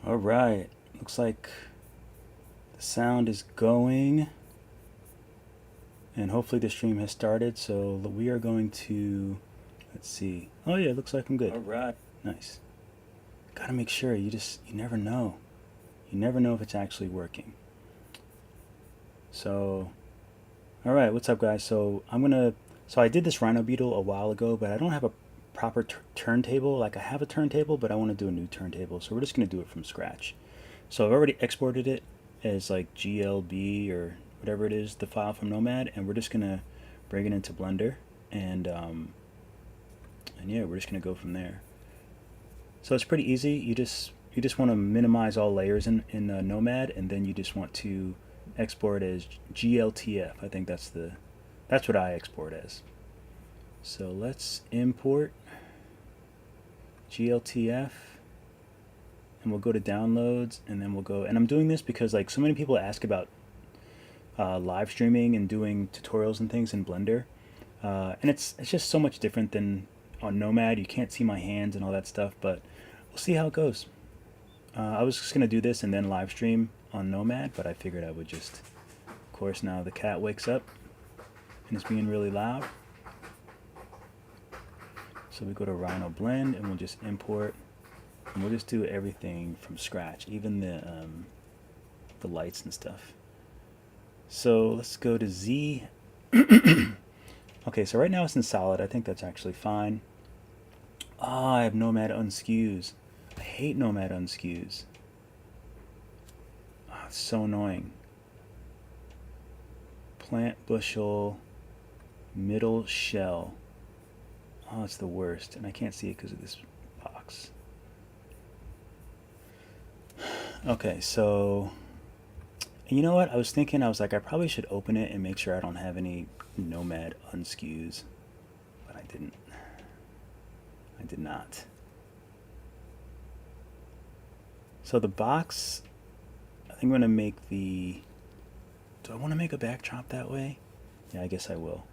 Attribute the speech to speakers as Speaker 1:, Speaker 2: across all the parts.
Speaker 1: All right, looks like the sound is going, and hopefully the stream has started. So we are going to, let's see. Oh yeah, it looks like I'm good. All right, nice. Gotta make sure. You never know. You never know if it's actually working. So, all right, what's up, guys? So I did this rhino beetle a while ago, but I don't have a proper turntable. Like I have a turntable, but I want to do a new turntable. So we're just gonna do it from scratch. So I've already exported it as like GLB or whatever it is, the file from Nomad, and we're just gonna bring it into Blender, and yeah, we're just gonna go from there. So it's pretty easy. You just want to minimize all layers in Nomad, and then you just want to export as GLTF. I think that's what I export as. So let's import GLTF, and we'll go to downloads, and then we'll go. And I'm doing this because like so many people ask about live streaming and doing tutorials and things in Blender, and it's just so much different than on Nomad. You can't see my hands and all that stuff, but we'll see how it goes. I was just gonna do this and then live stream on Nomad, but I figured I would just, of course, now the cat wakes up and is being really loud. So we go to Rhino Blend and we'll just import, and we'll just do everything from scratch, even the lights and stuff. So let's go to Z. Okay, so right now it's in solid. I think that's actually fine. Ah, I have Nomad unskews. I hate Nomad unskews. Oh, it's so annoying. Plant bushel, middle shell. Oh, it's the worst, and I can't see it because of this box. Okay, so you know what? I was thinking, I was like, I probably should open it and make sure I don't have any Nomad unskews, but I didn't. I did not. So the box, I think I'm going to make the, do I want to make a backdrop that way? Yeah, I guess I will.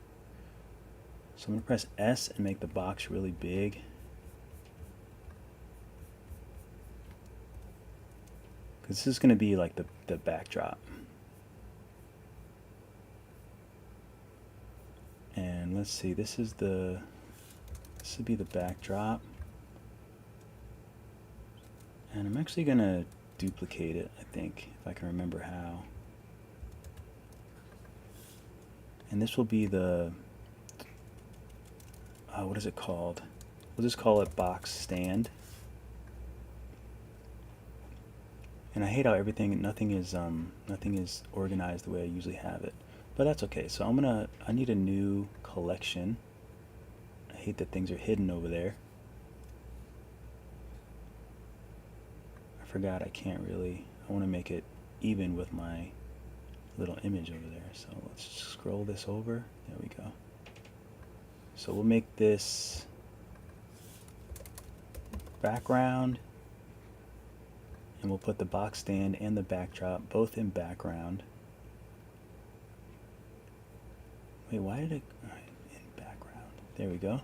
Speaker 1: So I'm going to press S and make the box really big. Because this is going to be like the backdrop. And let's see, this would be the backdrop. And I'm actually going to duplicate it, I think, if I can remember how. And this will be the, what is it called? We'll just call it box stand. And I hate how nothing is organized the way I usually have it. But that's okay. So I need a new collection. I hate that things are hidden over there. I forgot I want to make it even with my little image over there. So let's scroll this over. There we go. So we'll make this background, and we'll put the box stand and the backdrop both in background. Wait, why did it, alright, in background. There we go.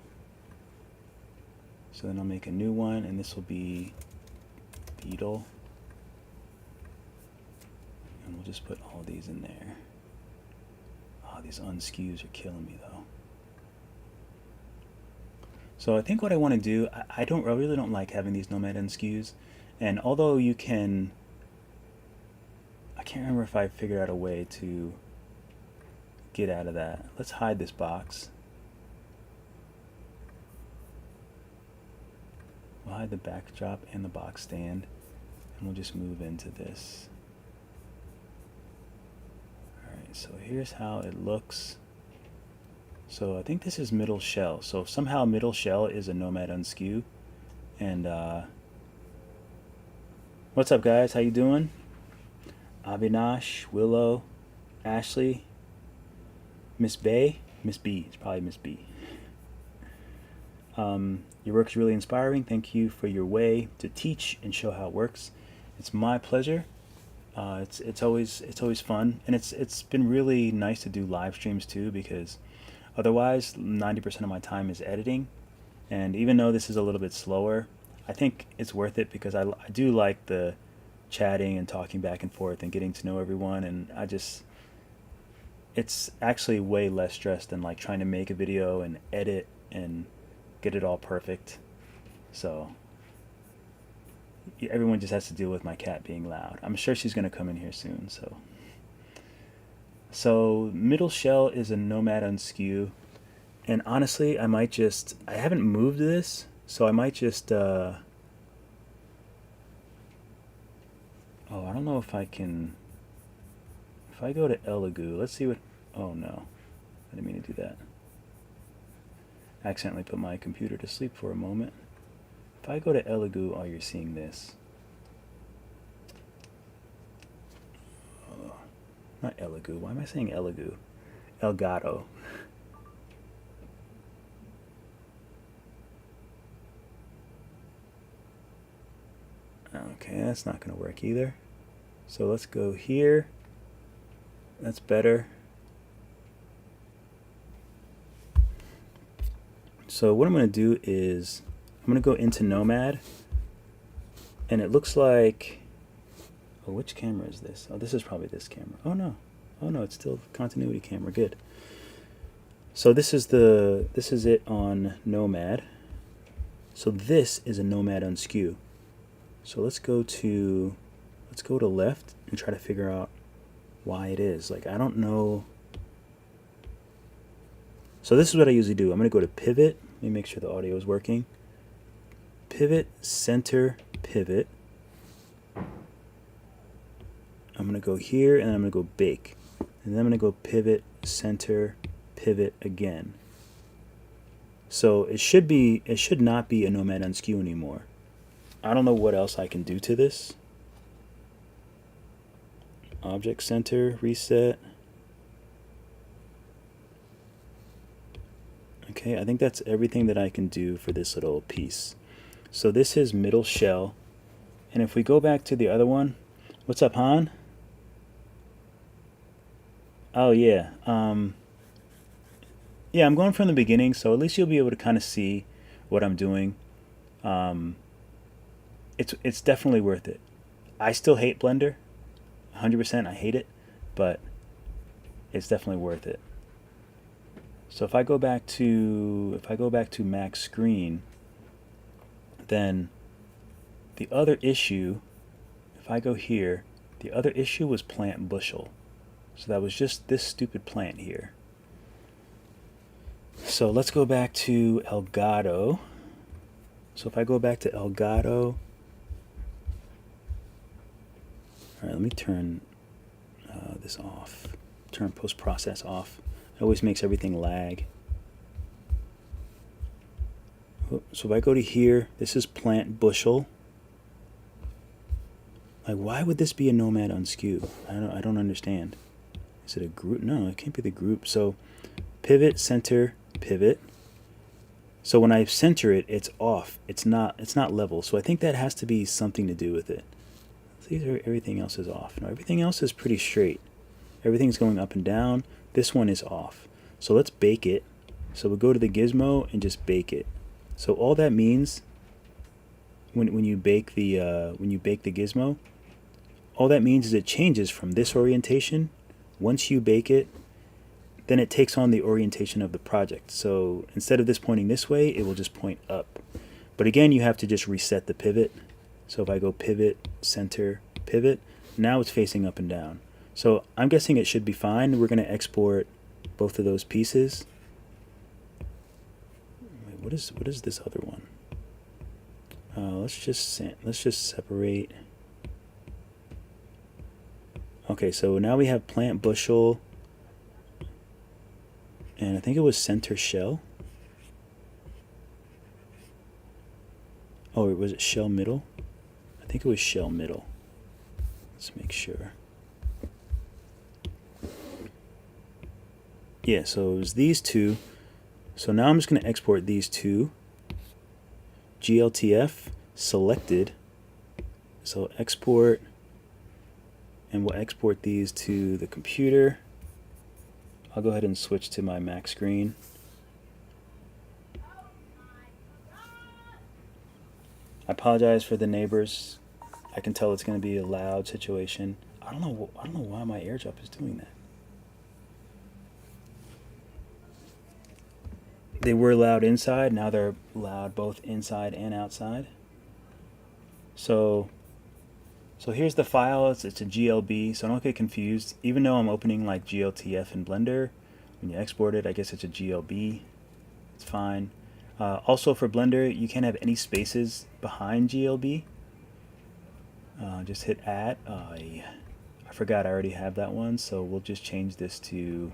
Speaker 1: So then I'll make a new one, and this will be beetle. And we'll just put all these in there. Oh, these unskews are killing me though. So I think what I want to do, I really don't like having these Nomad unskews. And although you can, I can't remember if I figured out a way to get out of that. Let's hide this box. We'll hide the backdrop and the box stand, and we'll just move into this. Alright, so here's how it looks. So I think this is middle shell. So somehow middle shell is a Nomad unskew. And what's up, guys? How you doing? Avinash, Willow, Ashley, Miss B. It's probably Miss B. Your work is really inspiring. Thank you for your way to teach and show how it works. It's my pleasure. It's always fun, and it's been really nice to do live streams too, because otherwise 90% of my time is editing, and even though this is a little bit slower, I think it's worth it because I do like the chatting and talking back and forth and getting to know everyone, and it's actually way less stress than like trying to make a video and edit and get it all perfect. So everyone just has to deal with my cat being loud. I'm sure she's gonna come in here soon. So middle shell is a Nomad on skew, and honestly, I haven't moved this, so I might just oh, I don't know if I can. If I go to Elegoo, let's see what. Oh no, I didn't mean to do that. I accidentally put my computer to sleep for a moment. If I go to Elegoo, oh, you're seeing this. Not Elegoo. Why am I saying Elegoo? Elgato. Okay, that's not going to work either. So let's go here. That's better. So what I'm going to do is I'm going to go into Nomad, and it looks like, oh, which camera is this? Oh, this is probably this camera. Oh no, it's still continuity camera. Good. So this is it on Nomad. So this is a Nomad on skew. So let's go to left and try to figure out why it is. Like, I don't know. So this is what I usually do. I'm going to go to pivot. Let me make sure the audio is working. Pivot, center, pivot. I'm going to go here, and I'm going to go bake. And then I'm going to go pivot, center, pivot again. So it should not be a Nomad on skew anymore. I don't know what else I can do to this. Object center, reset. Okay, I think that's everything that I can do for this little piece. So this is middle shell. And if we go back to the other one, what's up, Han? Oh yeah. Yeah, I'm going from the beginning, so at least you'll be able to kind of see what I'm doing. It's definitely worth it. I still hate Blender, 100%. I hate it, but it's definitely worth it. So if I go back to max screen, then the other issue, if I go here, the other issue was plant bushel. So that was just this stupid plant here. So let's go back to Elgato. So if I go back to Elgato, all right, let me turn this off. Turn post-process off. It always makes everything lag. So if I go to here, this is plant bushel. Like, why would this be a Nomad on skew? I don't understand. Is it a group? No, it can't be the group. So pivot, center, pivot. So when I center it, it's off. It's not level. So I think that has to be something to do with it. Everything else is off. No, everything else is pretty straight. Everything's going up and down. This one is off. So let's bake it. So we'll go to the gizmo and just bake it. So all that means when you bake the gizmo, all that means is it changes from this orientation. Once you bake it, then it takes on the orientation of the project. So instead of this pointing this way, it will just point up. But again, you have to just reset the pivot. So if I go pivot, center, pivot, now it's facing up and down. So I'm guessing it should be fine. We're going to export both of those pieces. Wait, what is this other one? Let's just separate. Okay, so now we have plant bushel, and I think it was center shell. Oh, was it shell middle? I think it was shell middle. Let's make sure. Yeah, so it was these two. So now I'm just going to export these two. GLTF selected. So export, and we'll export these to the computer. I'll go ahead and switch to my Mac screen. I apologize for the neighbors. I can tell it's going to be a loud situation. I don't know why my airdrop is doing that. They were loud inside, now they're loud both inside and outside. So here's the file. It's a GLB, so don't get confused. Even though I'm opening like GLTF in Blender, when you export it, I guess it's a GLB. It's fine. Also for Blender, you can't have any spaces behind GLB. Just hit add. I forgot I already have that one, so we'll just change this to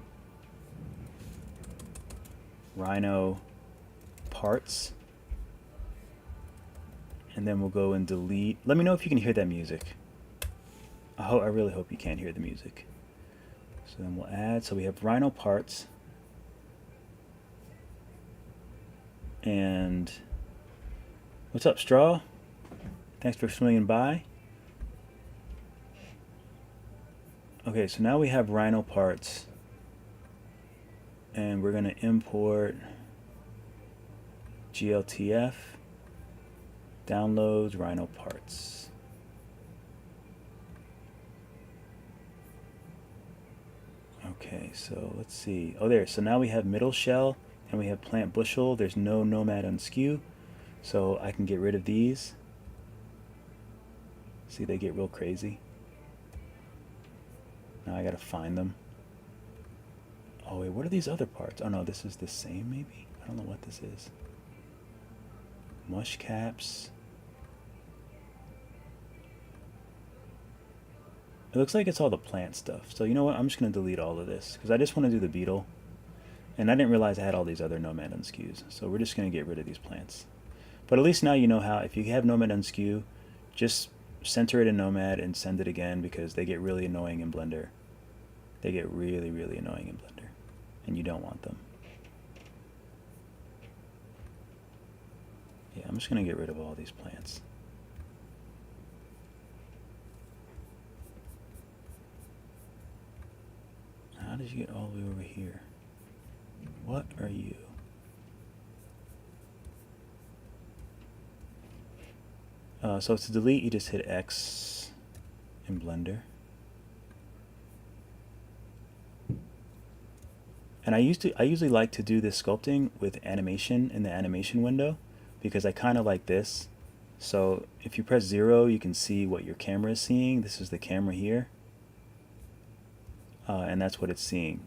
Speaker 1: rhino parts. And then we'll go and delete. Let me know if you can hear that music. I really hope you can hear the music. So then we'll add. So we have rhino parts. And what's up, Straw? Thanks for swinging by. Okay, so now we have rhino parts. And we're going to import GLTF. Downloads rhino parts. Okay, so let's see. Oh, there. So now we have middle shell and we have plant bushel. There's no Nomad on skew, so I can get rid of these. See, they get real crazy. Now I gotta find them. Oh wait, what are these other parts? Oh no, this is the same maybe? I don't know what this is. Mush caps. It looks like it's all the plant stuff. So you know what? I'm just going to delete all of this because I just want to do the beetle. And I didn't realize I had all these other Nomad unskews. So we're just going to get rid of these plants. But at least now you know how, if you have Nomad unskew, just center it in Nomad and send it again because they get really annoying in Blender. They get really, really annoying in Blender. And you don't want them. Yeah, I'm just going to get rid of all these plants. How did you get all the way over here? What are you? So to delete, you just hit X in Blender. And I usually like to do this sculpting with animation in the animation window because I kind of like this. So if you press 0, you can see what your camera is seeing. This is the camera here. And that's what it's seeing,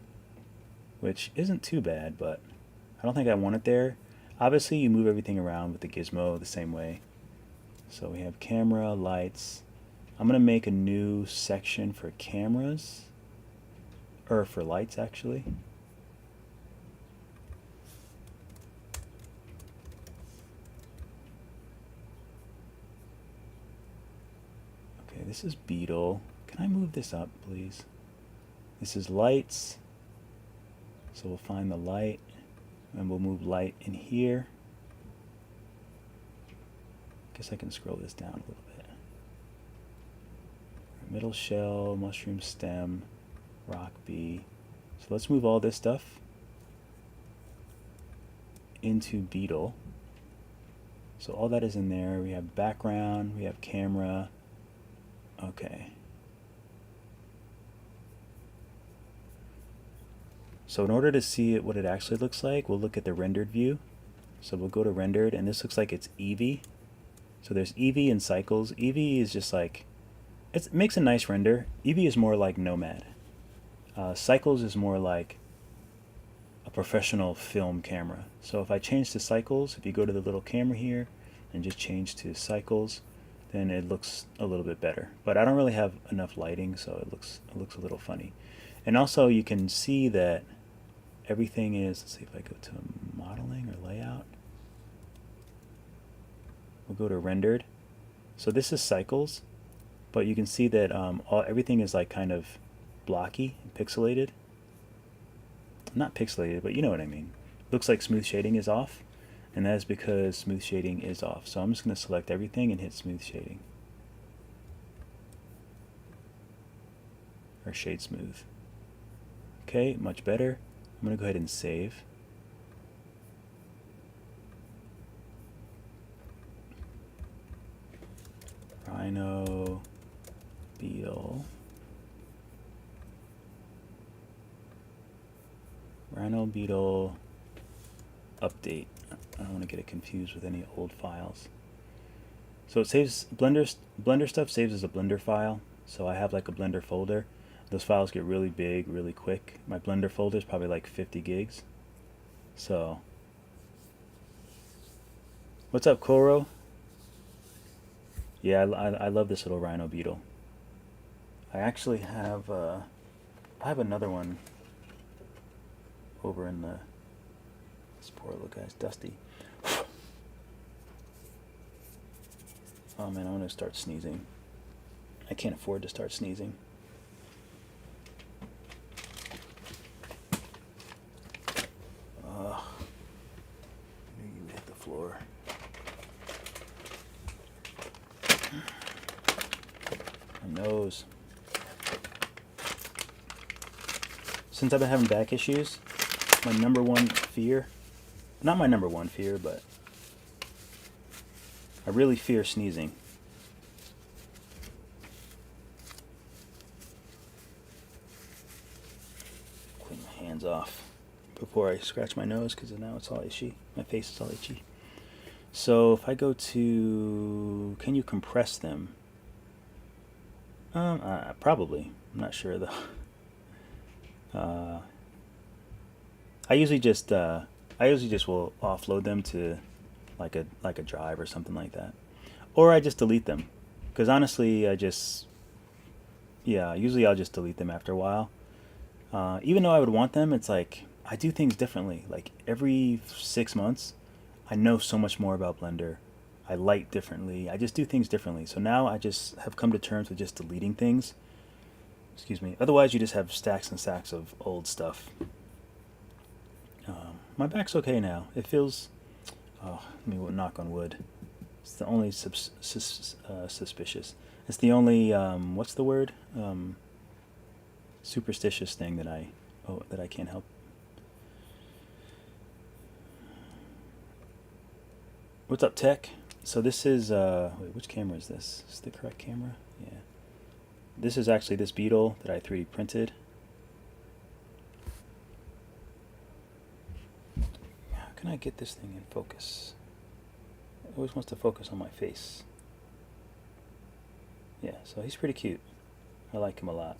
Speaker 1: which isn't too bad, but I don't think I want it there. Obviously, you move everything around with the gizmo the same way. So we have camera, lights. I'm going to make a new section for cameras, or for lights actually. Okay, this is beetle. Can I move this up, please? This is lights, so we'll find the light and we'll move light in here. Guess I can scroll this down a little bit. Middle shell, mushroom stem, rock bee. So let's move all this stuff into beetle. So all that is in there. We have background, we have camera. Okay. So in order to see what it actually looks like, we'll look at the rendered view. So we'll go to rendered, and this looks like it's Eevee. So there's Eevee and cycles. Eevee is just like, it makes a nice render. Eevee is more like Nomad. Cycles is more like a professional film camera. So if I change to cycles, if you go to the little camera here and just change to cycles, then it looks a little bit better. But I don't really have enough lighting, so it looks a little funny. And also you can see that everything is, let's see if I go to modeling or layout. We'll go to rendered. So this is cycles, but you can see that everything is like kind of blocky and pixelated. Not pixelated, but you know what I mean. Looks like smooth shading is off, and that is because smooth shading is off. So I'm just going to select everything and hit smooth shading. Or shade smooth. Okay, much better. I'm going to go ahead and save. Rhino, beetle. Rhino, beetle, update. I don't want to get it confused with any old files. So it saves Blender stuff saves as a Blender file. So I have like a Blender folder. Those files get really big really quick. My Blender folder is probably like 50 gigs. So what's up, Koro? Yeah, I love this little rhino beetle. I actually have I have another one over in the, this poor little guy's dusty. Oh man, I'm gonna start sneezing. I can't afford to start sneezing. You hit the floor. My nose. Since I've been having back issues, my number one fear, not my number one fear, but I really fear sneezing. Clean my hands off before I scratch my nose because now it's all itchy. My face is all itchy. So if I go to, can you compress them? Probably. I'm not sure though. I usually just will offload them to like a drive or something like that, or I just delete them, because honestly usually I'll just delete them after a while. Even though I would want them, it's like I do things differently. Like every 6 months, I know so much more about Blender. I light differently. I just do things differently. So now I just have come to terms with just deleting things. Excuse me. Otherwise, you just have stacks and stacks of old stuff. My back's okay now. It feels. Oh, let me knock on wood. It's the only suspicious. It's the only what's the word? Superstitious thing that I can't help. What's up, Tech? So this is wait, which camera is this? Is this the correct camera? Yeah. This is actually this beetle that I 3D printed. How can I get this thing in focus? It always wants to focus on my face. Yeah, so he's pretty cute. I like him a lot.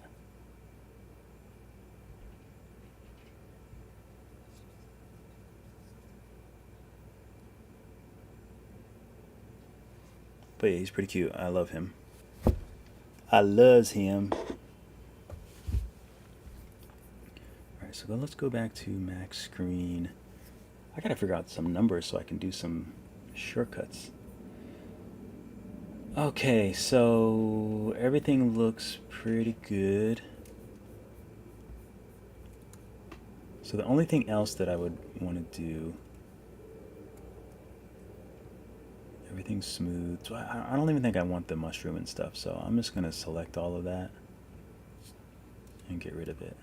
Speaker 1: But yeah, he's pretty cute. I love him. I loves him. Alright, so let's go back to Max screen. I gotta figure out some numbers so I can do some shortcuts. Okay, so everything looks pretty good. So the only thing else that I would want to do, everything's smooth. So I don't even think I want the mushroom and stuff, so I'm just going to select all of that and get rid of it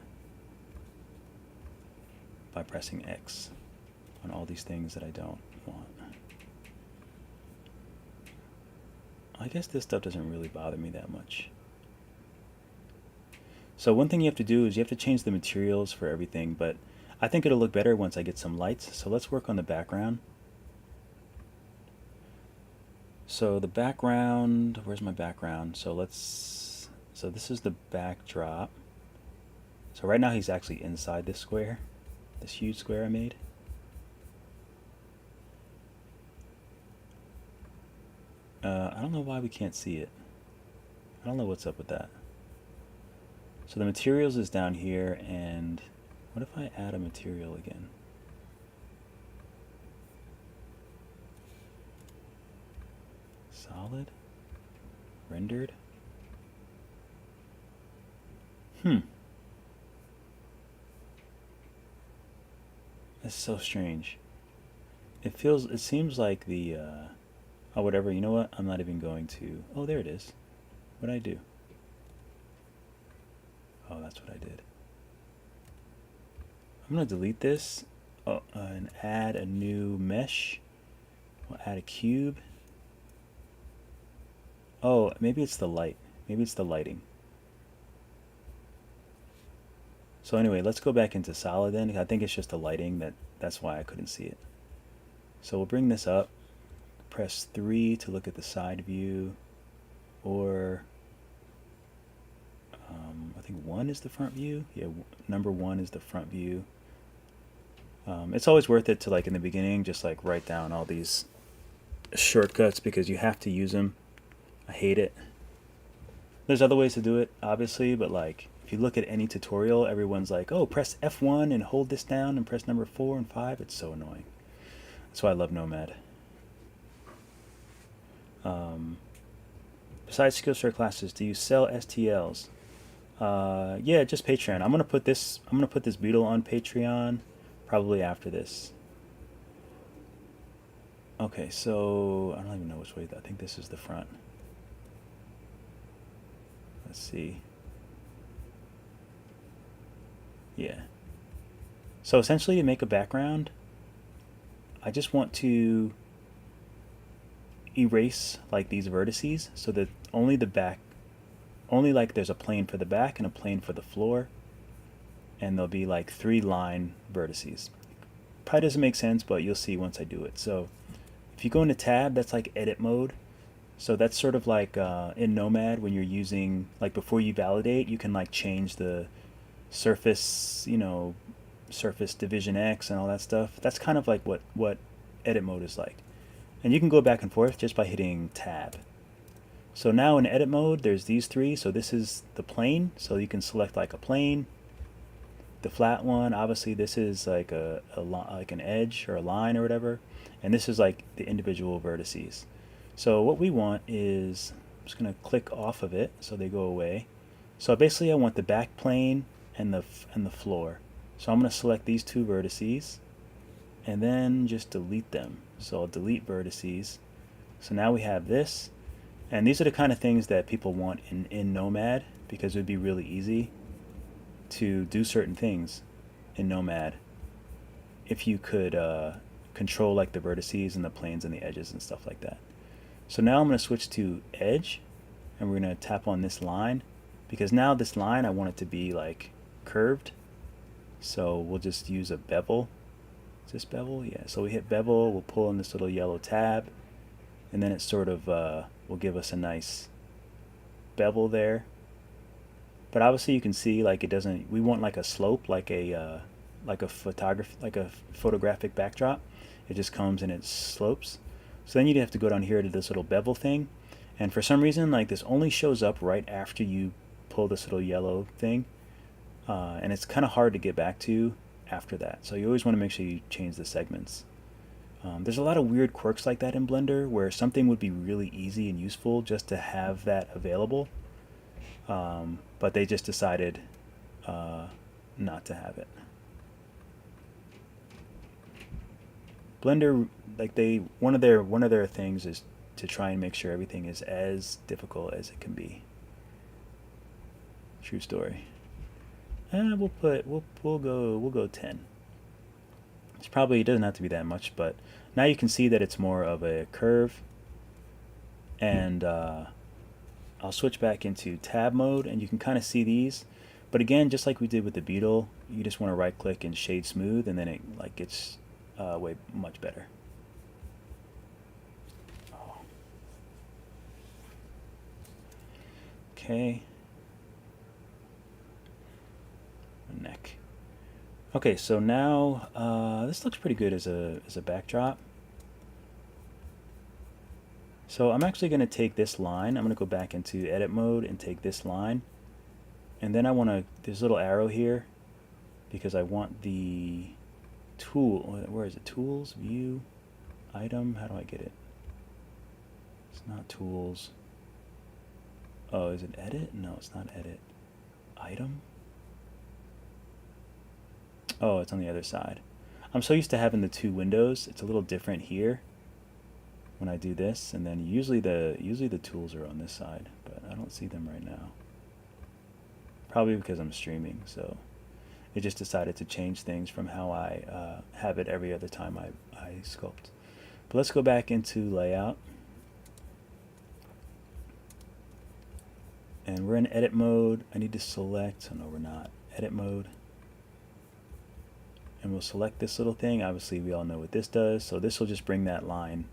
Speaker 1: by pressing X on all these things that I don't want. I guess this stuff doesn't really bother me that much. So one thing you have to do is you have to change the materials for everything, but I think it'll look better once I get some lights. So let's work on the background. So the background, where's my background? So this is the backdrop. So right now he's actually inside this square, this huge square I made. I don't know why we can't see it. I don't know what's up with that. So the materials is down here, and what if I add a material again? Solid? Rendered? That's so strange. It seems like the, oh, whatever, you know what? I'm not even going to, oh, there it is. What'd I do? Oh, that's what I did. I'm gonna delete this and add a new mesh. We'll add a cube. Oh, maybe it's the light. Maybe it's the lighting. So anyway, let's go back into solid then. I think it's just the lighting that's why I couldn't see it. So we'll bring this up, press 3 to look at the side view, or I think 1 is the front view. Yeah, number 1 is the front view. It's always worth it to, like, in the beginning, just like write down all these shortcuts because you have to use them. I hate it. There's other ways to do it, obviously, but like if you look at any tutorial, everyone's like, oh, press F1 and hold this down and press number 4 and 5. It's so annoying. That's why I love Nomad. Besides Skillshare classes, do you sell STLs? Yeah, just Patreon. I'm gonna put this beetle on Patreon probably after this. Okay, so I don't even know which way. I think this is the front. Let's see. Yeah. So essentially, to make a background, I just want to erase like these vertices so that only the back, only like there's a plane for the back and a plane for the floor, and there'll be like 3 line vertices. Probably doesn't make sense, but you'll see once I do it. So if you go into tab, that's like edit mode. So that's sort of like in Nomad when you're using, like before you validate, you can like change the surface, you know, surface division X and all that stuff. That's kind of like what edit mode is like. And you can go back and forth just by hitting tab. So now in edit mode, there's these 3. So this is the plane. So you can select like a plane. The flat one, obviously this is like like an edge or a line or whatever. And this is like the individual vertices. So what we want is, I'm just going to click off of it so they go away. So basically I want the back plane and the floor. So I'm going to select these 2 vertices and then just delete them. So I'll delete vertices. So now we have this, and these are the kind of things that people want in Nomad, because it would be really easy to do certain things in Nomad if you could control like the vertices and the planes and the edges and stuff like that. So now I'm going to switch to edge, and we're going to tap on this line, because now this line I want it to be like curved. So we'll just use a bevel. Is this bevel? Yeah. So we hit bevel, we'll pull in this little yellow tab, and then it sort of will give us a nice bevel there. But obviously you can see like it doesn't, we want like a slope, like a photographic backdrop. It just comes and it slopes. So then you'd have to go down here to this little bevel thing, and for some reason like this only shows up right after you pull this little yellow thing, and it's kind of hard to get back to after that. So you always want to make sure you change the segments. There's a lot of weird quirks like that in Blender where something would be really easy and useful just to have that available, but they just decided not to have it. Blender, like one of their things is to try and make sure everything is as difficult as it can be. True story. We'll go 10. It's probably, it doesn't have to be that much, but now you can see that it's more of a curve. And I'll switch back into tab mode, and you can kind of see these. But again, just like we did with the beetle, you just want to right click and shade smooth, and then it like gets way much better. Oh. Okay. Neck. Okay, so now this looks pretty good as a backdrop. So I'm actually going to take this line. I'm going to go back into edit mode and take this line, and then I want to, there's a little arrow here because I want the tool. Where is it? Tools, view, item. How do I get it? It's not tools. Oh, is it edit? No, it's not edit. Item. Oh, it's on the other side. I'm so used to having the 2 windows. It's a little different here when I do this, and then usually the tools are on this side, but I don't see them right now. Probably because I'm streaming, so it just decided to change things from how I have it every other time I sculpt. But let's go back into layout. And we're in edit mode. I need to select, oh no we're not, edit mode. And we'll select this little thing. Obviously we all know what this does, so this will just bring that line,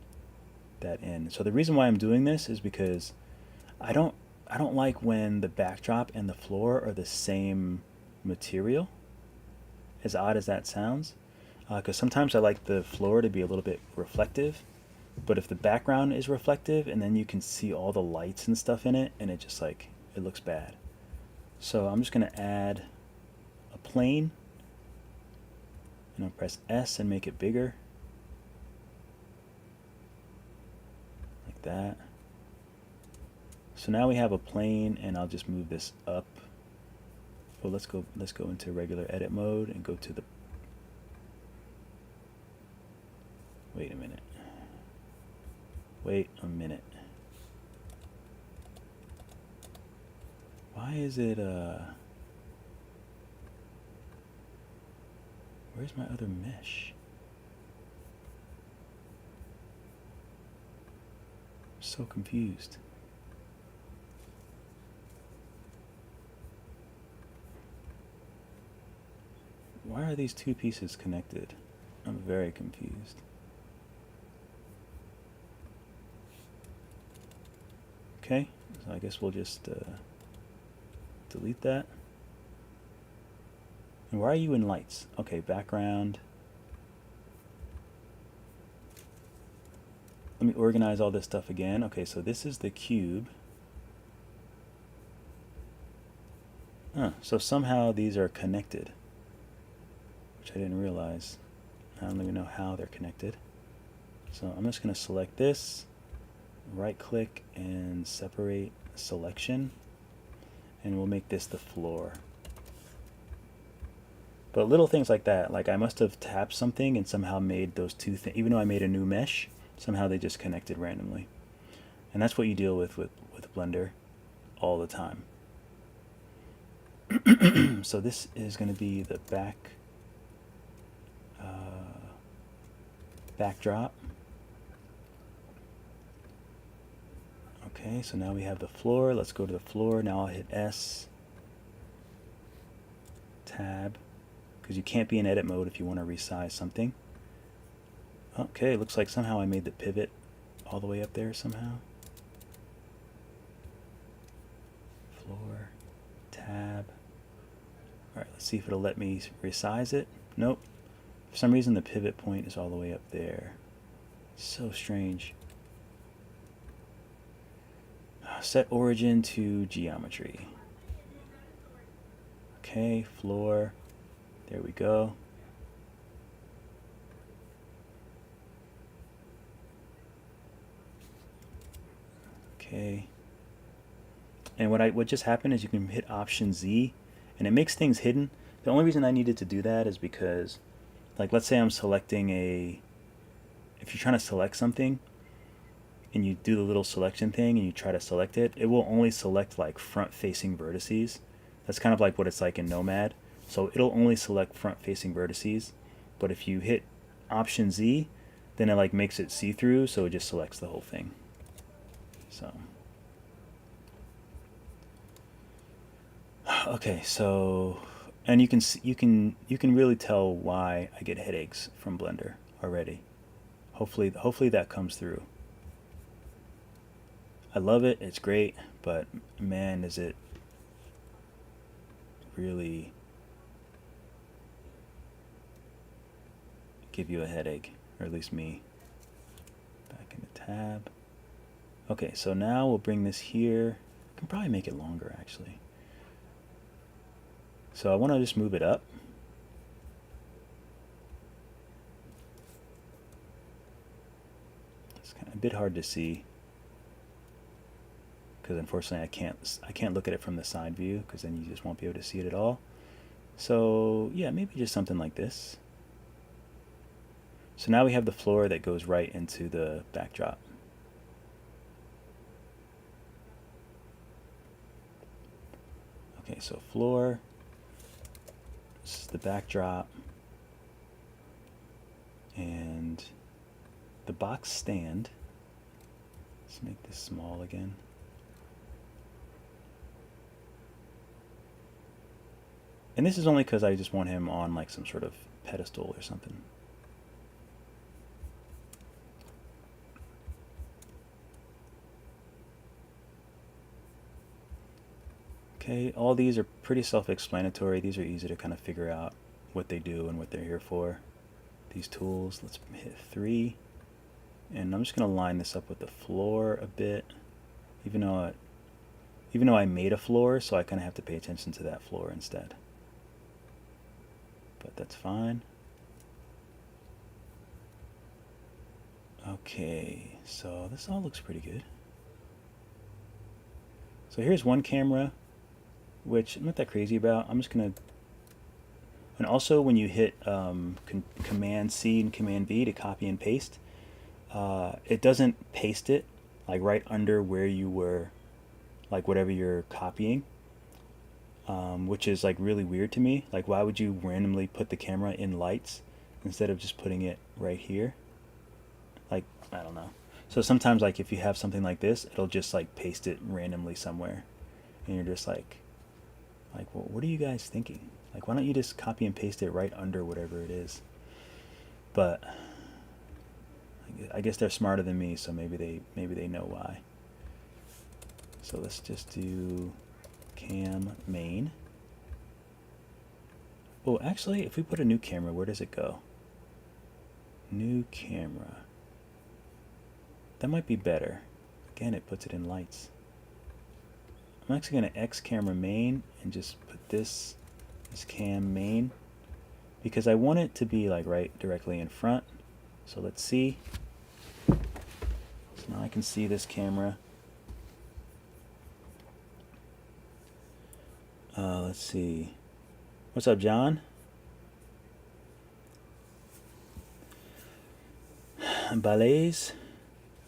Speaker 1: that in. So the reason why I'm doing this is because I don't like when the backdrop and the floor are the same material, as odd as that sounds, because sometimes I like the floor to be a little bit reflective, but if the background is reflective and then you can see all the lights and stuff in it, and it just like, it looks bad. So I'm just going to add a plane, and I'll press S and make it bigger, like that. So now we have a plane, and I'll just move this up. Well, let's go into regular edit mode and go to the, wait a minute. Why is it where's my other mesh? I'm so confused. Why are these two pieces connected? I'm very confused. Okay, so I guess we'll just delete that. And why are you in lights? Okay, background. Let me organize all this stuff again. Okay, so this is the cube. So somehow these are connected, which I didn't realize. I don't even know how they're connected. So I'm just going to select this, right click and separate selection, and we'll make this the floor. But little things like that, like I must have tapped something and somehow made those two things, even though I made a new mesh, somehow they just connected randomly. And that's what you deal with Blender all the time. So this is going to be the backdrop. Okay, so now we have the floor. Let's go to the floor. Now I'll hit S, tab, because you can't be in edit mode if you want to resize something. Okay, looks like somehow I made the pivot all the way up there somehow. Floor, tab. Alright, let's see if it'll let me resize it. Nope. For some reason the pivot point is all the way up there. So strange. Set origin to geometry. Okay, floor. There we go. Okay. And what just happened is you can hit Option Z, and it makes things hidden. The only reason I needed to do that is because, like, let's say I'm selecting if you're trying to select something, and you do the little selection thing and you try to select it, it will only select like front-facing vertices. That's kind of like what it's like in Nomad. So it'll only select front-facing vertices. But if you hit Option Z, then it like makes it see-through, so it just selects the whole thing. So okay, so and you can really tell why I get headaches from Blender already. Hopefully that comes through. I love it, it's great, but man, does it really give you a headache, or at least me. Back in the tab. Okay, so now we'll bring this here. I can probably make it longer actually. So I want to just move it up. It's kind of a bit hard to see, because unfortunately I can't look at it from the side view, because then you just won't be able to see it at all. So yeah, maybe just something like this. So now we have the floor that goes right into the backdrop. Okay, so floor, this is the backdrop, and the box stand. Let's make this small again. And this is only because I just want him on like some sort of pedestal or something. Okay, all these are pretty self-explanatory. These are easy to kind of figure out what they do and what they're here for. These tools, let's hit 3. And I'm just going to line this up with the floor a bit, even though I made a floor, so I kind of have to pay attention to that floor instead. But that's fine. Okay, so this all looks pretty good. So here's one camera, which I'm not that crazy about. I'm just going to... And also when you hit Command C and Command V to copy and paste, it doesn't paste it like right under where you were, like whatever you're copying, which is like really weird to me. Like, why would you randomly put the camera in lights instead of just putting it right here? Like, I don't know. So sometimes, like, if you have something like this, it'll just like paste it randomly somewhere, and you're just like, well, what are you guys thinking? Like, why don't you just copy and paste it right under whatever it is? But I guess they're smarter than me, so maybe they know why. So let's just do cam main. Oh, actually, if we put a new camera, where does it go? New camera. That might be better. Again, it puts it in lights. I'm actually going to X camera main and just put this as cam main, because I want it to be like right directly in front. So let's see. So now I can see this camera. Let's see. What's up, John? Balaise.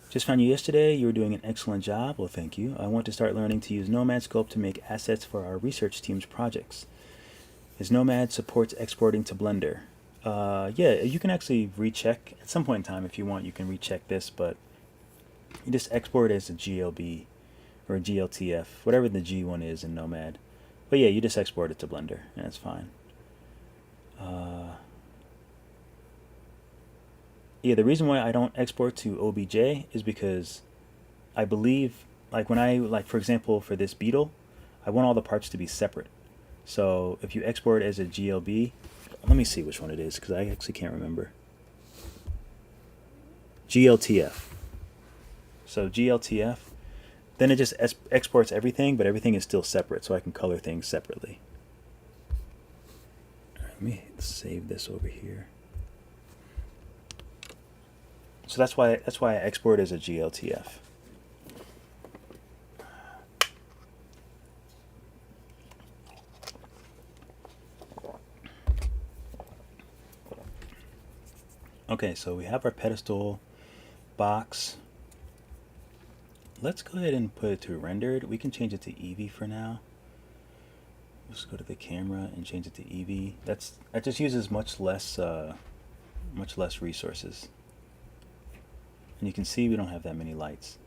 Speaker 1: Just found you yesterday. You were doing an excellent job. Well, thank you. I want to start learning to use Nomad Sculpt to make assets for our research team's projects. Is Nomad supports exporting to Blender? Yeah, you can actually recheck at some point in time if you want. You can recheck this, but you just export as a GLB or a GLTF, whatever the G one is in Nomad. But yeah, you just export it to Blender, and that's fine. Yeah, the reason why I don't export to OBJ is because I believe, like when like for example, for this beetle, I want all the parts to be separate. So if you export as a GLB, let me see which one it is, because I actually can't remember. GLTF. So GLTF, then it just exports everything, but everything is still separate, so I can color things separately. All right, let me save this over here. So that's why I export as a GLTF. Okay, so we have our pedestal box. Let's go ahead and put it to rendered. We can change it to Eevee for now. Let's go to the camera and change it to Eevee. That just uses much less resources. And you can see we don't have that many lights.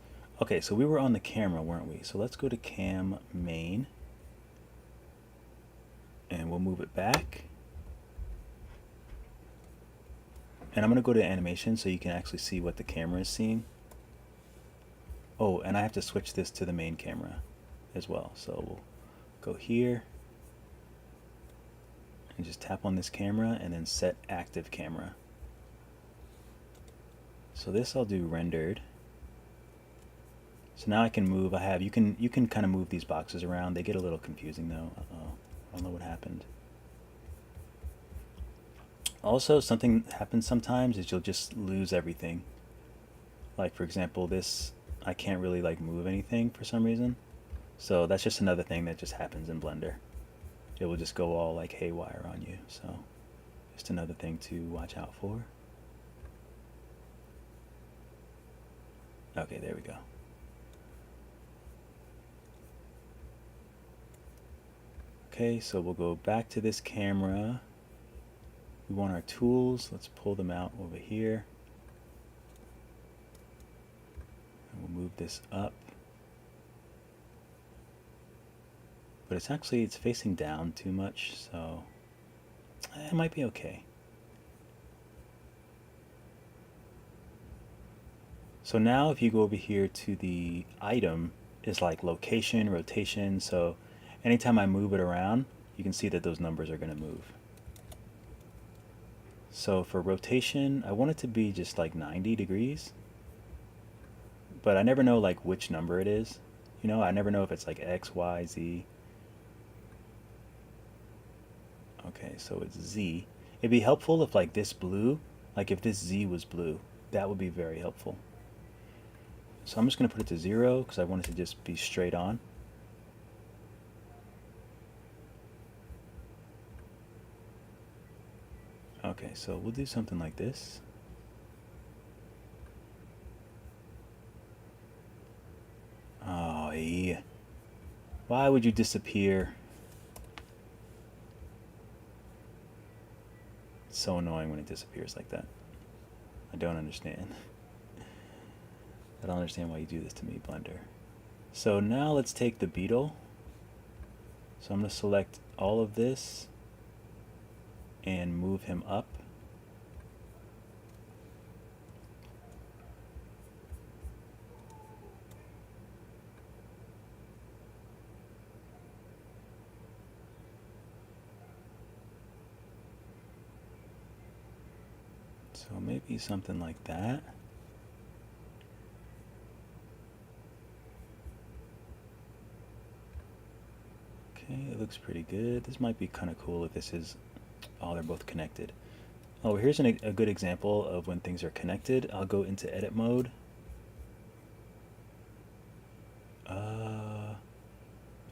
Speaker 1: Okay, so we were on the camera, weren't we? So let's go to cam main. And we'll move it back. And I'm going to go to animation so you can actually see what the camera is seeing. Oh, and I have to switch this to the main camera as well. So we'll go here and just tap on this camera and then set active camera. So this I'll do rendered. So now I can move. You can kind of move these boxes around. They get a little confusing though. Uh-oh, I don't know what happened. Also, something happens sometimes is you'll just lose everything. Like for example, this, I can't really like move anything for some reason. So that's just another thing that just happens in Blender. It will just go all like haywire on you. So just another thing to watch out for. Okay, there we go. Okay, so we'll go back to this camera. We want our tools. Let's pull them out over here. And we'll move this up. but it's facing down too much, so it might be okay. So now if you go over here to the item, is like location, rotation, so anytime I move it around, you can see that those numbers are going to move. So for rotation, I want it to be just like 90 degrees, but I never know like which number it is. You know, I never know if it's like X, Y, Z. Okay, so it's Z. It'd be helpful if like this blue, like if this Z was blue, that would be very helpful. So I'm just going to put it to 0 because I want it to just be straight on. Okay, so we'll do something like this. Oh, yeah. Why would you disappear? It's so annoying when it disappears like that. I don't understand. I don't understand why you do this to me, Blender. So now let's take the beetle. So I'm going to select all of this and move him up. So maybe something like that. Okay, it looks pretty good. This might be kind of cool if this is, oh, they're both connected. Oh, here's a good example of when things are connected. I'll go into edit mode.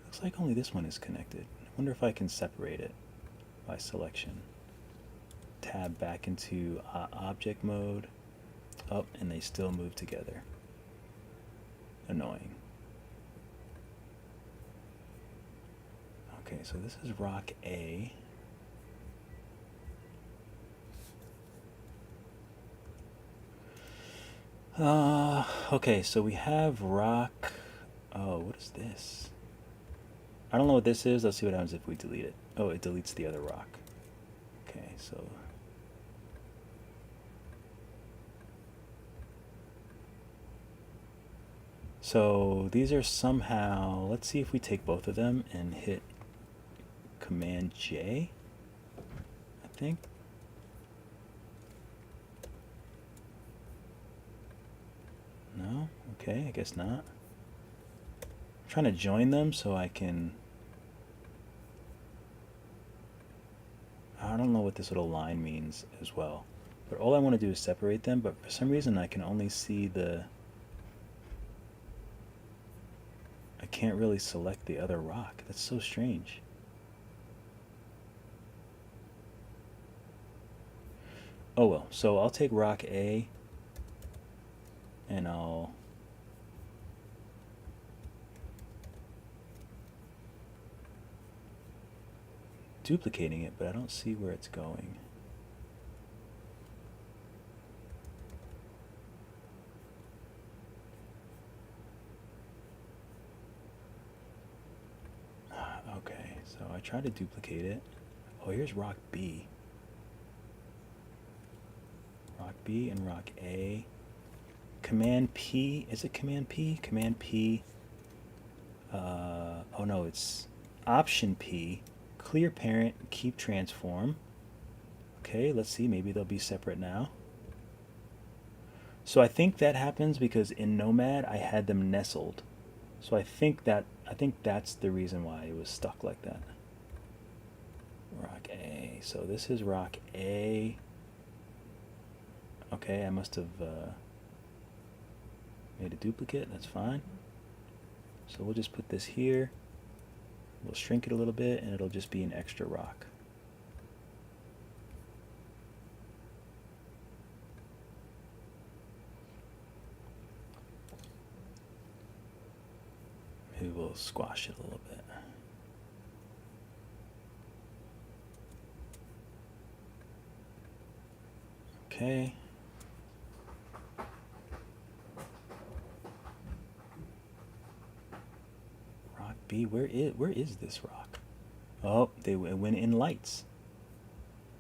Speaker 1: Looks like only this one is connected. I wonder if I can separate it by selection. Tab back into object mode. Oh, and they still move together. Annoying. Okay, so this is rock A. Okay, so we have rock. Oh, what is this? I don't know what this is. Let's see what happens if we delete it. Oh, it deletes the other rock. Okay, so these are somehow, let's see if we take both of them and hit Command J, I think. No? Okay, I guess not. I'm trying to join them so I can, I don't know what this little line means as well. But all I want to do is separate them, but for some reason I can only see the, I can't really select the other rock. That's so strange. Oh well, so I'll take rock A and I'll duplicating it, but I don't see where it's going. Okay, so I try to duplicate it. Oh, here's rock B. Rock B and rock A. Command P, is it Command P? Command P. Oh no, it's Option P. Clear parent, keep transform. Okay, let's see, maybe they'll be separate now. So I think that happens because in Nomad I had them nestled. So I think that's the reason why it was stuck like that. Rock A. So this is rock A. Okay, I must have made a duplicate. That's fine. So we'll just put this here. We'll shrink it a little bit and it'll just be an extra rock. Maybe we'll squash it a little bit. Okay. Rock be? Where is this rock? Oh, it went in lights.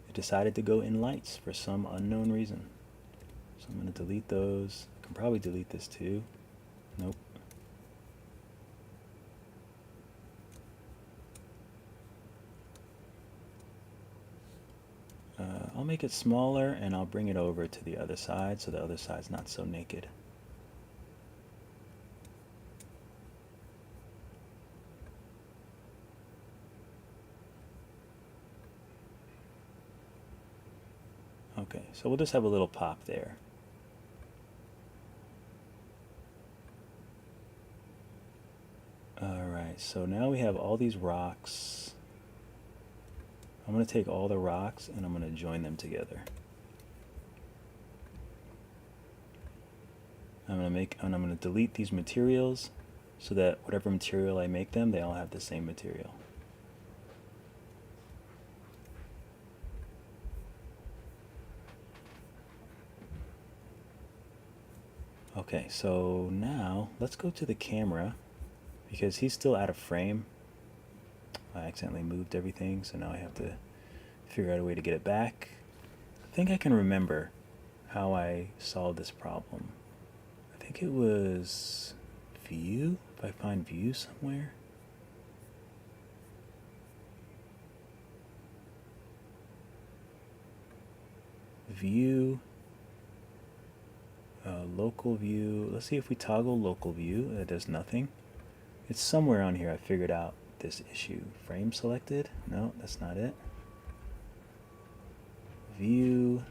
Speaker 1: It decided to go in lights for some unknown reason. So I'm going to delete those. I can probably delete this too. Nope. I'll make it smaller and I'll bring it over to the other side so the other side's not so naked. Okay, so we'll just have a little pop there. Alright, so now we have all these rocks. I'm going to take all the rocks and I'm going to join them together. I'm going to delete these materials so that whatever material I make them, they all have the same material. Okay, so now let's go to the camera because he's still out of frame. I accidentally moved everything, so now I have to figure out a way to get it back. I think I can remember how I solved this problem. I think it was view, if I find view somewhere. View, local view. Let's see if we toggle local view. That does nothing. It's somewhere on here I figured out this issue. Frame selected? No, that's not it. View.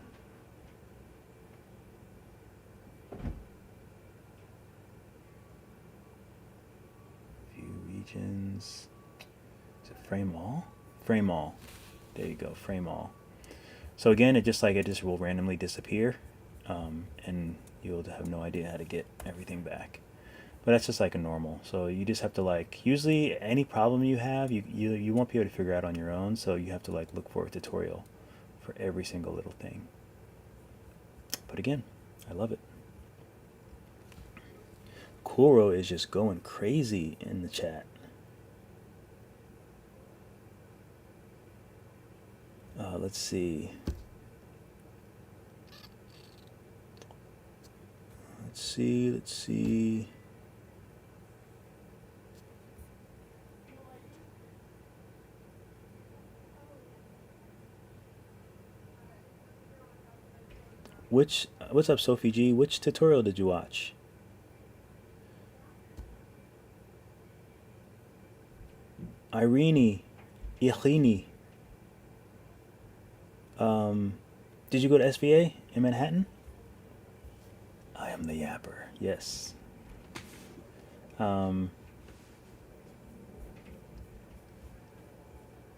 Speaker 1: View regions. Is it frame all? Frame all. There you go, frame all. So again, it just will randomly disappear, and you'll have no idea how to get everything back. But that's just like a normal. So you just have to like, usually any problem you have, you won't be able to figure out on your own. So you have to like look for a tutorial for every single little thing. But again, I love it. Kuro is just going crazy in the chat. Let's see. Let's see. What's up, Sophie G? Which tutorial did you watch? Irene, Irini. Did you go to SVA in Manhattan? I am the yapper. Yes.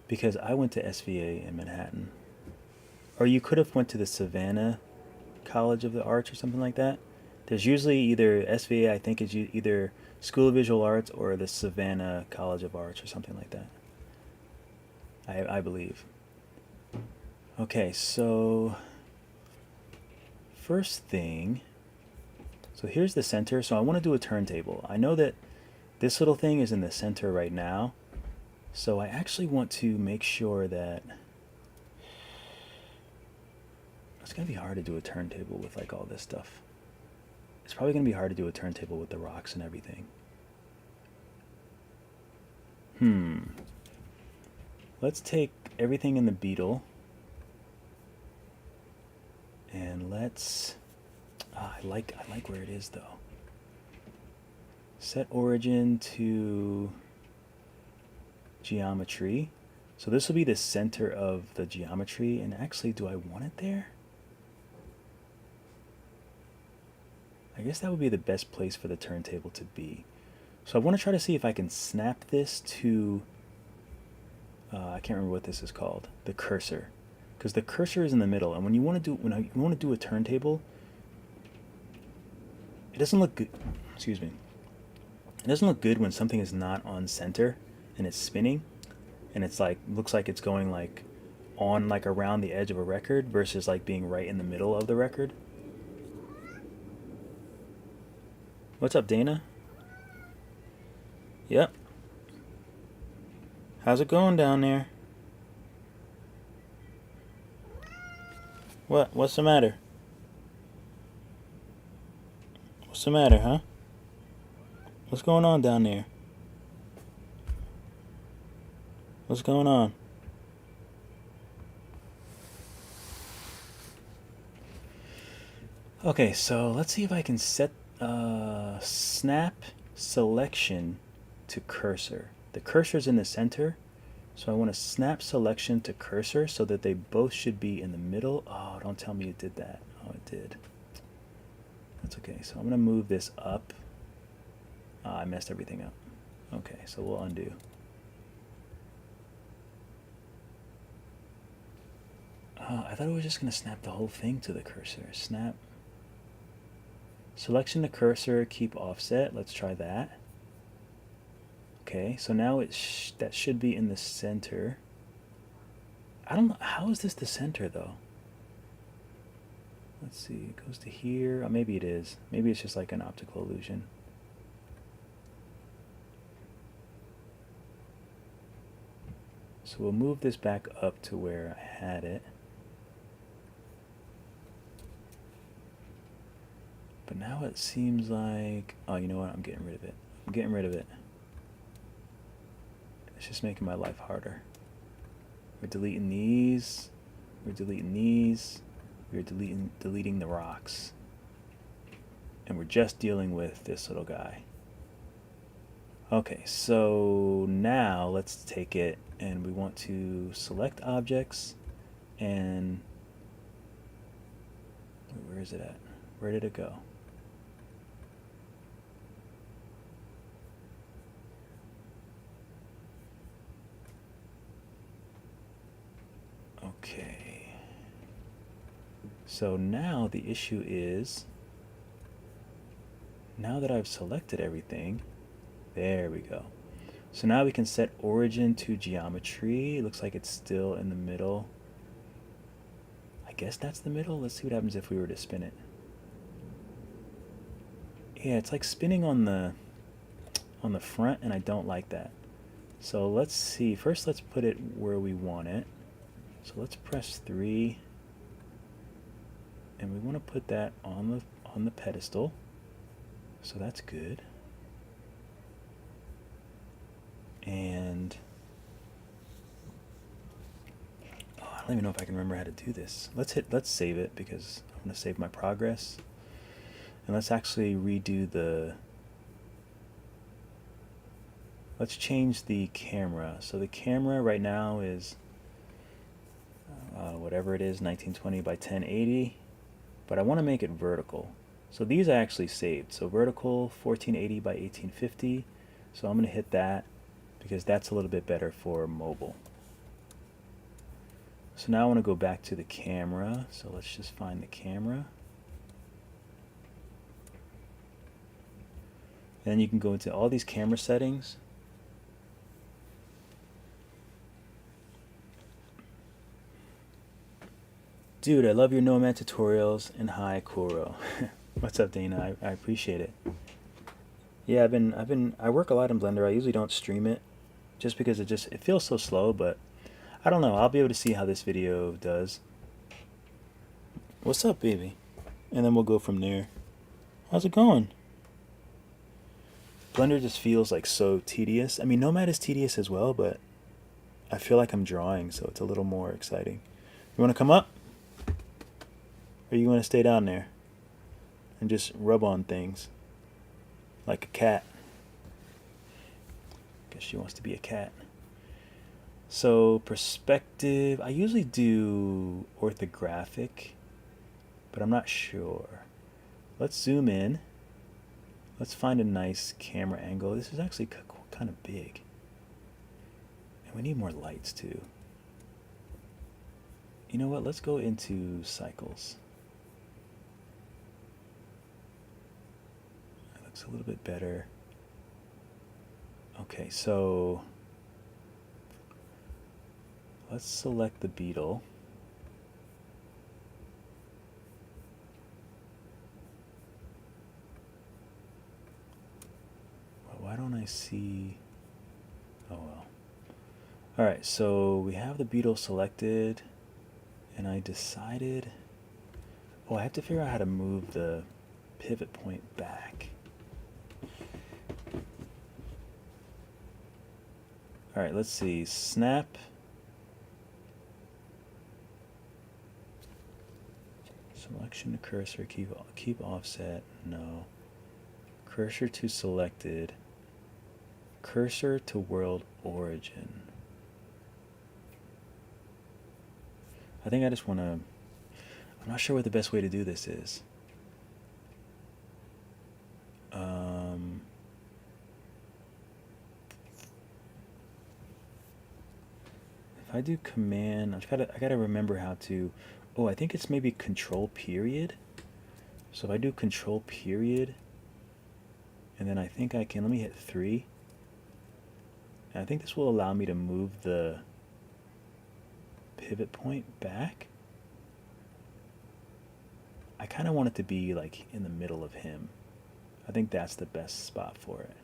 Speaker 1: Because I went to SVA in Manhattan. Or you could have went to the Savannah College of the Arts or something like that. There's usually either SVA, I think is either School of Visual Arts or the Savannah College of Arts or something like that. I believe. Okay, so first thing, so here's the center. So I want to do a turntable. I know that this little thing is in the center right now. So I actually want to make sure that it's going to be hard to do a turntable with like all this stuff. It's probably going to be hard to do a turntable with the rocks and everything. Let's take everything in the beetle and let's I like where it is though. Set origin to geometry. So this will be the center of the geometry, and actually, do I want it there? I guess that would be the best place for the turntable to be. So I want to try to see if I can snap this to I can't remember what this is called, the cursor, because the cursor is in the middle, and when you want to do a turntable, it doesn't look good. Excuse me. It doesn't look good when something is not on center and it's spinning, and it's like looks like it's going like on like around the edge of a record versus like being right in the middle of the record. What's up, Dana? Yep. How's it going down there? What? What's the matter? What's the matter, huh? What's going on down there? What's going on? Okay, so let's see if I can set snap selection to cursor. The cursor's in the center, so I want to snap selection to cursor so that they both should be in the middle. Oh, don't tell me it did that. Oh, it did. That's okay. So I'm going to move this up. I messed everything up. Okay, so we'll undo. I thought it was just going to snap the whole thing to the cursor. Snap. Selection to cursor, keep offset. Let's try that. Okay, so now that should be in the center. I don't know. How is this the center, though? Let's see. It goes to here. Oh, maybe it is. Maybe it's just like an optical illusion. So we'll move this back up to where I had it. But now it seems like, oh, you know what? I'm getting rid of it. I'm getting rid of it. It's just making my life harder. We're deleting these. We're deleting these. We're deleting the rocks. And we're just dealing with this little guy. Okay, so now let's take it and we want to select objects and where is it at? Where did it go? Okay. So now the issue is, now that I've selected everything, there we go. So now we can set origin to geometry. It looks like it's still in the middle. I guess that's the middle. Let's see what happens if we were to spin it. Yeah, it's like spinning on the front, and I don't like that. So let's see. First, let's put it where we want it. So let's press 3, and we want to put that on the pedestal. So that's good. And oh, I don't even know if I can remember how to do this. Let's save it because I'm going to save my progress. And let's actually redo let's change the camera. So the camera right now is whatever it is, 1920 by 1080, but I want to make it vertical. So these I actually saved. So vertical 1480 by 1850. So I'm going to hit that because that's a little bit better for mobile. So now I want to go back to the camera. So let's just find the camera. And then you can go into all these camera settings. Dude, I love your Nomad tutorials, and hi, Kuro. What's up, Dana? I appreciate it. Yeah, I work a lot in Blender. I usually don't stream it just because it feels so slow, but I don't know. I'll be able to see how this video does. What's up, baby? And then we'll go from there. How's it going? Blender just feels like so tedious. I mean, Nomad is tedious as well, but I feel like I'm drawing, so it's a little more exciting. You want to come up? Or you want to stay down there and just rub on things like a cat? Guess she wants to be a cat. So perspective, I usually do orthographic, but I'm not sure. Let's zoom in. Let's find a nice camera angle. This is actually kind of big. And we need more lights too. You know what? Let's go into cycles. That looks a little bit better. Okay, so let's select the beetle. Why don't I see? Oh well. Alright, so we have the beetle selected, and I decided, oh, I have to figure out how to move the pivot point back. Alright, let's see, snap. Selection to cursor, keep offset, no. Cursor to selected, cursor to world origin. I think I just want to, I'm not sure what the best way to do this is. If I do command, I gotta remember how to, oh, I think it's maybe control period. So if I do control period, and then I think I can, let me hit 3. And I think this will allow me to move the pivot point back. I kind of want it to be like in the middle of him. I think that's the best spot for it.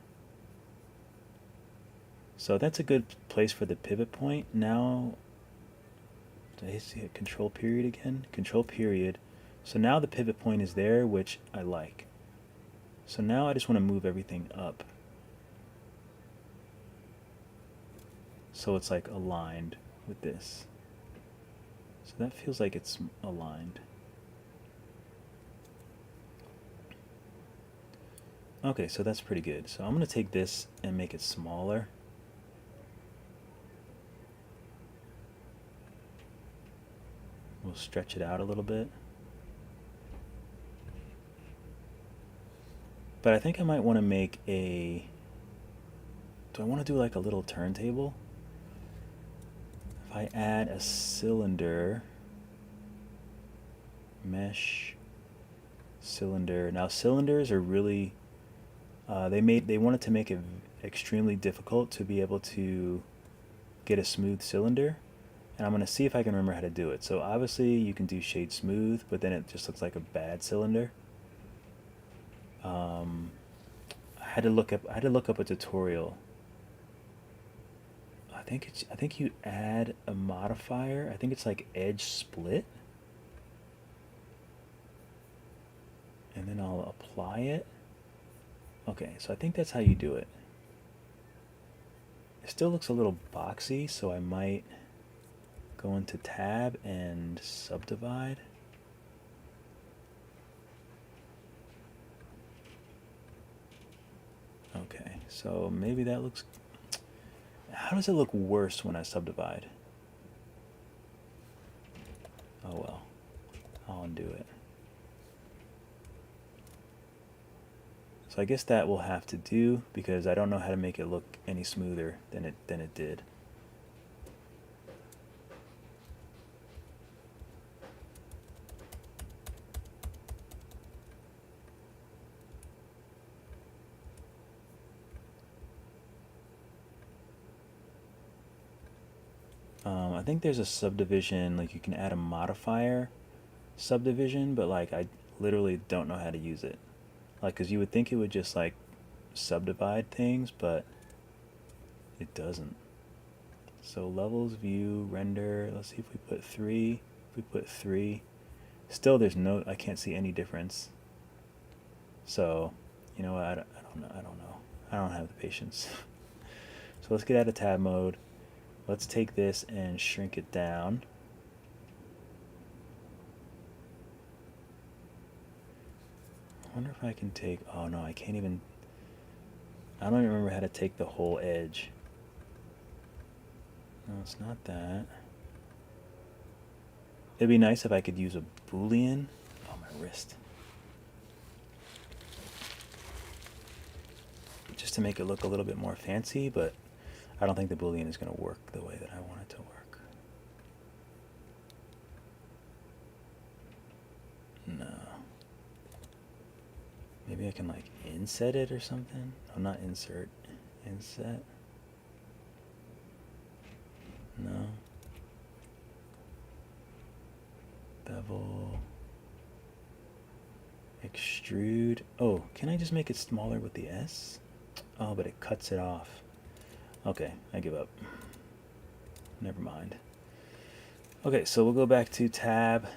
Speaker 1: So that's a good place for the pivot point. Now, did I hit control period again? Control period. So now the pivot point is there, which I like. So now I just want to move everything up. So it's like aligned with this. So that feels like it's aligned. Okay, so that's pretty good. So I'm going to take this and make it smaller. We'll stretch it out a little bit. But I think I might want to make a, do I want to do like a little turntable? If I add a cylinder, mesh, cylinder. Now cylinders are really, they wanted to make it extremely difficult to be able to get a smooth cylinder. And I'm going to see if I can remember how to do it. So obviously you can do shade smooth, but then it just looks like a bad cylinder. I had to look up a tutorial. I think you add a modifier. I think it's like edge split. And then I'll apply it. Okay, so I think that's how you do it. It still looks a little boxy, so I might go into tab and subdivide. Okay, so maybe that looks, how does it look worse when I subdivide? Oh well, I'll undo it. So I guess that will have to do, because I don't know how to make it look any smoother than it did. I think there's a subdivision, like you can add a modifier subdivision, but like I literally don't know how to use it. Like, because you would think it would just like subdivide things, but it doesn't. So levels, view, render, let's see if we put 3. If we put 3, still there's no, I can't see any difference. So, you know what, I don't know. I don't have the patience. So let's get out of tab mode. Let's take this and shrink it down. I wonder if I can take, oh no, I can't even, I don't even remember how to take the whole edge. No, it's not that. It'd be nice if I could use a Boolean. Oh, my wrist. Just to make it look a little bit more fancy, but I don't think the Boolean is going to work the way that I want it to work. No. Maybe I can like inset it or something? No, not insert. Inset. No. Bevel. Extrude. Oh, can I just make it smaller with the S? Oh, but it cuts it off. Okay, I give up. never mind. Okay, so we'll go back to tab.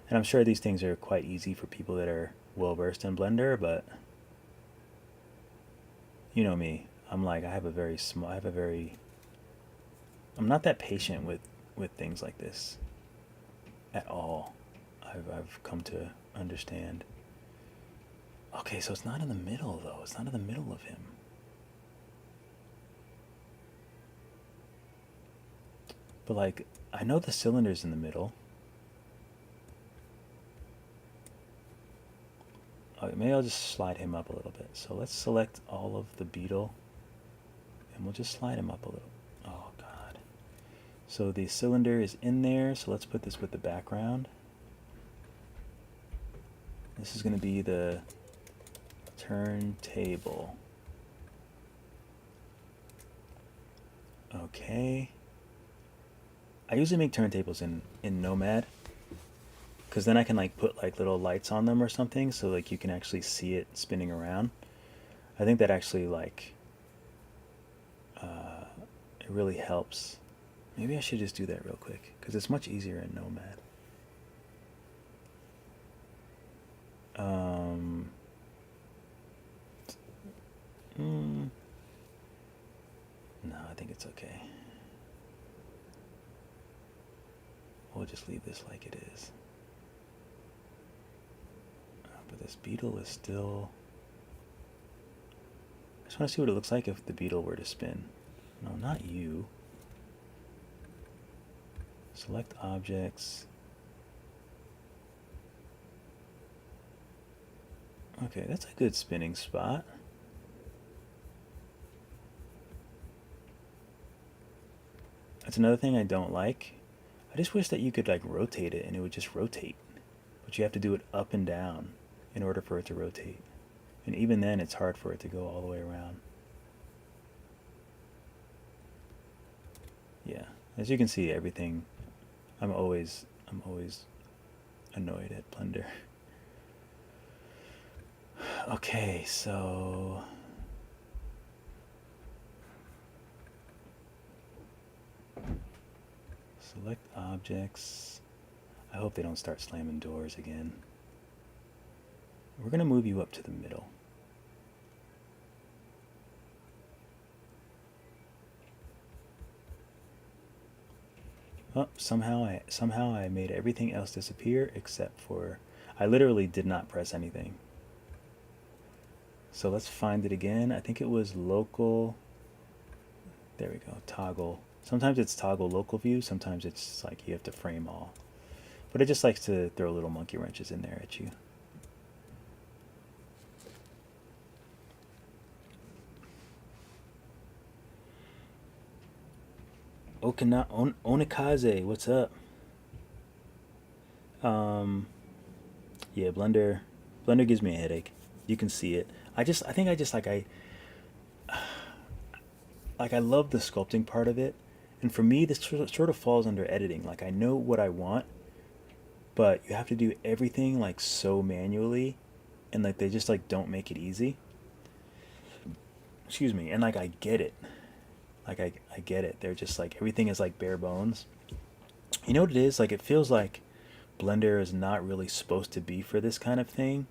Speaker 1: And I'm sure these things are quite easy for people that are well versed in Blender, but you know me. I'm like, I'm not that patient with things like this at all. I've come to understand. Okay, so it's not in the middle though. It's not in the middle of him. But like, I know the cylinder's in the middle. Okay, maybe I'll just slide him up a little bit. So let's select all of the beetle and we'll just slide him up a little. Oh God. So the cylinder is in there. So let's put this with the background. This is going to be the turntable. Okay. I usually make turntables in Nomad, because then I can like put like little lights on them or something, so like you can actually see it spinning around. I think that actually like it really helps. Maybe I should just do that real quick because it's much easier in Nomad. No, I think it's okay. We'll just leave this like it is. But this beetle is still... I just want to see what it looks like if the beetle were to spin. No, not you. Select objects. Okay, that's a good spinning spot. That's another thing I don't like. I just wish that you could like rotate it and it would just rotate. But you have to do it up and down in order for it to rotate. And even then it's hard for it to go all the way around. Yeah, as you can see, everything, I'm always annoyed at Blender. Okay, so select objects. I hope they don't start slamming doors again. We're going to move you up to the middle. Oh, somehow I made everything else disappear except for... I literally did not press anything. So let's find it again. I think it was local. There we go. Toggle. Sometimes it's toggle local view. Sometimes it's like you have to frame all. But it just likes to throw little monkey wrenches in there at you. Onikaze, what's up? Yeah, Blender gives me a headache. You can see it. I love the sculpting part of it, and for me, this sort of falls under editing. Like I know what I want, but you have to do everything like so manually, and like they just like don't make it easy. Excuse me, and like I get it. Like I get it. They're just like everything is like bare bones. You know what it is? Like it feels like Blender is not really supposed to be for this kind of thing,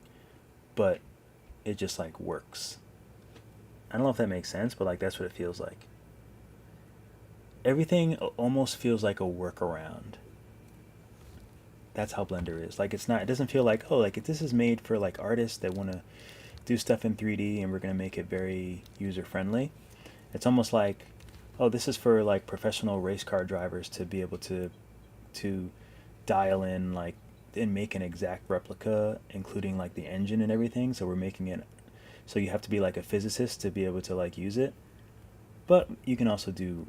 Speaker 1: but it just like works. I don't know if that makes sense, but like that's what it feels like. Everything almost feels like a workaround. That's how Blender is. Like it's not, it doesn't feel like, oh, like this is made for like artists that want to do stuff in 3D and we're going to make it very user friendly. It's almost like, oh, this is for like professional race car drivers to be able to dial in like and make an exact replica, including like the engine and everything. So we're making it so you have to be like a physicist to be able to like use it, but you can also do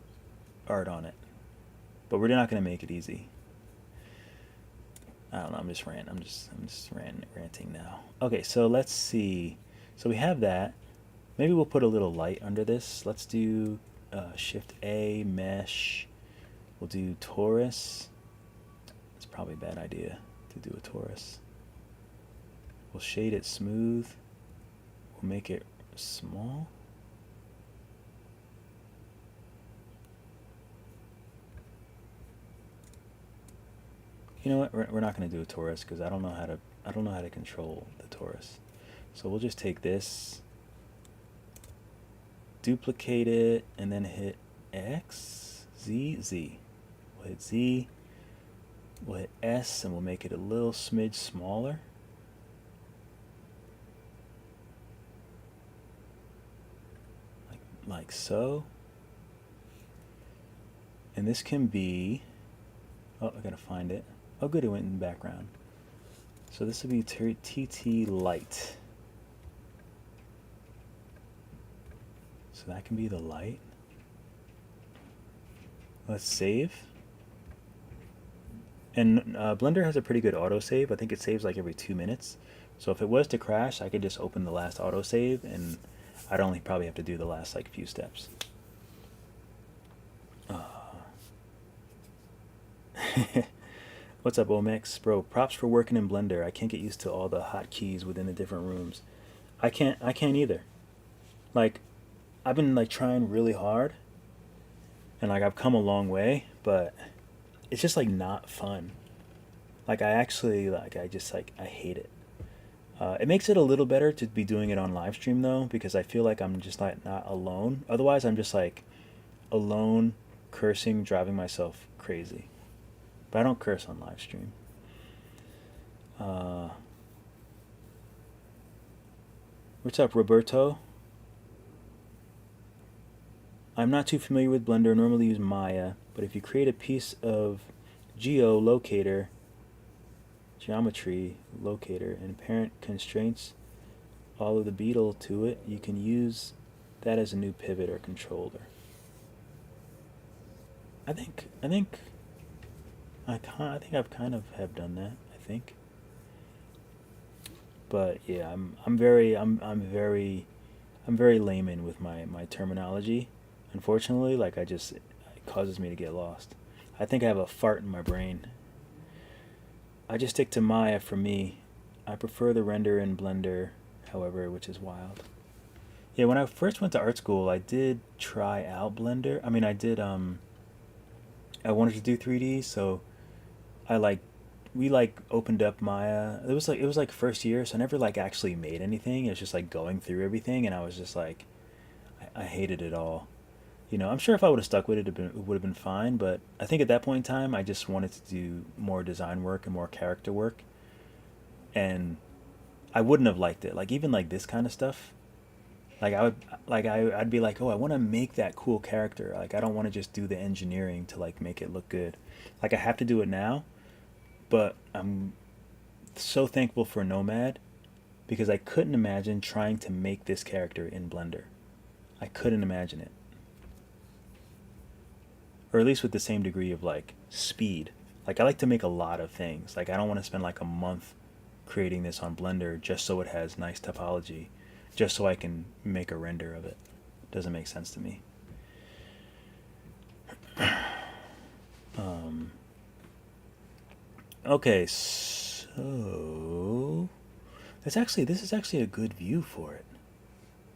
Speaker 1: art on it. But we're not going to make it easy. I don't know. I'm just ranting now. Okay, so let's see. So we have that. Maybe we'll put a little light under this. Let's do Shift A, mesh. We'll do torus. It's probably a bad idea to do a torus. We'll shade it smooth. We'll make it small. You know what? We're not going to do a torus because I don't know how to control the torus. So we'll just take this, duplicate it, and then hit X, Z, Z. We'll hit Z, we'll hit S, and we'll make it a little smidge smaller. Like so. And this can be, oh, I gotta find it. Oh good, it went in the background. So this would be TT light. So that can be the light. Let's save. And Blender has a pretty good autosave. I think it saves like every 2 minutes. So if it was to crash, I could just open the last autosave and I'd only probably have to do the last like few steps. What's up, Omex? Bro, props for working in Blender. I can't get used to all the hotkeys within the different rooms. I can't either. Like, I've been like trying really hard and like I've come a long way, but it's just like not fun. Like I actually like I hate it. It makes it a little better to be doing it on live stream though, because I feel like I'm just like not alone. Otherwise, I'm just like alone, cursing, driving myself crazy. But I don't curse on live stream. What's up, Roberto? I'm not too familiar with Blender. I normally use Maya, but if you create a piece of geometry locator, and parent constraints all of the beetle to it, you can use that as a new pivot or controller. I think I've kind of have done that. I think, but yeah, I'm very layman with my terminology. Unfortunately, like it causes me to get lost. I think I have a fart in my brain. I just stick to Maya for me. I prefer the render in Blender, however, which is wild. Yeah, when I first went to art school, I did try out Blender. I mean, I wanted to do 3D, so we opened up Maya. It was like first year, so I never like actually made anything. It was just like going through everything, and I was just like, I hated it all. You know, I'm sure if I would have stuck with it, it would have been fine. But I think at that point in time, I just wanted to do more design work and more character work, and I wouldn't have liked it. Like even like this kind of stuff, like I'd be like, oh, I want to make that cool character. Like I don't want to just do the engineering to like make it look good. Like I have to do it now, but I'm so thankful for Nomad because I couldn't imagine trying to make this character in Blender. I couldn't imagine it. Or at least with the same degree of like speed. Like I like to make a lot of things. Like I don't want to spend like a month creating this on Blender just so it has nice topology, just so I can make a render of it. Doesn't make sense to me. Okay, so this is actually a good view for it.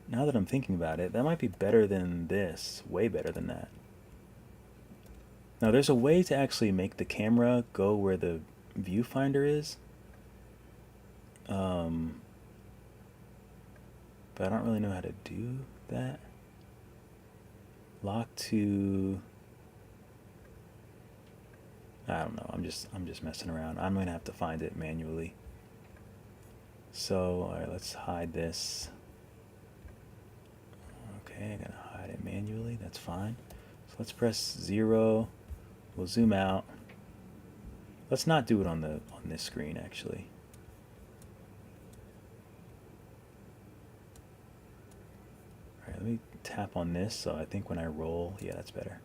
Speaker 1: Now that I'm thinking about it, that might be better than this. Way better than that. Now there's a way to actually make the camera go where the viewfinder is. But I don't really know how to do that. Lock to, I don't know. I'm just messing around. I'm gonna have to find it manually. So, all right, let's hide this. Okay, I gotta hide it manually. That's fine. So let's press 0. We'll zoom out. Let's not do it on this screen actually. All right, let me tap on this. So I think when I roll, yeah, that's better.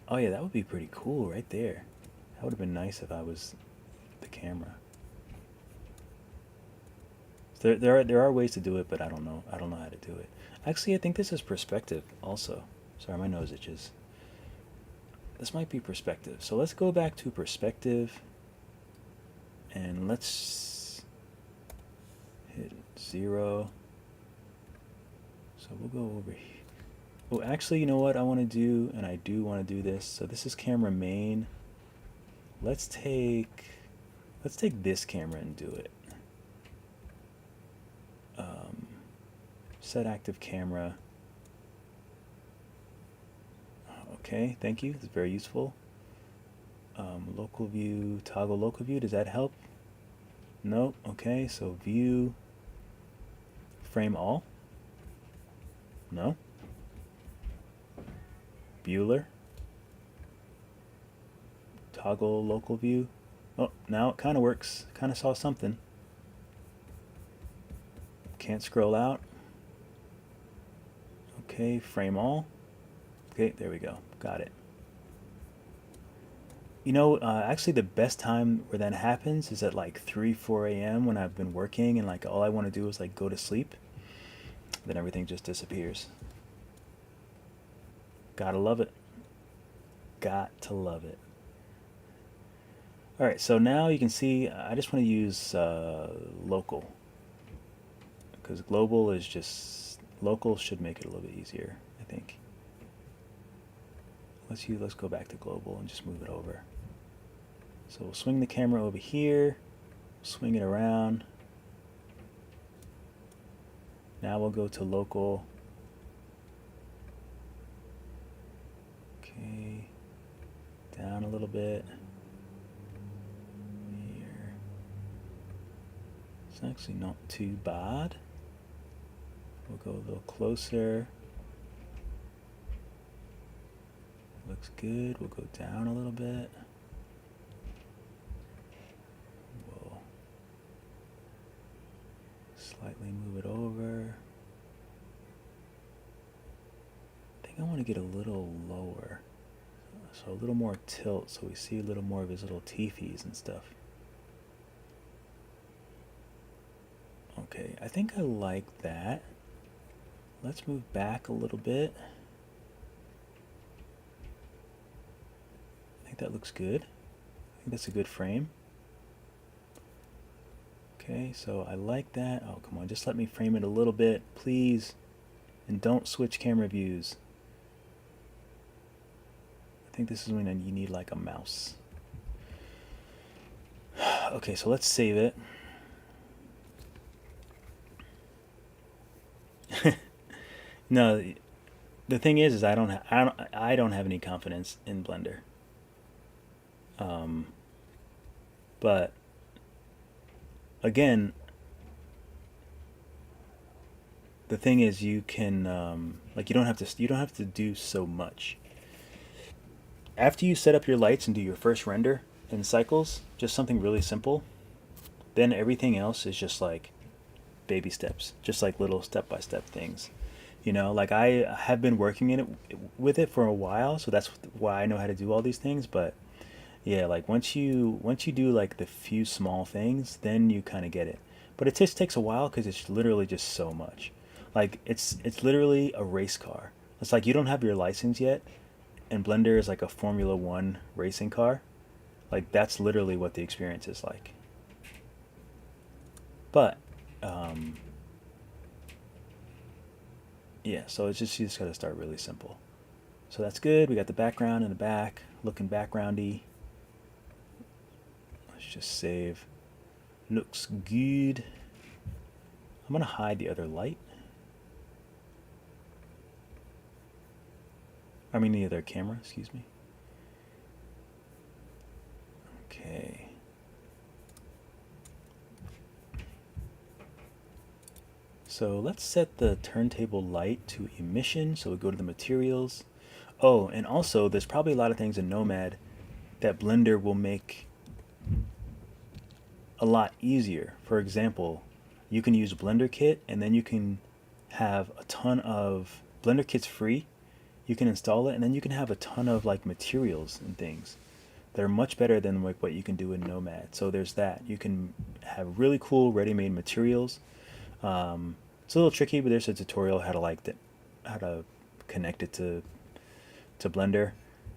Speaker 1: Oh yeah, that would be pretty cool right there. That would have been nice if I was the camera. So there are ways to do it, but I don't know how to do it. Actually, I think this is perspective also. Sorry, my nose itches. This might be perspective. So let's go back to perspective and let's hit 0. So we'll go over here. Oh, actually, you know what I want to do? And I do want to do this. So this is camera main. let's take this camera and do it. Set active camera. Okay, thank you. It's very useful. Local view, toggle local view. Does that help? Nope. Okay, so view, frame all. No. Bueller. Toggle local view. Oh, now it kind of works. Kind of saw something. Can't scroll out. Okay, frame all. Okay, there we go. Got it. You know, actually the best time where that happens is at like 3, 4 a.m. when I've been working and like all I want to do is like go to sleep. Then everything just disappears. Gotta love it. Got to love it. All right, so now you can see I just want to use local because global is just local should make it a little bit easier, I think. Let's go back to global and just move it over. So we'll swing the camera over here, swing it around. Now we'll go to local. Okay, down a little bit. Here. It's actually not too bad. We'll go a little closer. Looks good. We'll go down a little bit. We'll slightly move it over. I think I want to get a little lower. So a little more tilt so we see a little more of his little teethies and stuff. Okay, I think I like that. Let's move back a little bit. I think that looks good. I think that's a good frame. Okay, so I like that. Oh, come on, just let me frame it a little bit, please. And don't switch camera views. I think this is when you need like a mouse. Okay, so let's save it. No, the thing is I don't have any confidence in Blender. But again, the thing is you can like you don't have to do so much. After you set up your lights and do your first render in cycles, just something really simple, then everything else is just like baby steps, just like little step-by-step things. You know, like I have been working with it for a while, so that's why I know how to do all these things. But yeah, like once you do like the few small things, then you kind of get it. But it just takes a while because it's literally just so much. Like it's literally a race car. It's like you don't have your license yet, and Blender is like a Formula One racing car. Like that's literally what the experience is like. But yeah, so it's just you just gotta start really simple. So that's good. We got the background in the back, looking backgroundy. Let's just save. Looks good. I'm gonna hide the other light. I mean the other camera, excuse me. Okay. So let's set the turntable light to emission. So we go to the materials. Oh, and also there's probably a lot of things in Nomad that Blender will make a lot easier. For example, you can use Blender Kit and then you can have a ton of Blender Kit's free. You can install it and then you can have a ton of like materials and things that are much better than like what you can do in Nomad. So there's that. You can have really cool ready-made materials. It's a little tricky, but there's a tutorial how to connect it to Blender.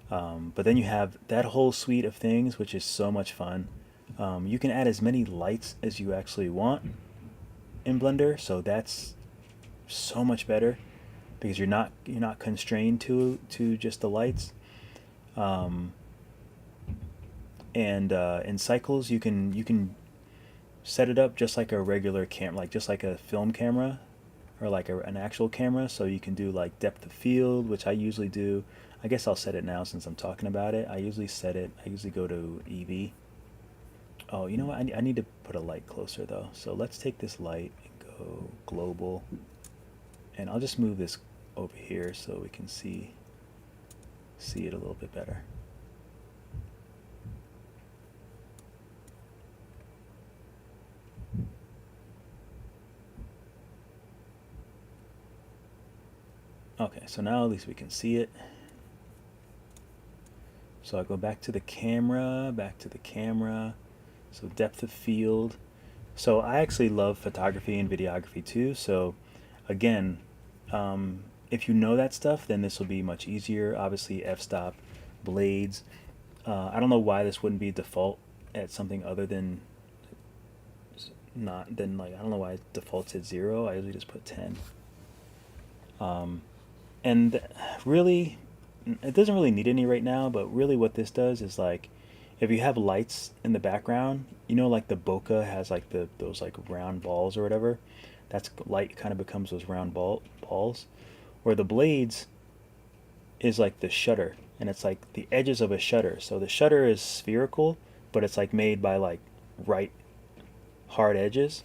Speaker 1: But then you have that whole suite of things, which is so much fun. You can add as many lights as you actually want in Blender, so that's so much better because you're not constrained to just the lights. And in cycles, you can set it up just like a regular camera, like just like a film camera or like an actual camera. So you can do like depth of field, which I usually do. I guess I'll set it now since I'm talking about it. I usually go to EV. Oh, you know what? I need to put a light closer though. So let's take this light and go global. And I'll just move this over here so we can see it a little bit better. Okay, so now at least we can see it. So I go back to the camera, So depth of field. So I actually love photography and videography too. So again, if you know that stuff, then this will be much easier. Obviously, f-stop, blades. I don't know why this wouldn't be default at something other than I don't know why it defaults at 0. I usually just put 10. And really, it doesn't really need any right now, but really what this does is like, if you have lights in the background, you know, like the bokeh has like those like round balls or whatever, that's light kind of becomes those round balls, or the blades is like the shutter, and it's like the edges of a shutter. So the shutter is spherical, but it's like made by like right hard edges.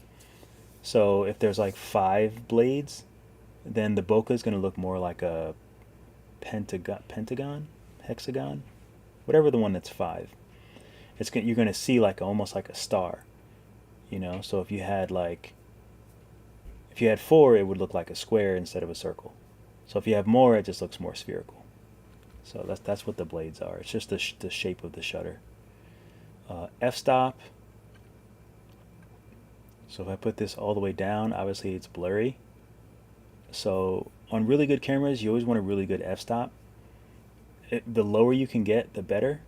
Speaker 1: So if there's like 5 blades, then the bokeh is going to look more like a pentagon, hexagon, whatever the one that's 5. You're going to see like almost like a star, you know. So if you had 4, it would look like a square instead of a circle. So if you have more, it just looks more spherical. So that's what the blades are. It's just the shape of the shutter. F-stop. So if I put this all the way down, obviously it's blurry. So on really good cameras, you always want a really good f-stop. The lower you can get, the better,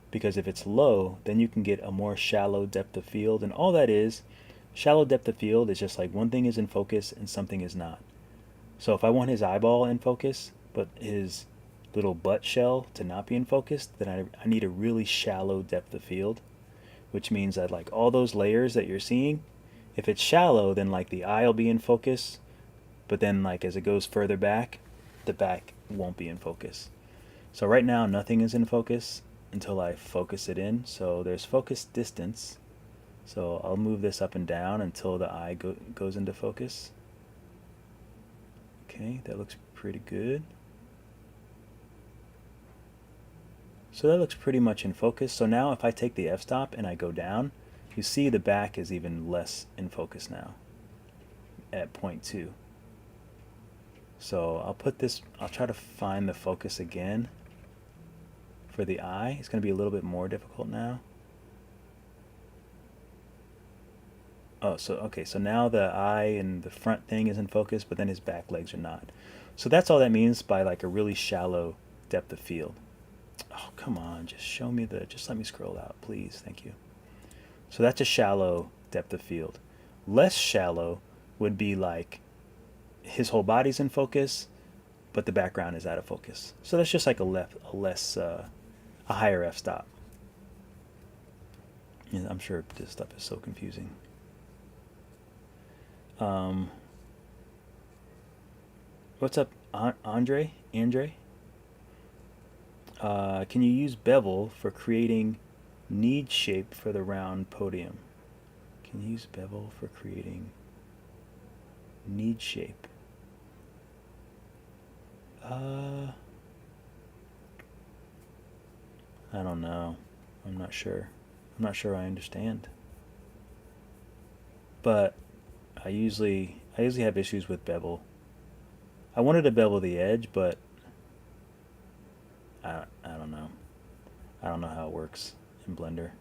Speaker 1: because if it's low, then you can get a more shallow depth of field. And all that is, shallow depth of field is just like one thing is in focus and something is not. So if I want his eyeball in focus, but his little butt shell to not be in focus, then I need a really shallow depth of field, which means that like all those layers that you're seeing, if it's shallow, then like the eye will be in focus, but then like as it goes further back, the back won't be in focus. So right now nothing is in focus until I focus it in. So there's focus distance. So I'll move this up and down until the eye goes into focus. Okay, that looks pretty good. So that looks pretty much in focus. So now if I take the f-stop and I go down, you see the back is even less in focus now at 0.2. So I'll try to find the focus again for the eye. It's going to be a little bit more difficult now. Oh, so okay, so now the eye and the front thing is in focus, but then his back legs are not. So that's all that means by like a really shallow depth of field. Oh, come on, just let me scroll out, please, thank you. So that's a shallow depth of field. Less shallow would be like his whole body's in focus, but the background is out of focus. So that's just like a higher f-stop. And I'm sure this stuff is so confusing. What's up, Andre? Can you use bevel for creating need shape for the round podium? Can you use bevel for creating need shape? I don't know. I'm not sure. I'm not sure I understand. But I usually have issues with bevel. I wanted to bevel the edge, but I don't know. I don't know how it works in Blender.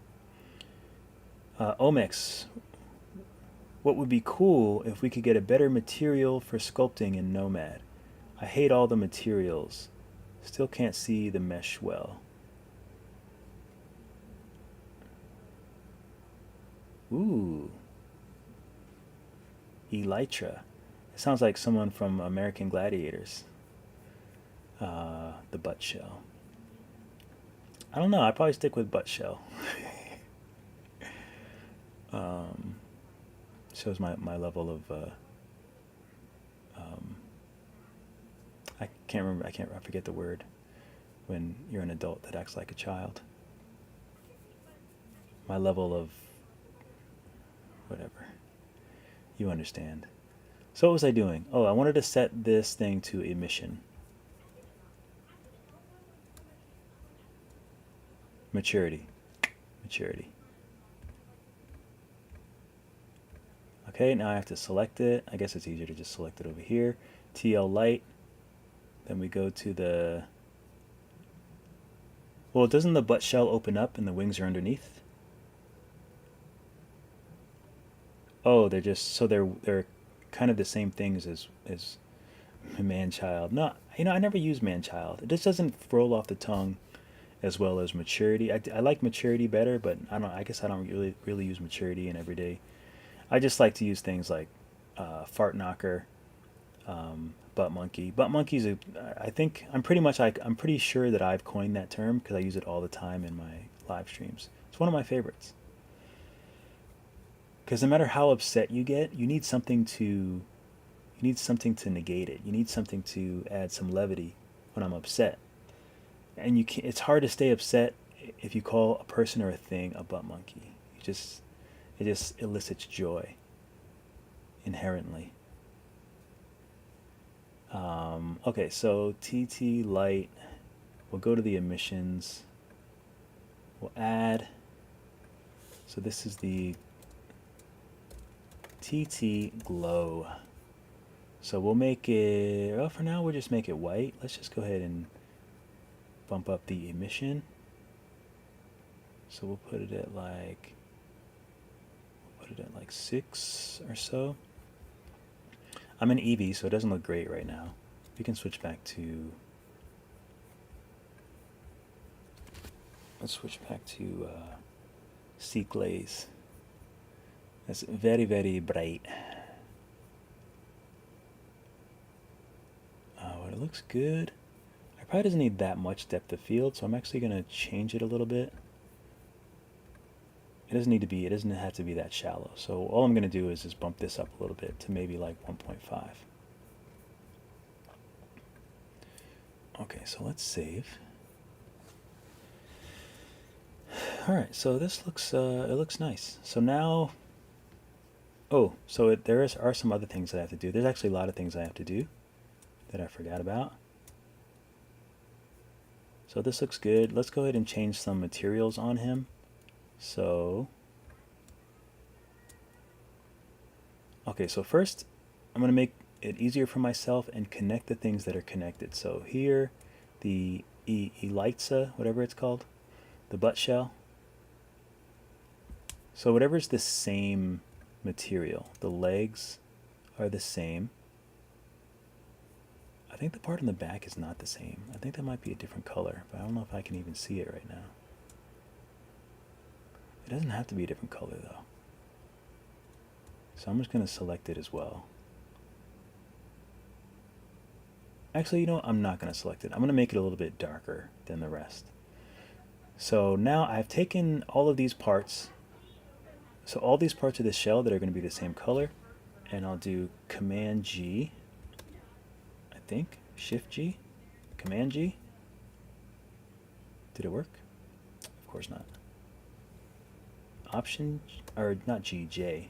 Speaker 1: Omex, what would be cool if we could get a better material for sculpting in Nomad? I hate all the materials. Still can't see the mesh well. Ooh. Elytra. It sounds like someone from American Gladiators. The butt shell. I don't know. I'd probably stick with butt shell. Shows my level of I can't remember. I forget the word when you're an adult that acts like a child. My level of whatever. You understand. So what was I doing? Oh, I wanted to set this thing to emission. Maturity. Maturity. Okay, now I have to select it. I guess it's easier to just select it over here. TL light. Then we go to the... Well, doesn't the butt shell open up and the wings are underneath? Oh, they're just... So they're kind of the same things as man-child. No, you know, I never use man-child. It just doesn't roll off the tongue as well as maturity. I like maturity better, but I guess I don't really use maturity in everyday. I just like to use things like fart knocker, butt monkey. Butt monkey's I think I'm pretty sure that I've coined that term because I use it all the time in my live streams. It's one of my favorites. Because no matter how upset you get, you need something to negate it. You need something to add some levity when I'm upset. And you can't, it's hard to stay upset if you call a person or a thing a butt monkey. It just elicits joy inherently. Okay, so TT light. We'll go to the emissions. We'll add. So this is the TT glow. So we'll make it, well, for now we'll just make it white. Let's just go ahead and bump up the emission. So we'll put it at like 6 or so. I'm in Eevee, so it doesn't look great right now. We can switch back to, let's switch back to Sea Glaze. That's very, very bright. But it looks good. It probably doesn't need that much depth of field, so I'm actually going to change it a little bit. It doesn't have to be that shallow. So all I'm going to do is just bump this up a little bit to maybe like 1.5. Okay, so let's save. All right, so this looks it looks nice. So now, oh, so there are some other things that I have to do. There's actually a lot of things I have to do that I forgot about. So this looks good. Let's go ahead and change some materials on him. So, okay, so first I'm going to make it easier for myself and connect the things that are connected. So here, the Elitza, whatever it's called, the butt shell. So whatever's the same material, the legs are the same. I think the part on the back is not the same. I think that might be a different color, but I don't know if I can even see it right now. It doesn't have to be a different color though. So I'm just going to select it as well. Actually, you know what? I'm not going to select it. I'm going to make it a little bit darker than the rest. So now I've taken all of these parts. So all these parts of the shell that are going to be the same color. And I'll do Command G. I think. Shift G. Command G. Did it work? Of course not. Option, or not G, J.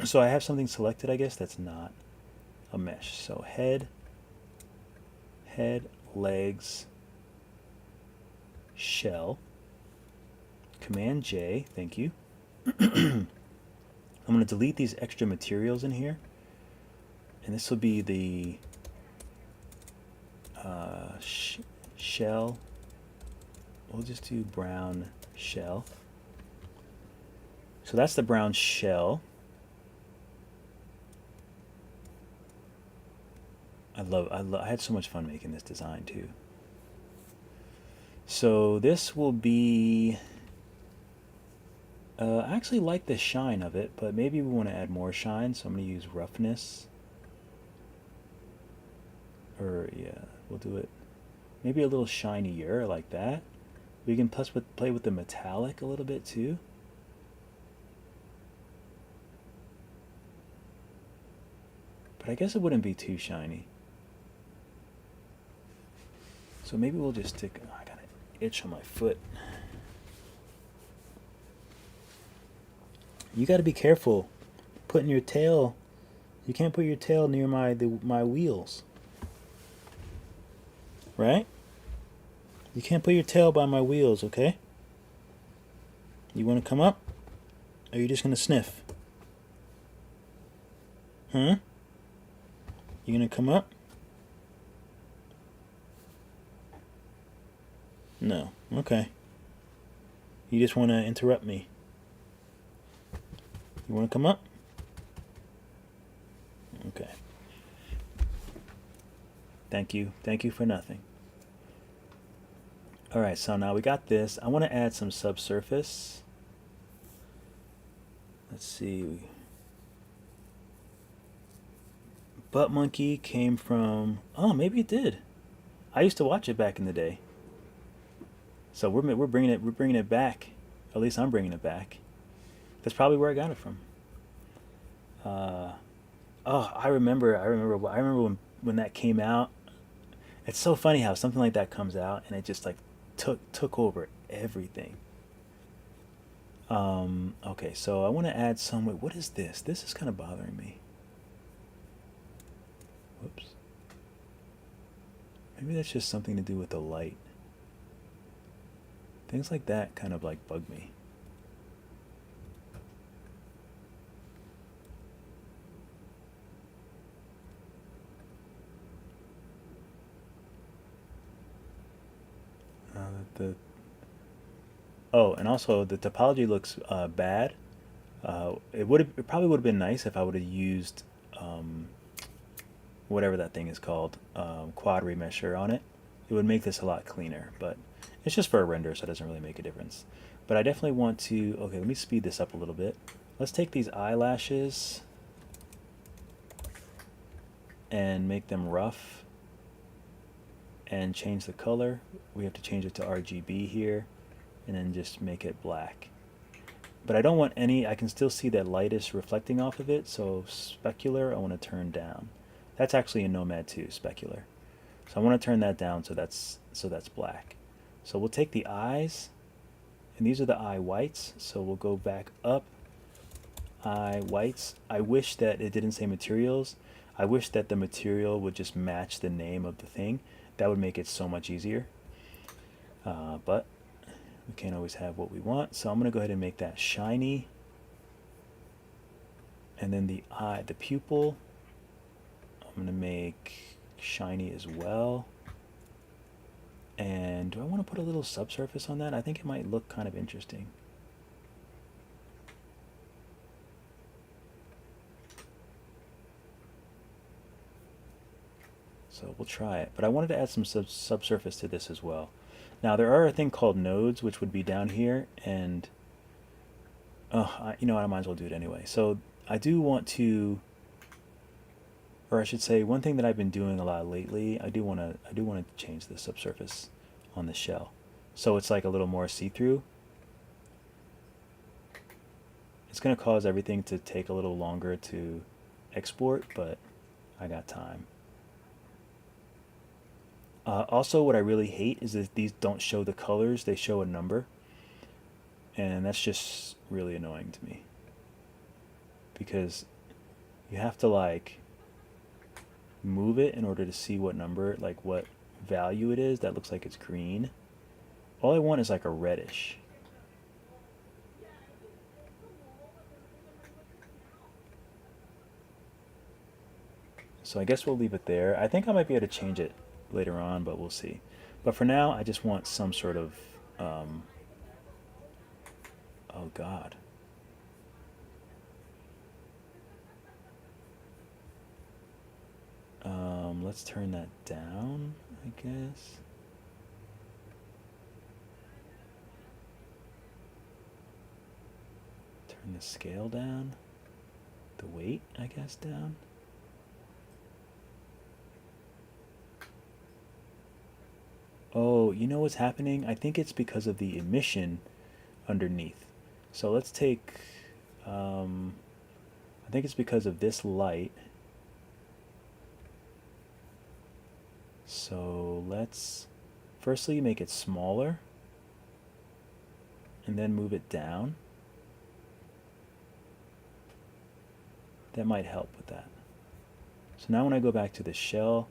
Speaker 1: So I have something selected, I guess, that's not a mesh. So head, legs, shell, Command J, thank you. I'm going to delete these extra materials in here. And this will be the shell. We'll just do brown shell. So that's the brown shell. I had so much fun making this design too. So this will be, I actually like the shine of it, but maybe we want to add more shine, so I'm going to use roughness. Or yeah, we'll do it maybe a little shinier like that. We can play with the metallic a little bit too. But I guess it wouldn't be too shiny. So maybe we'll just stick, oh, I got an itch on my foot. You got to be careful putting your tail. You can't put your tail near my wheels. Right? You can't put your tail by my wheels, okay? You want to come up? Or are you just going to sniff? Huh? You going to come up? No. Okay. You just want to interrupt me. You want to come up? Okay. Thank you. Thank you for nothing. Alright, so now we got this. I want to add some subsurface. Let's see. Butt Monkey came from... Oh, maybe it did. I used to watch it back in the day. So we're bringing it back. At least I'm bringing it back. That's probably where I got it from. I remember when that came out. It's so funny how something like that comes out and it just like took over everything. Okay, so I want to add some. Wait, what is this? This is kind of bothering me. Whoops. Maybe that's just something to do with the light. Things like that kind of like bug me. Oh, and also the topology looks bad. It probably would have been nice if I would have used whatever that thing is called, quad remesher on it. It would make this a lot cleaner, but it's just for a render, so it doesn't really make a difference. But I definitely want to, okay, let me speed this up a little bit. Let's take these eyelashes and make them rough and change the color. We have to change it to RGB here and then just make it black. But I don't want any, I can still see that light is reflecting off of it, so specular I want to turn down. That's actually in Nomad too, specular. So I want to turn that down so that's black. So we'll take the eyes, and these are the eye whites, so we'll go back up, eye whites. I wish that it didn't say materials. I wish that the material would just match the name of the thing. That would make it so much easier. But we can't always have what we want, so I'm going to go ahead and make that shiny. And then the eye, the pupil, I'm going to make shiny as well. And do I want to put a little subsurface on that? I think it might look kind of interesting. So we'll try it. But I wanted to add some subsurface to this as well. Now there are a thing called nodes, which would be down here, and you know what, I might as well do it anyway. So I do want to, or I should say, one thing that I've been doing a lot lately, I do want to change the subsurface on the shell, so it's like a little more see-through. It's going to cause everything to take a little longer to export, but I got time. Also, what I really hate is that these don't show the colors, they show a number. And that's just really annoying to me. Because you have to like move it in order to see what number, like what value it is. That looks like it's green. All I want is like a reddish. So I guess we'll leave it there. I think I might be able to change it later on, but we'll see. But for now, I just want some sort of oh god, let's turn that down, I guess. Turn the scale down, the weight I guess down. Oh, you know what's happening? I think it's because of the emission underneath. So let's take, I think it's because of this light. So let's firstly make it smaller and then move it down. That might help with that. So now when I go back to the shell,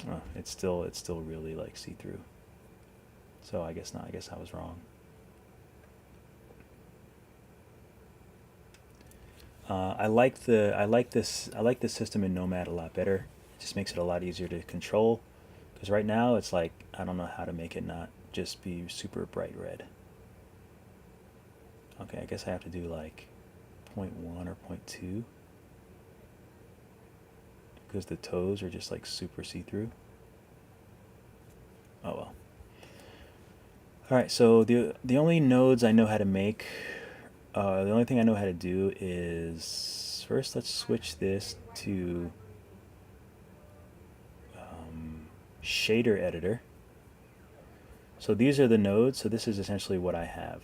Speaker 1: oh, it's still really like see-through. So I guess not. I guess I was wrong. I like this system in Nomad a lot better. It just makes it a lot easier to control. Because right now it's like I don't know how to make it not just be super bright red. Okay, I guess I have to do like 0.1 or 0.2 because the toes are just like super see-through. Oh well. All right, so the only nodes I know how to make, the only thing I know how to do is first let's switch this to shader editor. So these are the nodes. So this is essentially what I have.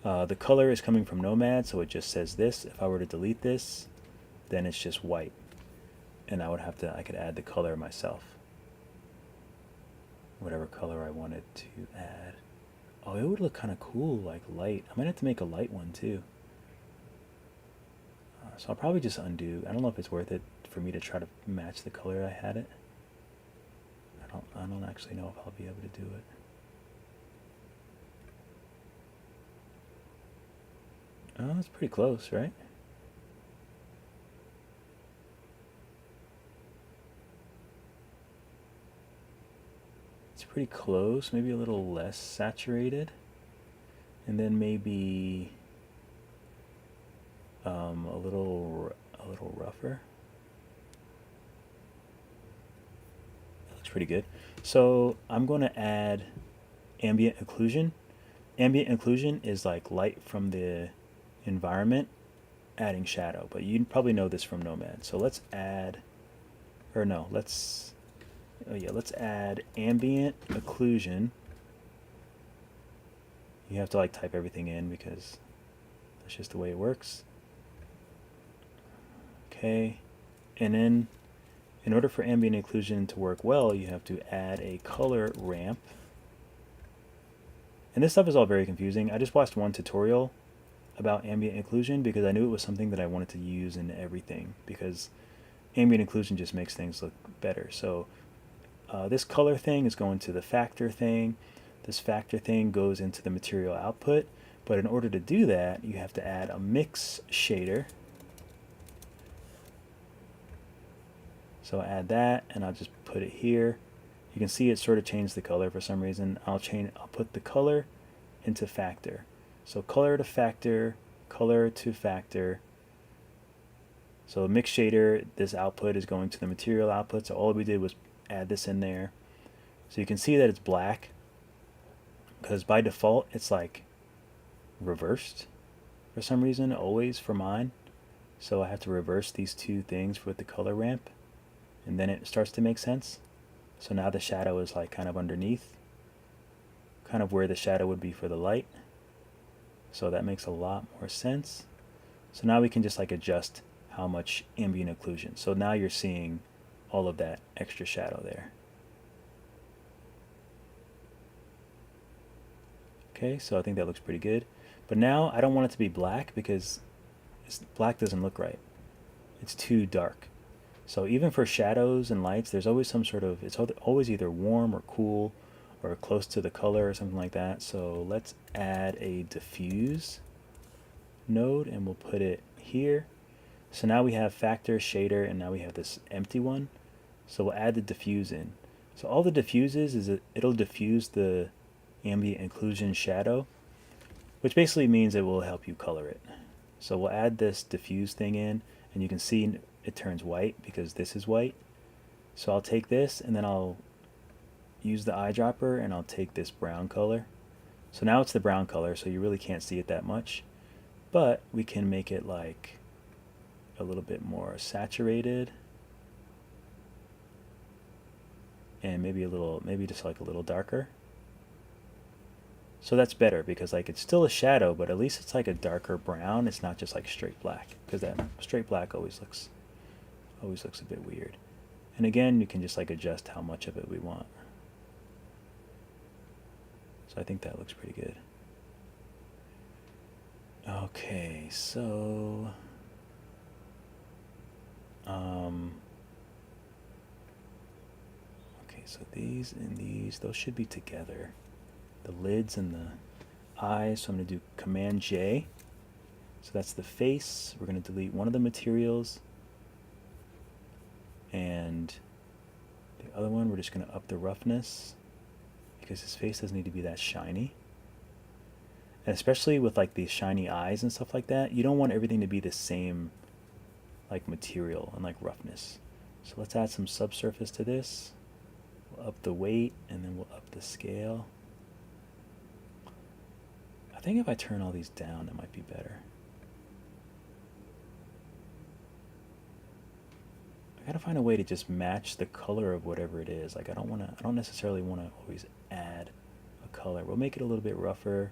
Speaker 1: The color is coming from Nomad, so it just says this. If I were to delete this, then it's just white, and I could add the color myself, whatever color I wanted to add. Oh, it would look kind of cool, like light. I might have to make a light one too. So I'll probably just undo. I don't know if it's worth it for me to try to match the color I had it. I don't actually know if I'll be able to do it. Oh, that's pretty close, right? It's pretty close, maybe a little less saturated. And then maybe a little rougher. That looks pretty good. So I'm going to add ambient occlusion. Ambient occlusion is like light from the environment adding shadow, but you probably know this from Nomad. So let's add, or no, let's add ambient occlusion. You have to like type everything in because that's just the way it works. Okay, and then in order for ambient occlusion to work well, you have to add a color ramp. And this stuff is all very confusing. I just watched one tutorial about ambient occlusion because I knew it was something that I wanted to use in everything because ambient occlusion just makes things look better. So this color thing is going to the factor thing. This factor thing goes into the material output. But in order to do that, you have to add a mix shader. So I'll add that, and I'll just put it here. You can see it sort of changed the color for some reason. I'll put the color into factor. So color to factor, color to factor. So mix shader, this output is going to the material output. So all we did was add this in there. So you can see that it's black because by default it's like reversed for some reason, always for mine. So I have to reverse these two things with the color ramp, and then it starts to make sense. So now the shadow is like kind of underneath, kind of where the shadow would be for the light. So that makes a lot more sense. So now we can just like adjust how much ambient occlusion. So now you're seeing all of that extra shadow there. Okay, so I think that looks pretty good. But now I don't want it to be black because black doesn't look right. It's too dark. So even for shadows and lights, there's always some sort of, it's always either warm or cool or close to the color or something like that. So let's add a diffuse node and we'll put it here. So now we have factor, shader, and now we have this empty one. So we'll add the diffuse in. So all the diffuses is it'll diffuse the ambient occlusion shadow, which basically means it will help you color it. So we'll add this diffuse thing in, and you can see it turns white because this is white. So I'll take this and then I'll use the eyedropper and I'll take this brown color. So now it's the brown color, so you really can't see it that much, but we can make it like a little bit more saturated and maybe just like a little darker. So that's better because like it's still a shadow, but at least it's like a darker brown. It's not just like straight black, because that straight black always looks a bit weird. And again, you can just like adjust how much of it we want. So I think that looks pretty good. Okay, so okay, so these and these, those should be together. The lids and the eyes. So I'm going to do Command J. So that's the face. We're going to delete one of the materials. And the other one, we're just going to up the roughness, because his face doesn't need to be that shiny. And especially with like these shiny eyes and stuff like that, you don't want everything to be the same like material and like roughness. So let's add some subsurface to this. We'll up the weight, and then we'll up the scale. I think if I turn all these down, it might be better. I gotta find a way to just match the color of whatever it is. Like I don't necessarily want to always add a color. We'll make it a little bit rougher.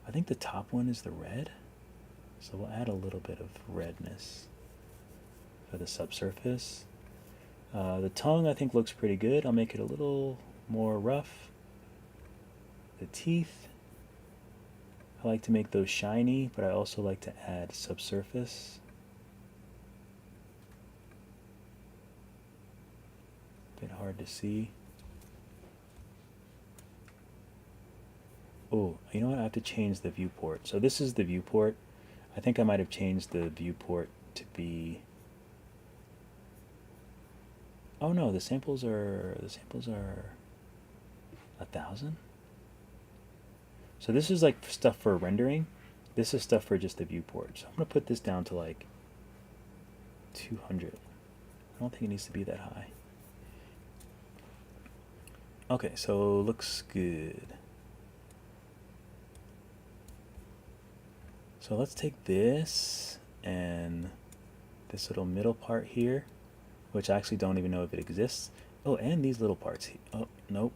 Speaker 1: I think the top one is the red, so we'll add a little bit of redness for the subsurface. The tongue I think looks pretty good. I'll make it a little more rough. The teeth, I like to make those shiny, but I also like to add subsurface. A bit hard to see. Oh, you know what? I have to change the viewport. So this is the viewport. I think I might have changed the viewport to be... Oh no, the samples are 1,000. So this is like stuff for rendering. This is stuff for just the viewport. So I'm gonna put this down to like 200. I don't think it needs to be that high. Okay, so looks good. So let's take this and this little middle part here, which I actually don't even know if it exists. Oh, and these little parts here. Oh, nope.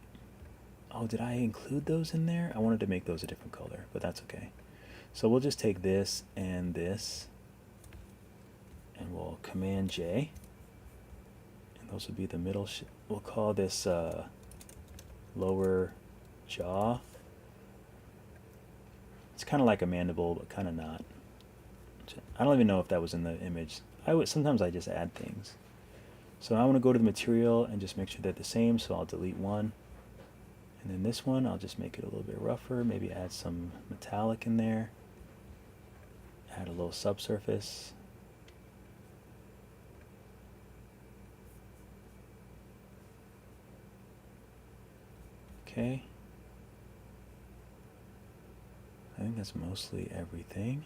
Speaker 1: Oh, did I include those in there? I wanted to make those a different color, but that's okay. So we'll just take this, and we'll Command J. And those will be the middle. We'll call this lower jaw. It's kind of like a mandible, but kind of not. I don't even know if that was in the image. Sometimes I just add things. So I want to go to the material and just make sure they're the same, so I'll delete one. And then this one, I'll just make it a little bit rougher, maybe add some metallic in there. Add a little subsurface. Okay. I think that's mostly everything.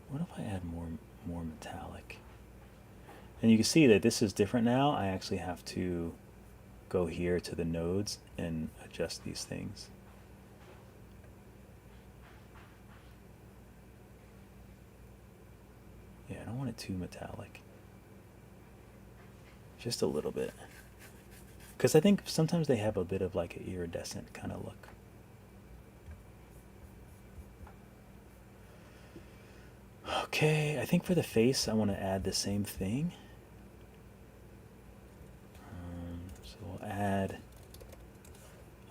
Speaker 1: What if I add more metallic? And you can see that this is different now. I actually have to go here to the nodes and adjust these things. Yeah, I don't want it too metallic. Just a little bit. Because I think sometimes they have a bit of like an iridescent kind of look. Okay, I think for the face I want to add the same thing. So we'll add...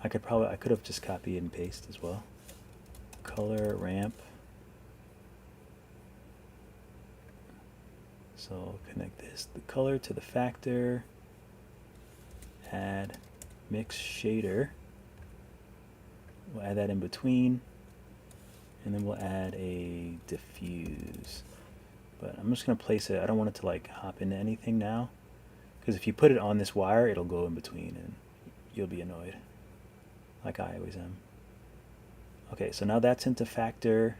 Speaker 1: I could have just copied and paste as well. Color, ramp. So connect the color to the factor. Add mix shader. We'll add that in between, and then we'll add a diffuse. But I'm just going to place it. I don't want it to like hop into anything now, because if you put it on this wire, it'll go in between and you'll be annoyed, like I always am. Okay, so now that's into factor.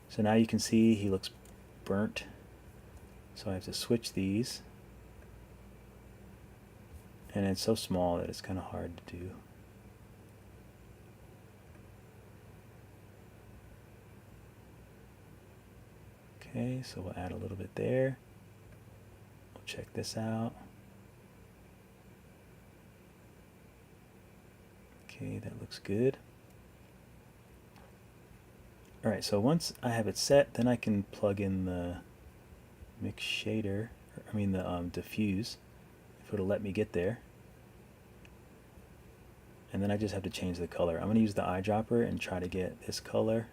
Speaker 1: So now you can see he looks burnt. So I have to switch these. And it's so small that it's kind of hard to do. Okay, so we'll add a little bit there. We'll check this out. Okay, that looks good. Alright, so once I have it set, then I can plug in the mix shader, the diffuse, if it'll let me get there. And then I just have to change the color. I'm going to use the eyedropper and try to get this color.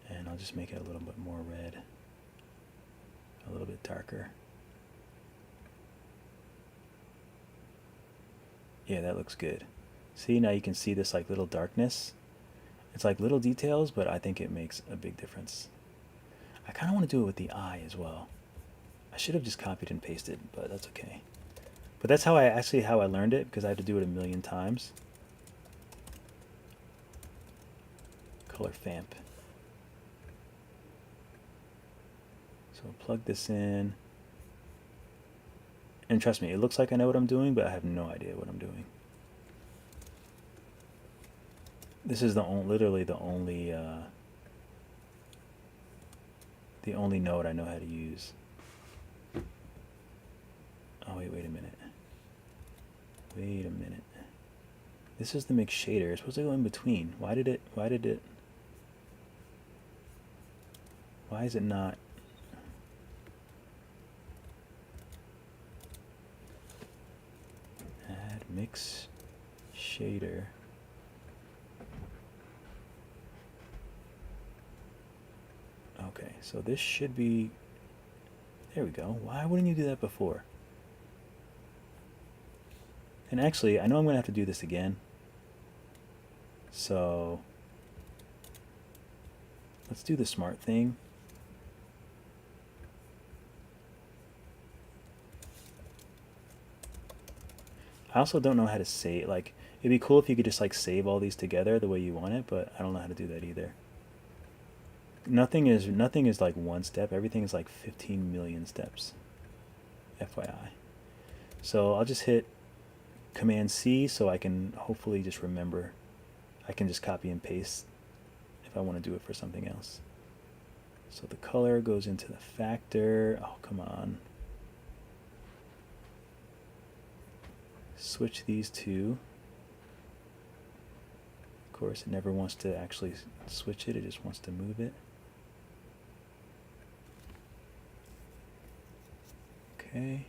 Speaker 1: And I'll just make it a little bit more red, a little bit darker. Yeah, that looks good. See, now you can see this like little darkness. It's like little details, but I think it makes a big difference. I kind of want to do it with the eye as well. I should have just copied and pasted, but that's okay. But that's how I learned it, because I had to do it a million times. Color famp. So I'll plug this in. And trust me, it looks like I know what I'm doing, but I have no idea what I'm doing. This is literally the only node I know how to use. Oh wait a minute. Wait a minute. This is the mix shader. It's supposed to go in between. Why is it not? Add mix shader. Okay, so this should be, there we go. Why wouldn't you do that before? And actually, I know I'm going to have to do this again. So let's do the smart thing. I also don't know how to save, like, it'd be cool if you could just like save all these together the way you want it, but I don't know how to do that either. Nothing is like one step. Everything is like 15 million steps. FYI. So I'll just hit Command C so I can hopefully just remember. I can just copy and paste if I want to do it for something else. So the color goes into the factor. Oh, come on. Switch these two. Of course, it never wants to actually switch it. It just wants to move it. Okay.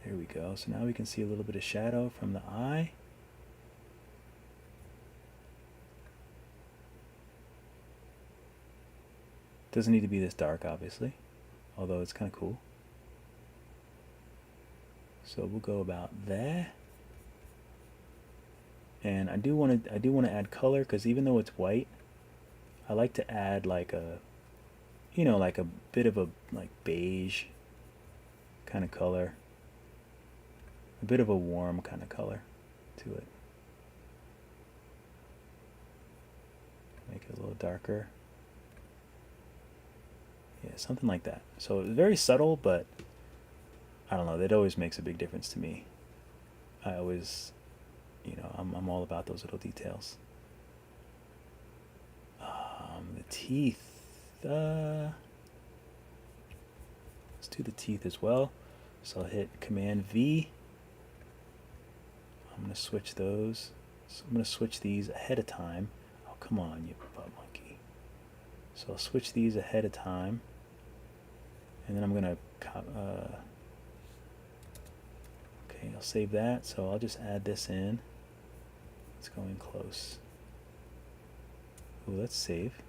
Speaker 1: There we go. So now we can see a little bit of shadow from the eye. Doesn't need to be this dark, obviously, although it's kind of cool. So we'll go about there. And I do want to add color, because even though it's white, I like to add like a, you know, like a bit of a like beige kind of color, a bit of a warm kind of color to it. Make it a little darker. Yeah, something like that. So it's very subtle, but I don't know, that always makes a big difference to me. I always, you know, I'm all about those little details. The teeth. Let's do the teeth as well. So I'll hit Command V. I'm going to switch those. So I'm going to switch these ahead of time. Oh, come on, you butt monkey. So I'll switch these ahead of time. And then I'm going to... okay, I'll save that. So I'll just add this in. Let's go in close. Ooh, let's save.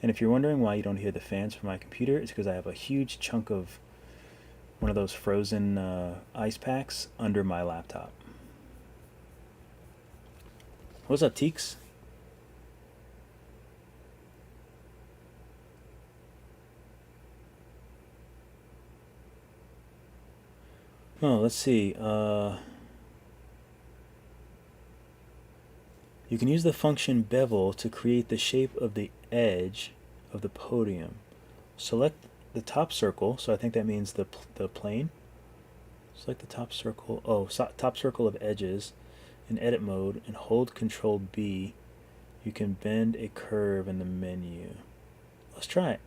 Speaker 1: And if you're wondering why you don't hear the fans from my computer, it's because I have a huge chunk of one of those frozen ice packs under my laptop. What's up, Teeks? Oh, let's see. You can use the function bevel to create the shape of the edge of the podium. Select the top circle, so I think that means the plane. Select the top circle, top circle of edges in edit mode and hold Control B. You can bend a curve in the menu. Let's try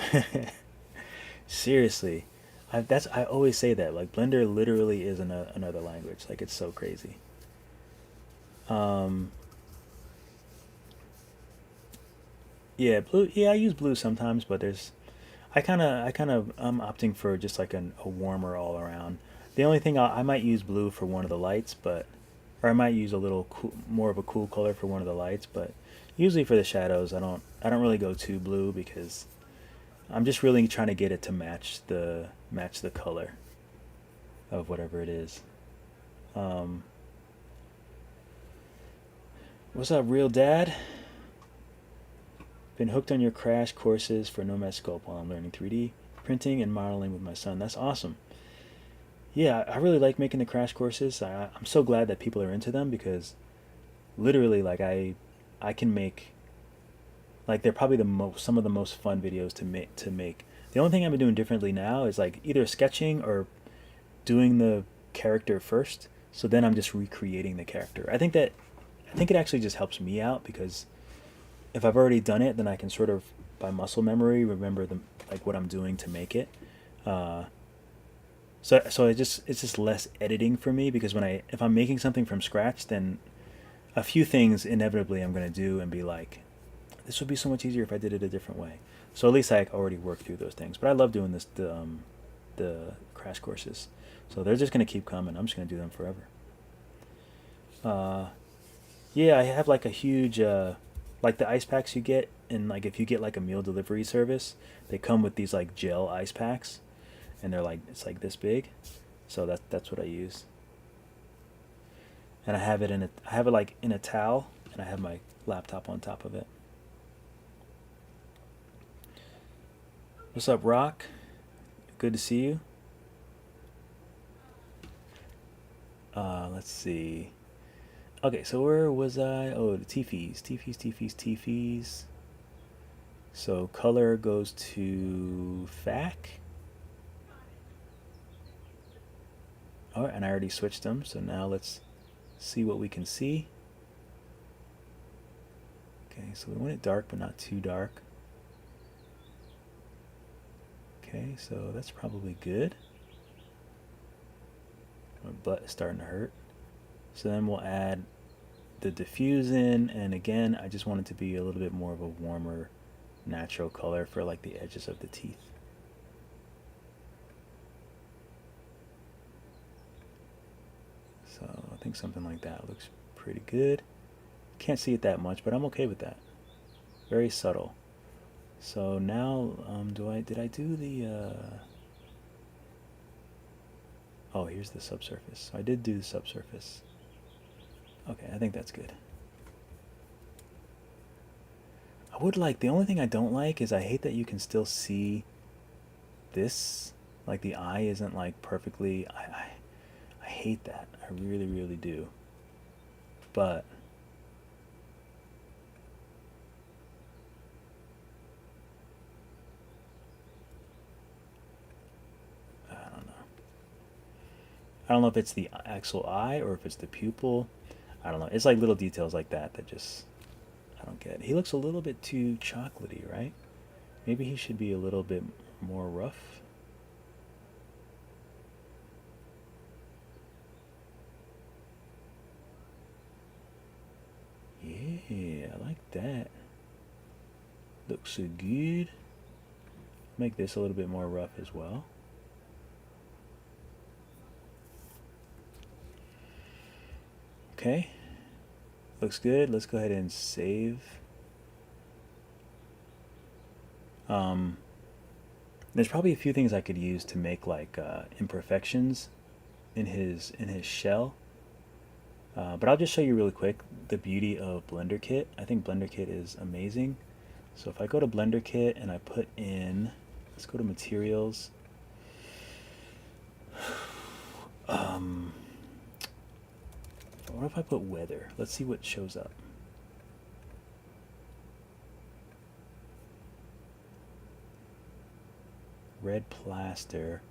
Speaker 1: it. Seriously, I always say that, like Blender literally is another language. Like it's so crazy. Um, yeah, blue. Yeah, I use blue sometimes, but there's I'm opting for just like a warmer all around. The only thing I might use blue for one of the lights, but or I might use a little more of a cool color for one of the lights, but usually for the shadows, I don't really go too blue because I'm just really trying to get it to match the color of whatever it is. Um, what's up, real dad? Been hooked on your crash courses for Nomad Sculpt while I'm learning 3D printing and modeling with my son. That's awesome. Yeah, I really like making the crash courses. I'm so glad that people are into them because literally, like I can make like they're probably some of the most fun videos to make. The only thing I've been doing differently now is like either sketching or doing the character first. So then I'm just recreating the character. I think it actually just helps me out because if I've already done it, then I can sort of by muscle memory remember like what I'm doing to make it. Uh, so it's just less editing for me because if I'm making something from scratch, then a few things inevitably I'm gonna do and be like, this would be so much easier if I did it a different way. So at least I already worked through those things. But I love doing the crash courses. So they're just gonna keep coming. I'm just gonna do them forever. Uh, yeah, I have like a huge like the ice packs you get, and like if you get like a meal delivery service, they come with these like gel ice packs, and they're like it's like this big. So that's what I use. And I have it like in a towel, and I have my laptop on top of it. What's up, Rock? Good to see you. Let's see. Okay, so where was I? Oh, the T-fees. So color goes to FAC. All right, and I already switched them. So now let's see what we can see. Okay, so we want it dark, but not too dark. Okay, so that's probably good. My butt is starting to hurt. So then we'll add the diffuse in, and again, I just want it to be a little bit more of a warmer, natural color for like the edges of the teeth. So I think something like that looks pretty good. Can't see it that much, but I'm okay with that. Very subtle. So now, did I do the, oh, here's the subsurface. So I did do the subsurface. Okay, I think that's good. The only thing I don't like is I hate that you can still see this. Like the eye isn't like perfectly, I hate that. I really, really do. But I don't know. I don't know if it's the actual eye or if it's the pupil. I don't know. It's like little details like that that just I don't get. He looks a little bit too chocolatey, right? Maybe he should be a little bit more rough. Yeah, I like that. Looks so good. Make this a little bit more rough as well. Okay. Looks good. Let's go ahead and save. There's probably a few things I could use to make like imperfections in his shell. But I'll just show you really quick the beauty of Blender Kit. I think Blender Kit is amazing. So if I go to Blender Kit and I put in, let's go to materials. What if I put weather? Let's see what shows up. Red plaster.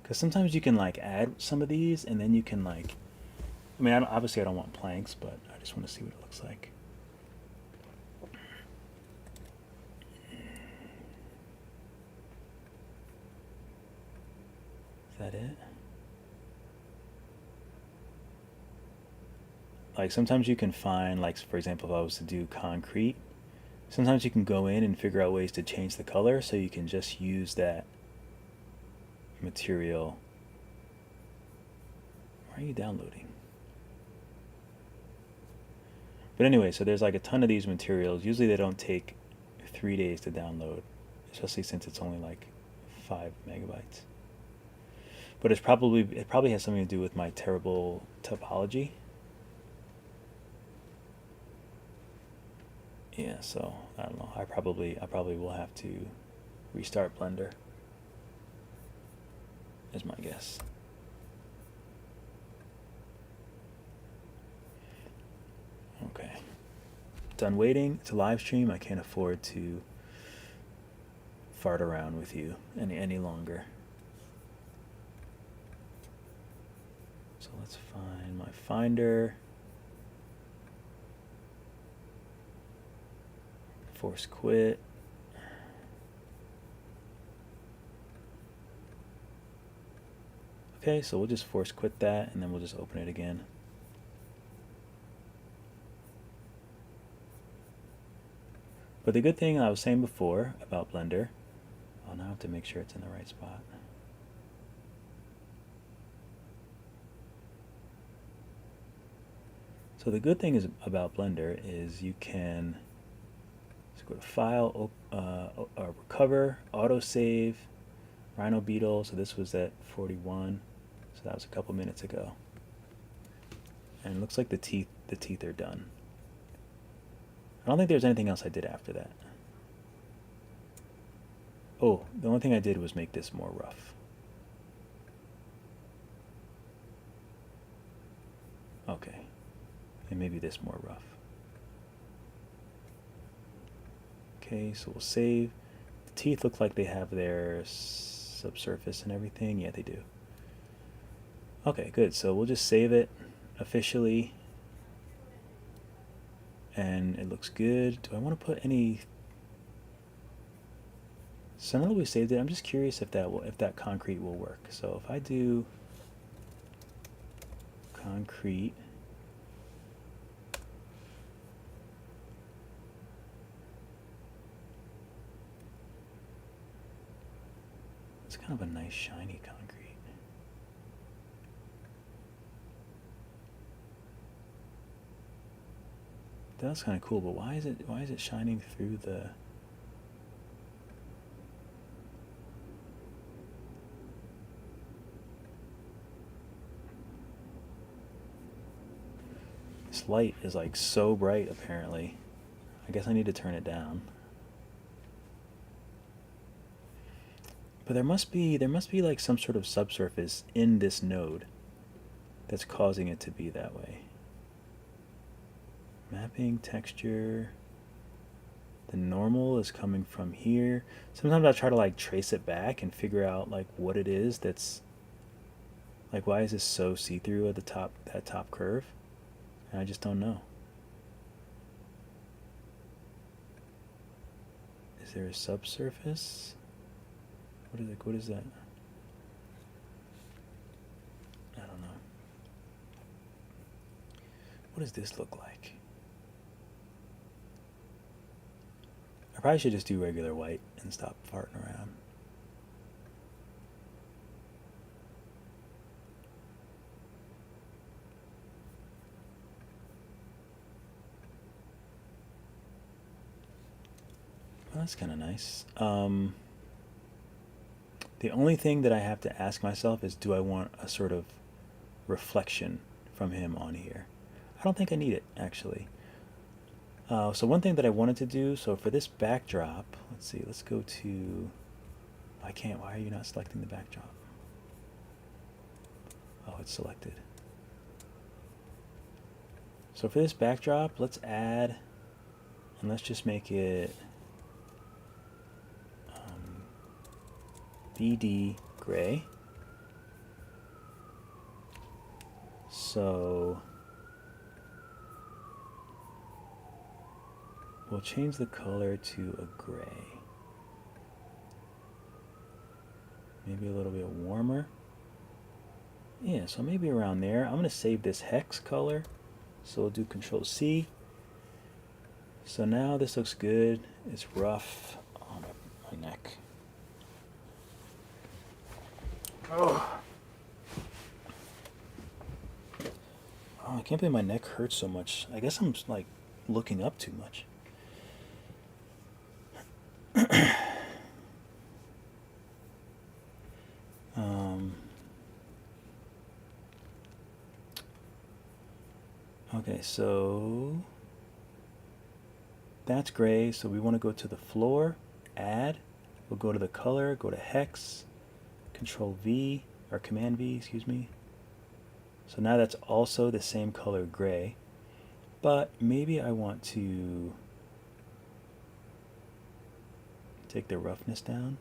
Speaker 1: Because sometimes you can like add some of these and then you can like, I mean, obviously I don't want planks, but I just want to see what it looks like. that it? Like sometimes you can find, like for example, if I was to do concrete, sometimes you can go in and figure out ways to change the color so you can just use that material. Why are you downloading? But anyway, so there's like a ton of these materials. Usually they don't take 3 days to download, especially since it's only like 5 megabytes. But it probably has something to do with my terrible topology. Yeah, so I don't know. I probably will have to restart Blender, is my guess. Okay. Done waiting. It's a live stream. I can't afford to fart around with you any longer. So let's find my Finder. Force quit. Okay, so we'll just force quit that and then we'll just open it again. But the good thing I was saying before about Blender, I'll now have to make sure it's in the right spot. So the good thing is about Blender is you can go to File, Recover, Autosave, Rhino Beetle. So this was at 41. So that was a couple minutes ago. And it looks like the teeth are done. I don't think there's anything else I did after that. Oh, the only thing I did was make this more rough. Okay. And maybe this more rough. Okay, so we'll save. The teeth look like they have their subsurface and everything. Yeah, they do. Okay, good. So we'll just save it officially. And it looks good. Do I want to put any... So now that we saved it, I'm just curious if that concrete will work. So if I do concrete, it's kind of a nice shiny concrete. That's kind of cool, but why is it shining through the... This light is like so bright apparently. I guess I need to turn it down. But there must be like some sort of subsurface in this node that's causing it to be that way. Mapping, texture. The normal is coming from here. Sometimes I try to like trace it back and figure out like what it is that's like, why is this so see-through at the top, that top curve? And I just don't know. Is there a subsurface? What is that? I don't know. What does this look like? I probably should just do regular white and stop farting around. Well, that's kind of nice. The only thing that I have to ask myself is, do I want a sort of reflection from him on here? I don't think I need it, actually. So one thing that I wanted to do, so for this backdrop, let's see, let's go to... I can't, why are you not selecting the backdrop? Oh, it's selected. So for this backdrop, let's add, and let's just make it BD gray. So we'll change the color to a gray. Maybe a little bit warmer. Yeah, so maybe around there. I'm going to save this hex color. So we'll do Control C. So now this looks good. It's rough on my neck. Oh. Oh, I can't believe my neck hurts so much. I guess I'm like looking up too much. Okay, so that's gray. So we want to go to the floor, add. We'll go to the color, go to hex, Control V, or Command V, excuse me. So now that's also the same color gray, but maybe I want to take the roughness down.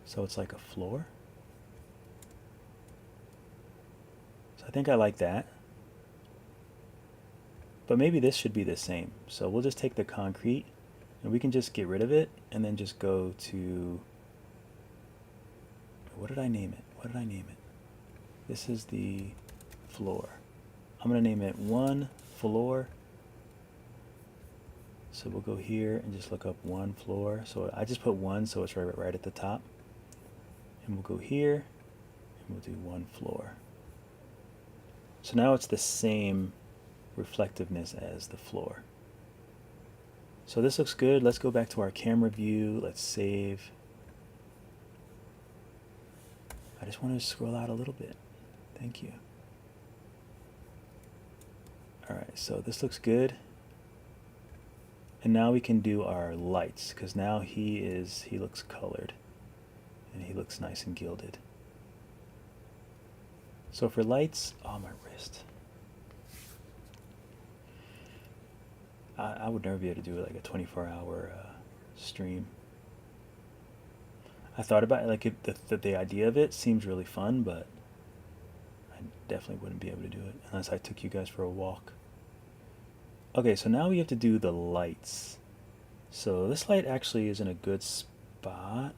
Speaker 1: So it's like a floor. So I think I like that. But maybe this should be the same. So we'll just take the concrete and we can just get rid of it and then just go to, what did I name it? What did I name it? This is the floor. I'm going to name it 1 floor. So we'll go here and just look up 1 floor. So I just put 1 so it's right at the top. And we'll go here and we'll do 1 floor. So now it's the same reflectiveness as the floor. So this looks good. Let's go back to our camera view. Let's save. I just want to scroll out a little bit. Thank you. Alright, so this looks good. And now we can do our lights, because now he looks colored. And he looks nice and gilded. So for lights, oh, my wrist. I would never be able to do like a 24-hour stream. I thought about it, like the idea of it seems really fun, but I definitely wouldn't be able to do it unless I took you guys for a walk. Okay, so now we have to do the lights. So this light actually is in a good spot,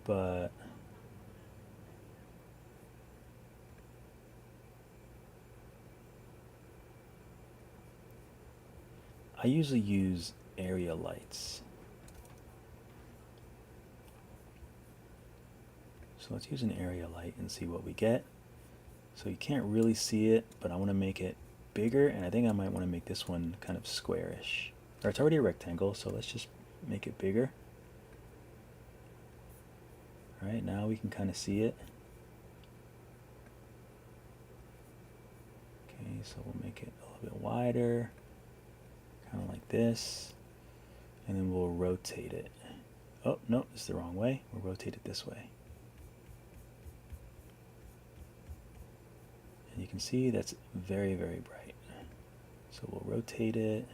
Speaker 1: but I usually use area lights. So let's use an area light and see what we get. So you can't really see it, but I want to make it bigger, and I think I might want to make this one kind of squarish. Or it's already a rectangle, so let's just make it bigger. Alright, now we can kind of see it. Okay, so we'll make it a little bit wider, kind of like this, and then we'll rotate it. Oh, no, it's the wrong way. We'll rotate it this way. And you can see that's very, very bright. So we'll rotate it.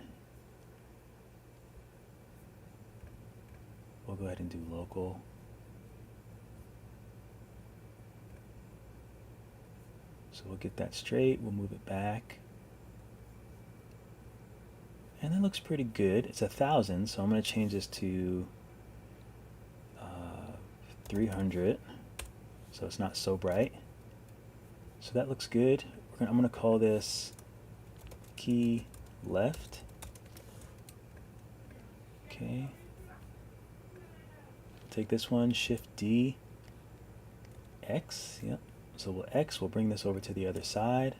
Speaker 1: We'll go ahead and do local. So we'll get that straight. We'll move it back. And that looks pretty good. It's 1,000, so I'm going to change this to 300. So it's not so bright. So that looks good. I'm going to call this key left. Okay. Take this one, Shift D, X. Yep. So we'll X. We'll bring this over to the other side.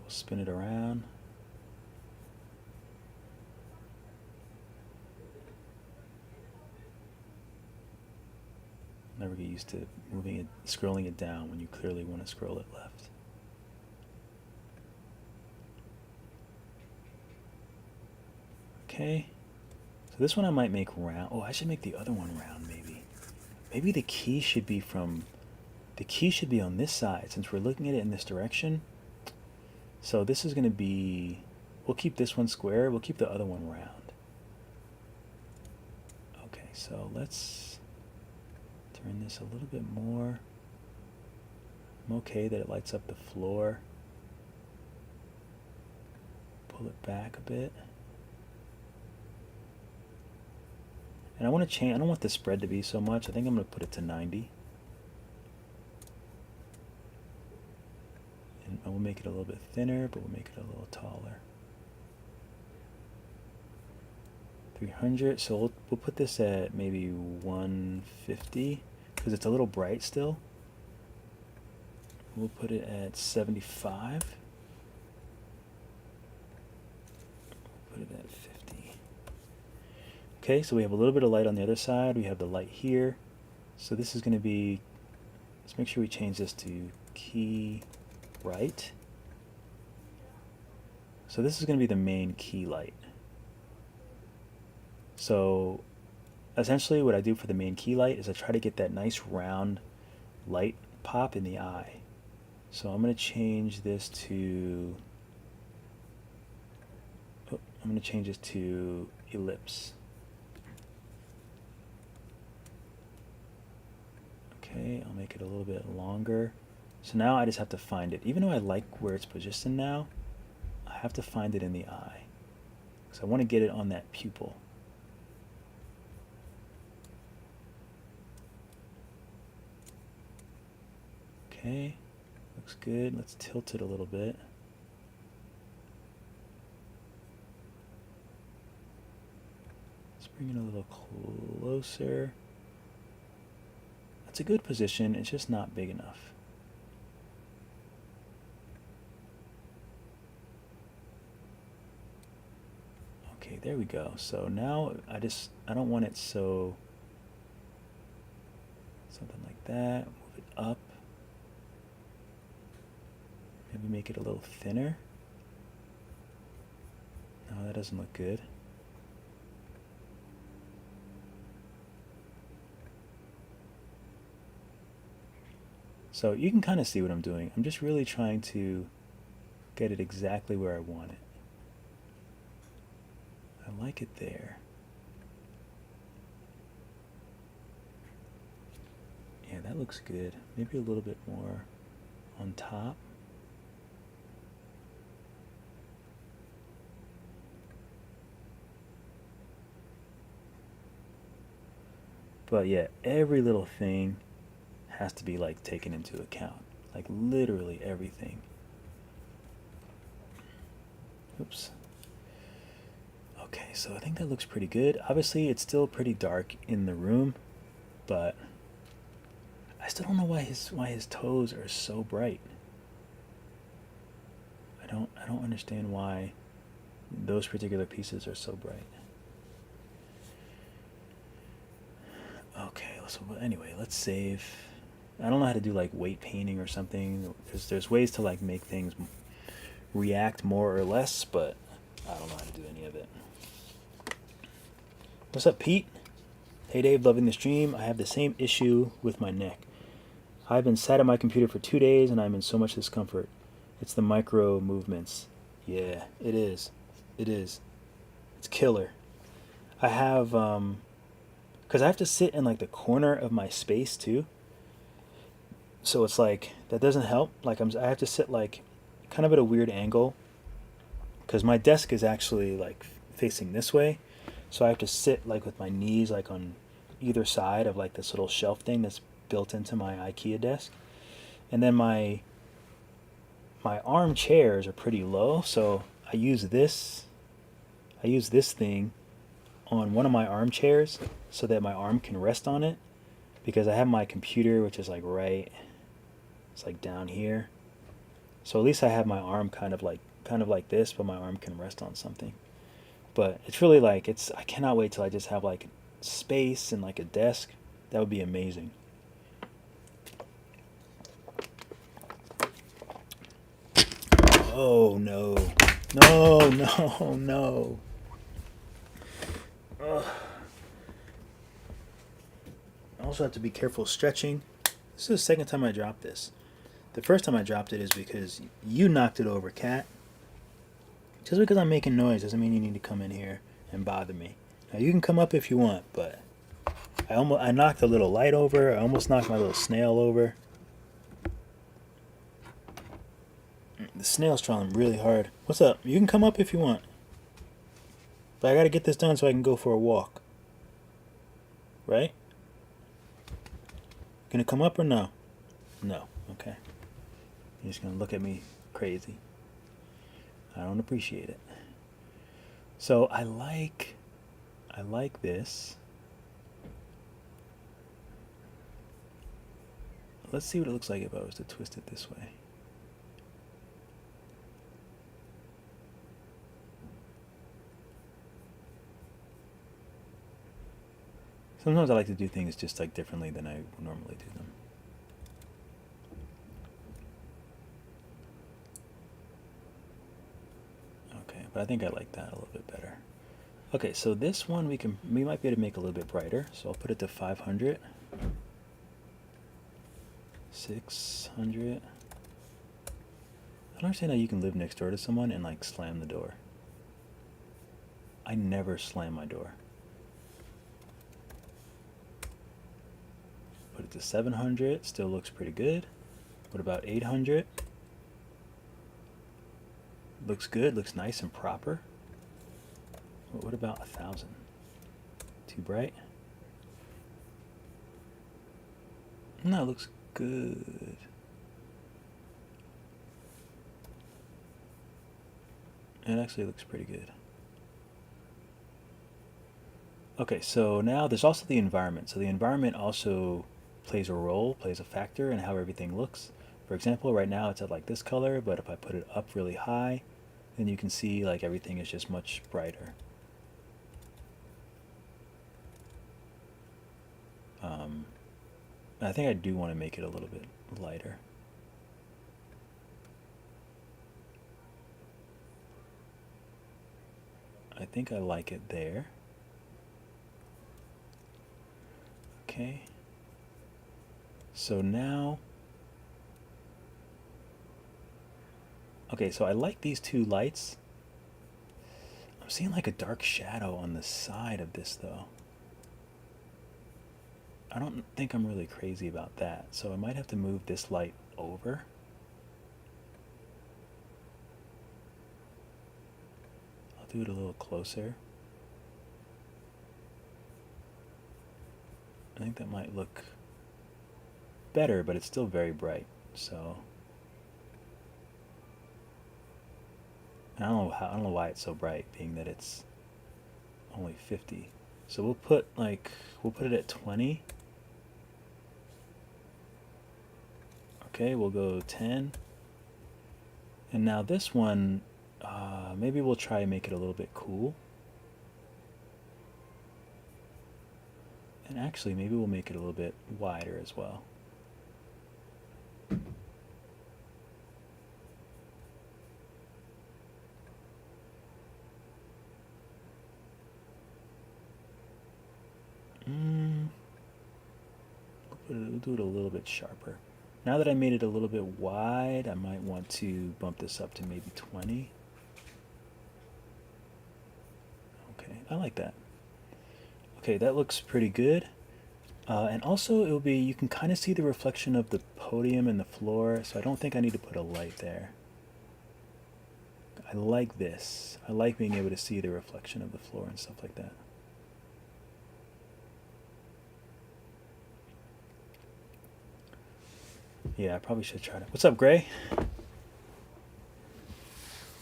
Speaker 1: We'll spin it around. Never get used to moving it, scrolling it down when you clearly want to scroll it left. Okay. So this one I might make round. Oh, I should make the other one round maybe. Maybe the key should be on this side since we're looking at it in this direction. So this is going to be, we'll keep this one square, we'll keep the other one round. Okay, so let's turn this a little bit more. I'm okay that it lights up the floor. Pull it back a bit. And I want to change, I don't want the spread to be so much. I think I'm going to put it to 90. And I will make it a little bit thinner, but we'll make it a little taller. 300, so we'll put this at maybe 150 because it's a little bright still. We'll put it at 75. Put it at 50. Okay, so we have a little bit of light on the other side. We have the light here. So this is going to be, let's make sure we change this to key right. So this is going to be the main key light. So essentially what I do for the main key light is I try to get that nice round light pop in the eye. So I'm going to change this to, I'm going to change this to ellipse. Okay, I'll make it a little bit longer. So now I just have to find it. Even though I like where it's positioned now, I have to find it in the eye. So I want to get it on that pupil. Okay, looks good. Let's tilt it a little bit. Let's bring it a little closer. That's a good position, it's just not big enough. Okay, there we go. So now I don't want it so, something like that. Move it up. Maybe make it a little thinner. No, that doesn't look good. So you can kind of see what I'm doing. I'm just really trying to get it exactly where I want it. I like it there. Yeah, that looks good. Maybe a little bit more on top. But yeah, every little thing has to be like taken into account. Like literally everything. Oops. Okay, so I think that looks pretty good. Obviously it's still pretty dark in the room, but I still don't know why his toes are so bright. I don't understand why those particular pieces are so bright. Okay, so anyway, let's save. I don't know how to do like weight painting or something. There's ways to like make things react more or less, but I don't know how to do any of it. What's up, Pete? Hey Dave, loving the stream. I have the same issue with my neck. I've been sat at my computer for 2 days and I'm in so much discomfort. It's the micro movements. Yeah, it is. It is. It's killer. I have because I have to sit in like the corner of my space too. So it's like that doesn't help. Like I have to sit like kind of at a weird angle because my desk is actually like facing this way. So I have to sit like with my knees like on either side of like this little shelf thing that's built into my IKEA desk. And then my armchairs are pretty low, so I use this thing on one of my armchairs so that my arm can rest on it, because I have my computer, which is like it's like down here. So at least I have my arm kind of like this, but my arm can rest on something. But it's really like I cannot wait till I just have like space and like a desk. That would be amazing. Oh no. No, no, no. Ugh. I also have to be careful stretching. This is the second time I dropped this. The first time I dropped it is because you knocked it over, cat. Just because I'm making noise doesn't mean you need to come in here and bother me. Now you can come up if you want, but I knocked a little light over. I almost knocked my little snail over. The snail's trying really hard. What's up? You can come up if you want. But I gotta get this done so I can go for a walk. right? Gonna come up or no? No. Okay. You're just gonna look at me crazy. I don't appreciate it. So I like this. Let's see what it looks like if I was to twist it this way. Sometimes I like to do things just like differently than I normally do them. Okay, but I think I like that a little bit better. Okay, so this one we might be able to make a little bit brighter. So I'll put it to 500. 600. I don't understand how you can live next door to someone and like slam the door. I never slam my door. Put it to 700. Still looks pretty good. What about 800? Looks good. Looks nice and proper. What about 1,000? Too bright? No, it looks good. It actually looks pretty good. Okay, so now there's also the environment. So the environment also plays a role, plays a factor in how everything looks. For example, right now it's at like this color, but if I put it up really high, then you can see like everything is just much brighter. I think I do want to make it a little bit lighter. I think I like it there. Okay. So now, okay, so I like these two lights. I'm seeing like a dark shadow on the side of this though. I don't think I'm really crazy about that, so I might have to move this light over. I'll do it a little closer. I think that might look better, but it's still very bright, so I don't know why it's so bright, being that it's only 50. So we'll put it at 20. Okay, we'll go 10. And now this one, maybe we'll try and make it a little bit cool. And actually, maybe we'll make it a little bit wider as well. We'll do it a little bit sharper. Now that I made it a little bit wide, I might want to bump this up to maybe 20. Okay, I like that. Okay, that looks pretty good. And also it will be, you can kind of see the reflection of the podium and the floor, so I don't think I need to put a light there. I like this. I like being able to see the reflection of the floor and stuff like that. Yeah, I probably should try to. What's up, Gray?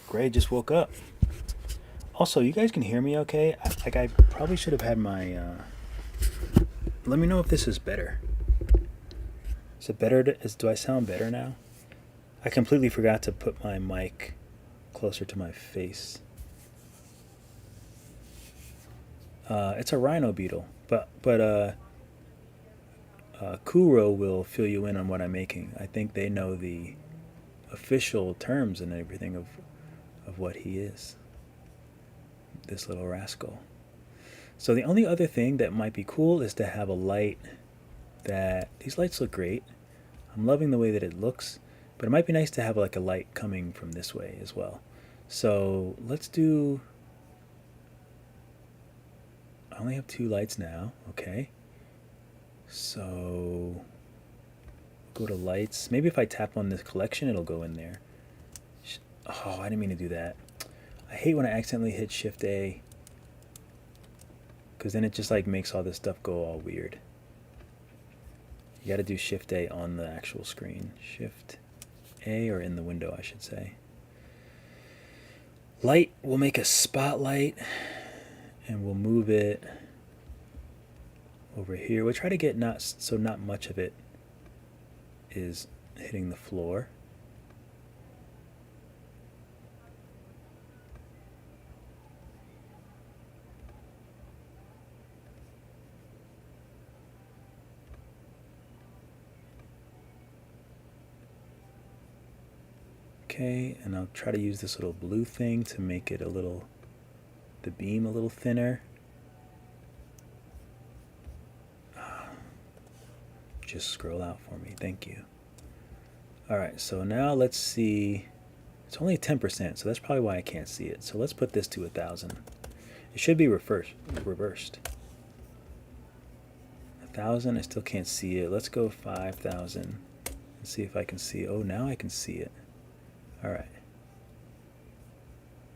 Speaker 1: Gray just woke up. Also, you guys can hear me okay? I probably should have had my... Let me know if this is better. Is it better? Do I sound better now? I completely forgot to put my mic closer to my face. It's a rhino beetle, but Kuro will fill you in on what I'm making. I think they know the official terms and everything of what he is. This little rascal. So the only other thing that might be cool is to have a light that... These lights look great. I'm loving the way that it looks, but it might be nice to have like a light coming from this way as well. So let's do... I only have 2 lights now, okay. So go to lights. Maybe if I tap on this collection, it'll go in there. Oh, I didn't mean to do that. I hate when I accidentally hit Shift A. because then it just like makes all this stuff go all weird. You got to do Shift A on the actual screen. Shift A, or in the window, I should say. Light, we'll make a spotlight, and we'll move it over here. We'll try to get not much of it is hitting the floor. Okay, and I'll try to use this little blue thing to make it the beam a little thinner. Just scroll out for me, thank you. Alright, so now let's see. It's only 10%, so that's probably why I can't see it. So let's put this to 1,000. It should be reversed. 1,000, I still can't see it. Let's go 5,000 and see if I can see. Oh, now I can see it. Alright.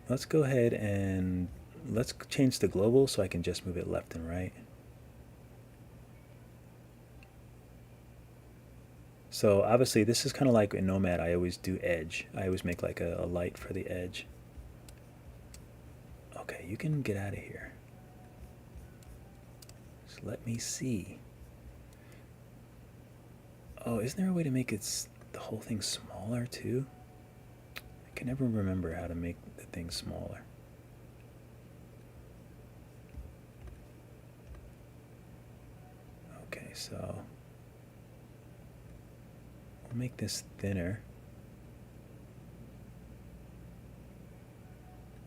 Speaker 1: Let's go ahead and let's change the global so I can just move it left and right. So obviously this is kind of like in Nomad, I always do edge. I always make like a light for the edge. Okay, you can get out of here. Just let me see. Oh, isn't there a way to make the whole thing smaller too? I can never remember how to make the thing smaller. Okay, so we'll make this thinner.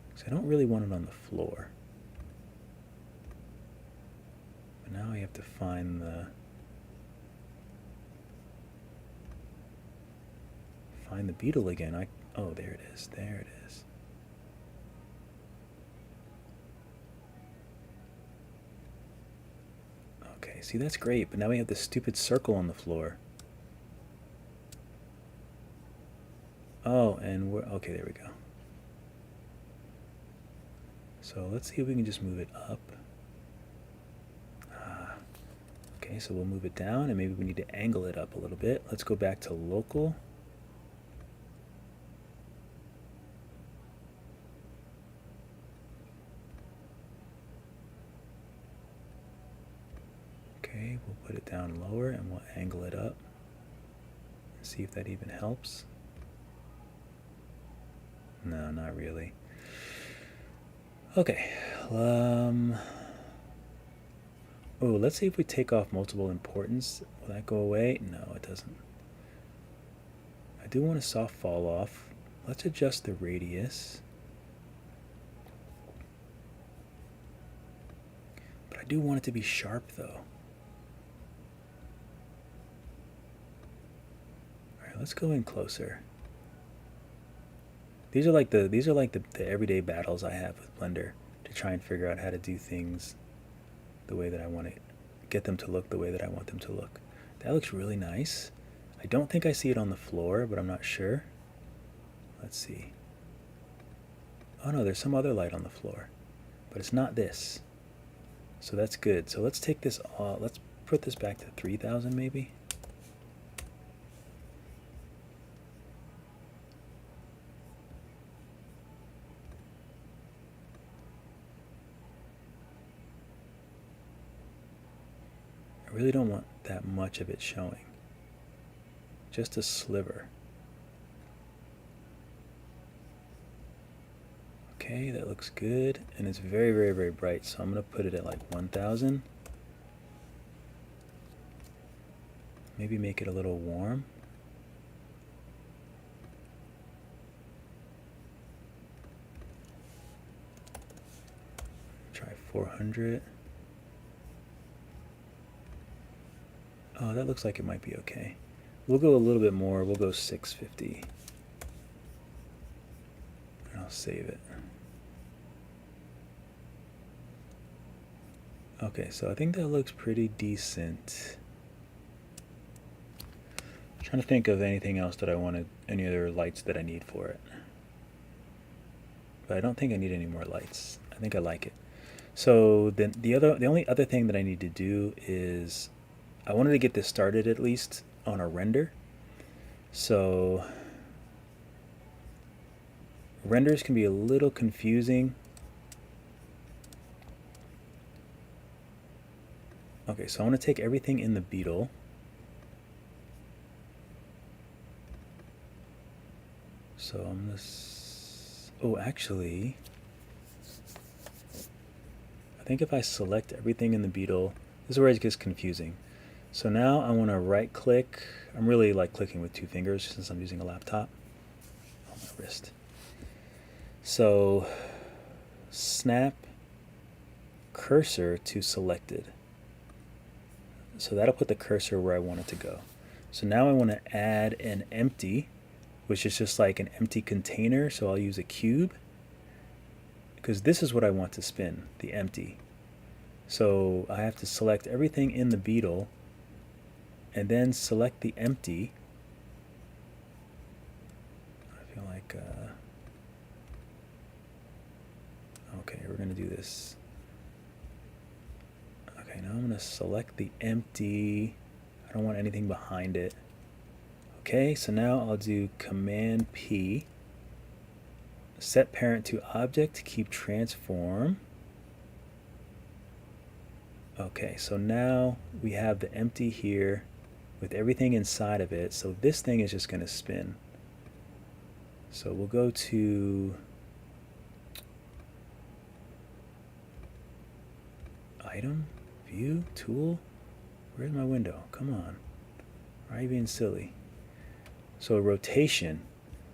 Speaker 1: Because I don't really want it on the floor. But now I have to find the beetle again. Oh, there it is. There it is. Okay, see, that's great, but now we have this stupid circle on the floor. Oh, and okay, there we go. So let's see if we can just move it up. Okay, so we'll move it down, and maybe we need to angle it up a little bit. Let's go back to local. Okay, we'll put it down lower and we'll angle it up. See if that even helps. No, not really. Okay. Oh, let's see if we take off multiple importance. Will that go away? No, it doesn't. I do want a soft fall off. Let's adjust the radius. But I do want it to be sharp though. Alright, let's go in closer. These are like the everyday battles I have with Blender to try and figure out how to do things the way that I want to get them to look the way that I want them to look. That looks really nice. I don't think I see it on the floor, but I'm not sure. Let's see. Oh no, there's some other light on the floor, but it's not this. So that's good. So let's take this off. Let's put this back to 3,000 maybe. I really don't want that much of it showing. Just a sliver. Okay, that looks good, and it's very, very, very bright, so I'm going to put it at like 1,000. Maybe make it a little warm. Try 400. Oh, that looks like it might be okay. We'll go a little bit more. We'll go 650. And I'll save it. Okay, so I think that looks pretty decent. I'm trying to think of anything else that I wanted, any other lights that I need for it. But I don't think I need any more lights. I think I like it. So then the only other thing that I need to do is I wanted to get this started at least on a render. So renders can be a little confusing. Okay, so I want to take everything in the beetle. So I'm gonna, oh, actually, I think if I select everything in the beetle, this is where it gets confusing. So now I want to right click. I'm really like clicking with 2 fingers since I'm using a laptop on my wrist. So snap cursor to selected. So that'll put the cursor where I want it to go. So now I want to add an empty, which is just like an empty container. So I'll use a cube because this is what I want to spin, the empty. So I have to select everything in the beetle and then select the empty. I feel like, okay, we're gonna do this. Okay, now I'm gonna select the empty. I don't want anything behind it. Okay, so now I'll do Command P, set parent to object, keep transform. Okay, so now we have the empty here with everything inside of it. So this thing is just going to spin. So we'll go to item, view, tool. Where's my window? Come on. Why are you being silly? So rotation.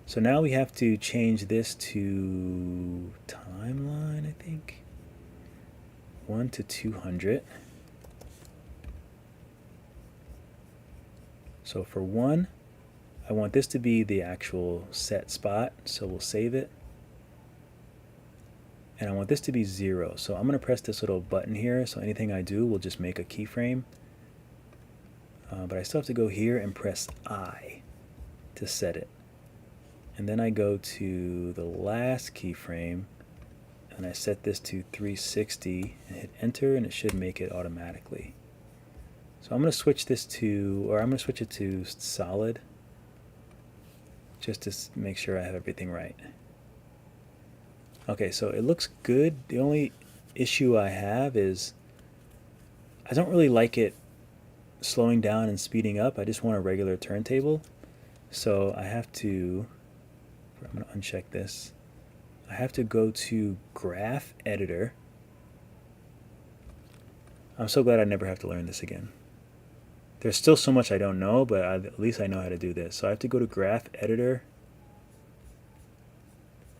Speaker 1: So now we have to change this to timeline, I think. 1 to 200. So for 1, I want this to be the actual set spot, so we'll save it. And I want this to be 0. So I'm going to press this little button here, so anything I do will just make a keyframe. But I still have to go here and press I to set it. And then I go to the last keyframe, and I set this to 360 and hit enter, and it should make it automatically. So I'm going to switch this to, or I'm going to switch it to solid, just to make sure I have everything right. Okay, so it looks good. The only issue I have is I don't really like it slowing down and speeding up. I just want a regular turntable. So I have to, I'm going to uncheck this. I have to go to Graph Editor. I'm so glad I never have to learn this again. There's still so much I don't know, but at least I know how to do this. So I have to go to Graph Editor.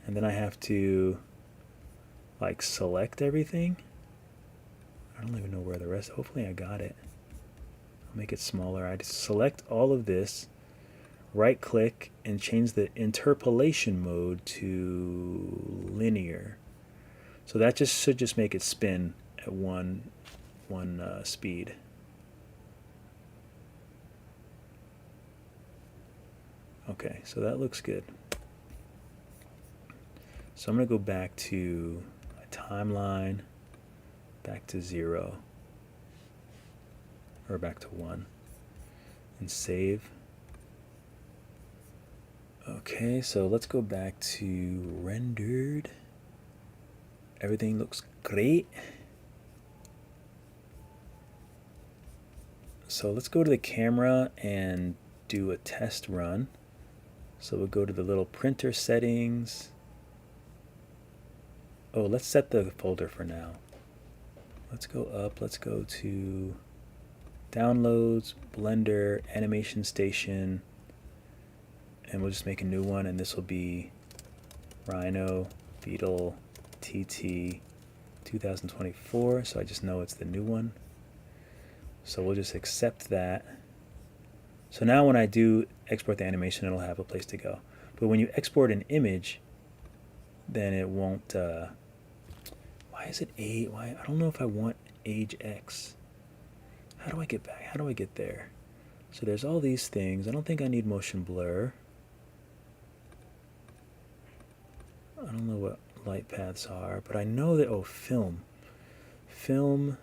Speaker 1: And then I have to like select everything. I don't even know where the rest, hopefully I got it. I'll make it smaller. I just select all of this, right click, and change the interpolation mode to linear. So that just should just make it spin at one speed. Okay, so that looks good. So I'm going to go back to my timeline, back to 0, or back to 1, and save. Okay, so let's go back to rendered. Everything looks great. So let's go to the camera and do a test run. So we'll go to the little printer settings. Oh, let's set the folder for now. Let's go up, let's go to downloads, Blender, Animation Station, and we'll just make a new one, and this will be Rhino, Beetle, TT 2024, so I just know it's the new one. So we'll just accept that. So now when I do export the animation, it'll have a place to go. But when you export an image, then it won't, why is it I don't know if I want age X. How do I get back? How do I get there? So there's all these things. I don't think I need motion blur. I don't know what light paths are, but I know that, oh, film. film.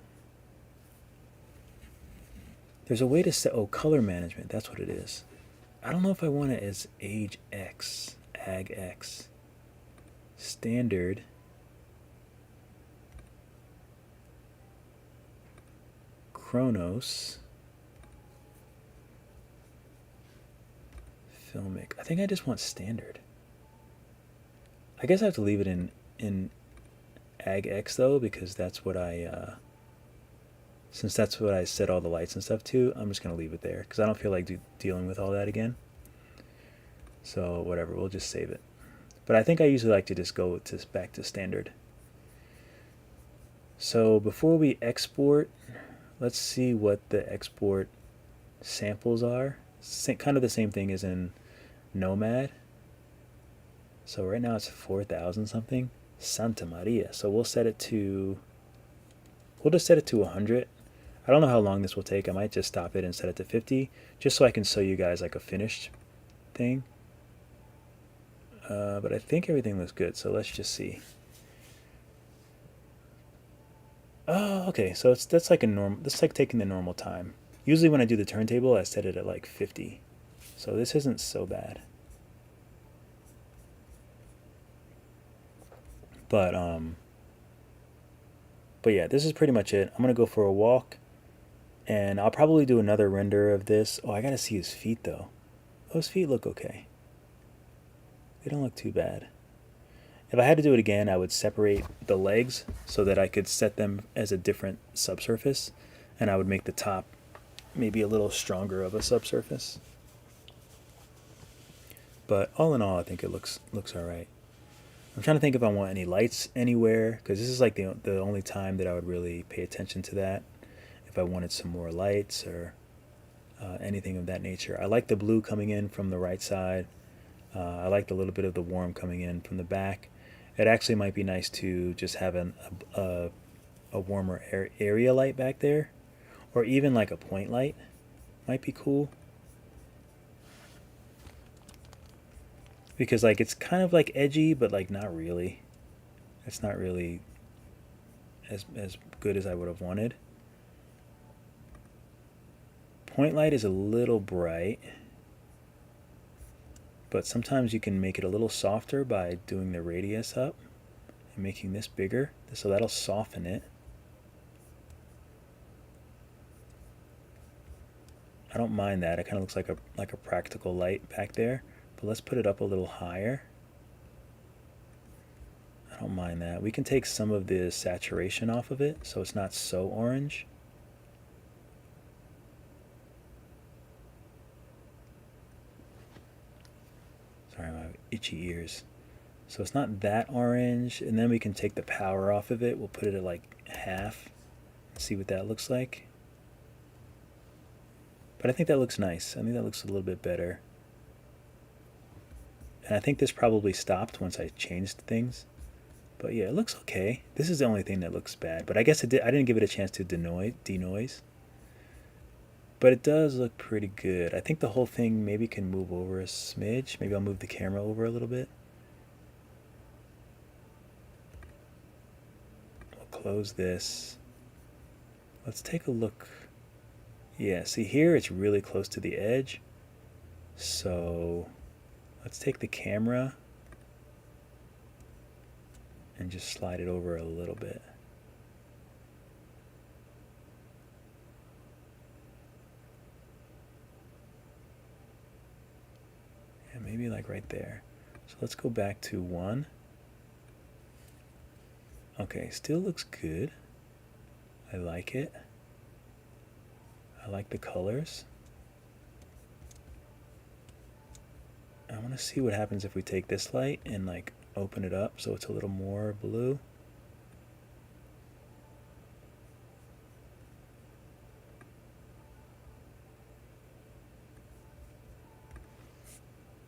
Speaker 1: There's a way to set, oh, color management, that's what it is. I don't know if I want it as age X, ag X. Standard. Chronos. Filmic. I think I just want standard. I guess I have to leave it in ag X though, because that's what I since that's what I set all the lights and stuff to, I'm just gonna leave it there because I don't feel like dealing with all that again. So whatever, we'll just save it. But I think I usually like to just go back to standard. So before we export, let's see what the export samples are. Kind of the same thing as in Nomad. So right now it's 4,000 something. Santa Maria. So we'll set it to, we'll just set it to 100. I don't know how long this will take. I might just stop it and set it to 50, just so I can show you guys like a finished thing. But I think everything looks good, so let's just see. Oh, okay, so that's like a normal, that's like taking the normal time. Usually when I do the turntable, I set it at like 50. So this isn't so bad. But yeah, this is pretty much it. I'm gonna go for a walk, and I'll probably do another render of this. Oh, I gotta see his feet though. Oh, his feet look okay. They don't look too bad. If I had to do it again, I would separate the legs so that I could set them as a different subsurface, and I would make the top maybe a little stronger of a subsurface. But all in all, I think it looks all right. I'm trying to think if I want any lights anywhere, because this is like the only time that I would really pay attention to that. If I wanted some more lights or anything of that nature. I like the blue coming in from the right side. I like a little bit of the warm coming in from the back. It actually might be nice to just have a warmer area light back there, or even like a point light might be cool. Because like it's kind of like edgy, but like not really. It's not really as good as I would have wanted. Point light is a little bright, but sometimes you can make it a little softer by doing the radius up and making this bigger, so that'll soften it. I don't mind that. It kind of looks like a practical light back there. But let's put it up a little higher. I don't mind that. We can take some of the saturation off of it so it's not so orange. Sorry, my itchy ears. So it's not that orange, and then we can take the power off of it. We'll put it at like half and see what that looks like. But I think that looks nice. I think that looks a little bit better. And I think this probably stopped once I changed things. But yeah, it looks okay. This is the only thing that looks bad. But I guess I didn't give it a chance to denoise. But it does look pretty good. I think the whole thing maybe can move over a smidge. Maybe I'll move the camera over a little bit. We'll close this. Let's take a look. Yeah, see here it's really close to the edge. So let's take the camera and just slide it over a little bit. Yeah, maybe like right there. So let's go back to 1. Okay, still looks good. I like it. I like the colors. I want to see what happens if we take this light and like open it up so it's a little more blue.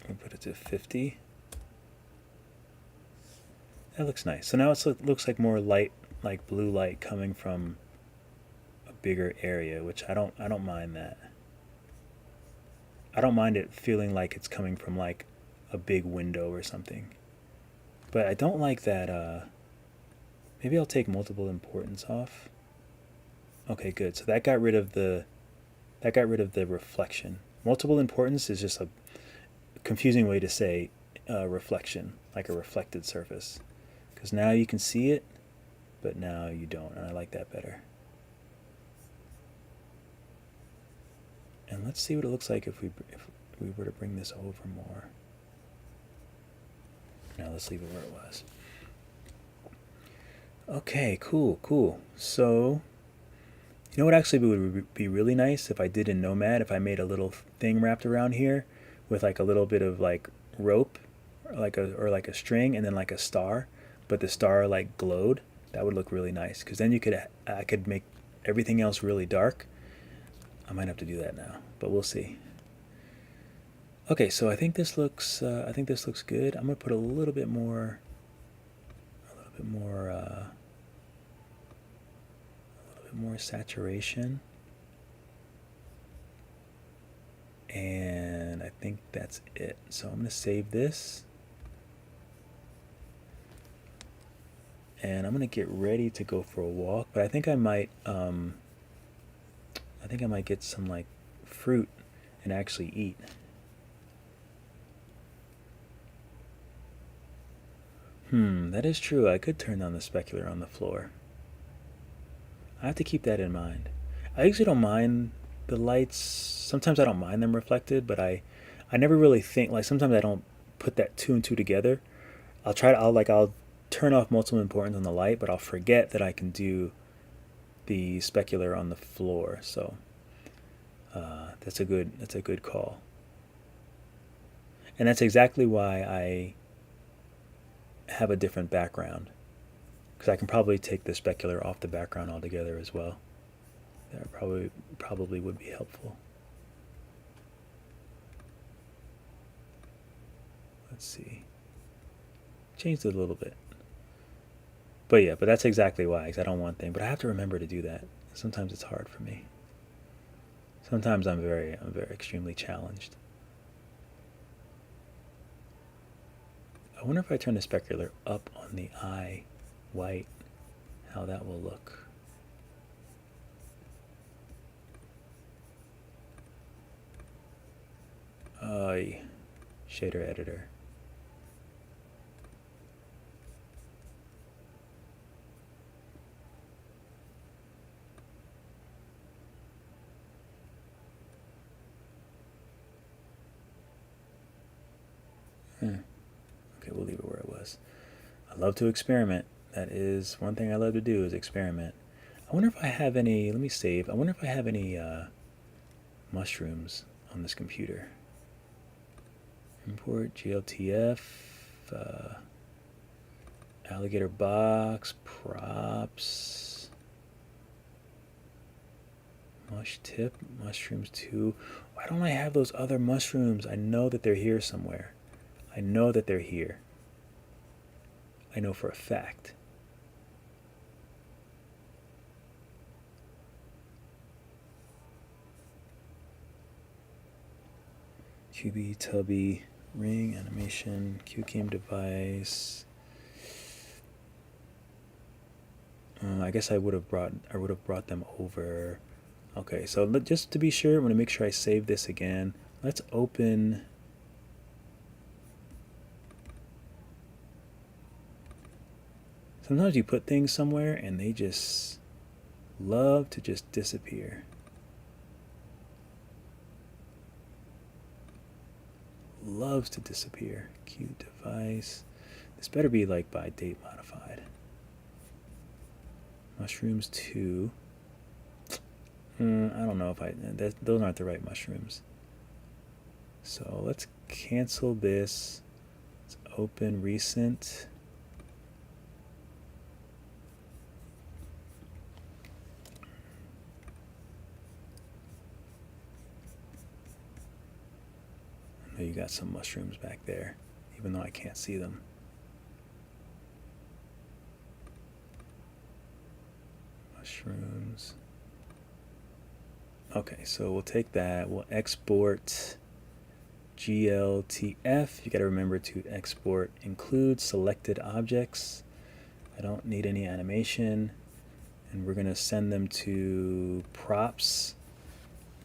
Speaker 1: I'll put it to 50. That looks nice. So now it looks like more light, like blue light coming from a bigger area, which I don't mind that. I don't mind it feeling like it's coming from like a big window or something. But I don't like that, maybe I'll take multiple importance off. Okay, good. So that got rid of the reflection. Multiple importance is just a confusing way to say reflection, like a reflected surface. Because now you can see it, but now you don't, and I like that better. And let's see what it looks like if we were to bring this over more. Now let's leave it where it was. Okay, cool. So, you know what actually would be really nice if I did in Nomad, if I made a little thing wrapped around here with like a little bit of like rope or like a string and then like a star, but the star like glowed. That would look really nice because then I could make everything else really dark. I might have to do that now, but we'll see. Okay, so I think this looks good. I'm gonna put a little bit more saturation, and I think that's it. So I'm gonna save this, and I'm gonna get ready to go for a walk. But I think I might get some like fruit and actually eat. That is true. I could turn on the specular on the floor. I have to keep that in mind. I usually don't mind the lights. Sometimes I don't mind them reflected, but I never really think, like sometimes I don't put that two and two together. I'll turn off multiple importance on the light, but I'll forget that I can do the specular on the floor. So that's a good call. And that's exactly why I have a different background, because I can probably take the specular off the background altogether as well. That probably would be helpful. Let's see. Changed it a little bit. But yeah, but that's exactly why, because I don't want things. But I have to remember to do that. Sometimes it's hard for me. Sometimes I'm very extremely challenged. I wonder if I turn the specular up on the eye white, how that will look. Shader editor. Okay, we'll leave it where it was. I love to experiment. That is one thing I love to do, is experiment. I wonder if I have any, let me save. I wonder if I have any mushrooms on this computer. Import GLTF, alligator box, props, mush tip, mushrooms too. Why don't I have those other mushrooms? I know that they're here somewhere. I know that they're here. I know for a fact. QB, Tubby, ring, animation, QCam device. I guess I would have brought them over. Okay, so just to be sure, I'm gonna make sure I save this again. Let's open. Sometimes you put things somewhere and they just love to just disappear. Loves to disappear. Q device. This better be like by date modified. Mushrooms 2. I don't know if those aren't the right mushrooms. So let's cancel this. Let's open recent. I know you got some mushrooms back there, even though I can't see them. Mushrooms. Okay, so we'll take that. We'll export GLTF. You got to remember to export include selected objects. I don't need any animation. and we're going to send them to props,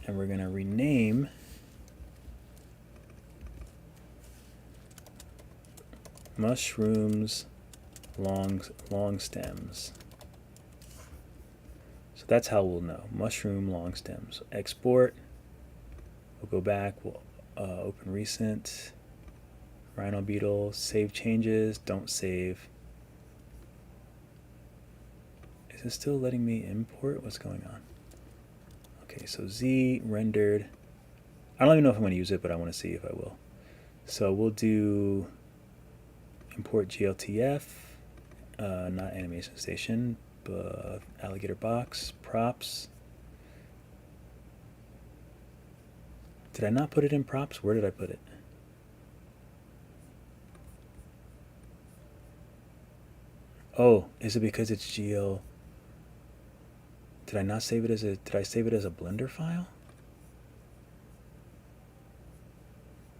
Speaker 1: and we're going to rename mushrooms long stems. So that's how we'll know. Mushroom long stems. Export. We'll go back. We'll open recent. Rhino beetle. Save changes. Don't save. Is it still letting me import? What's going on? Okay, so Z rendered. I don't even know if I'm going to use it, but I want to see if I will. So we'll do import GLTF, not animation station, but alligator box, props. Did I not put it in props? Where did I put it? Oh, is it because it's GL? Did I not save it as a, did I save it as a Blender file?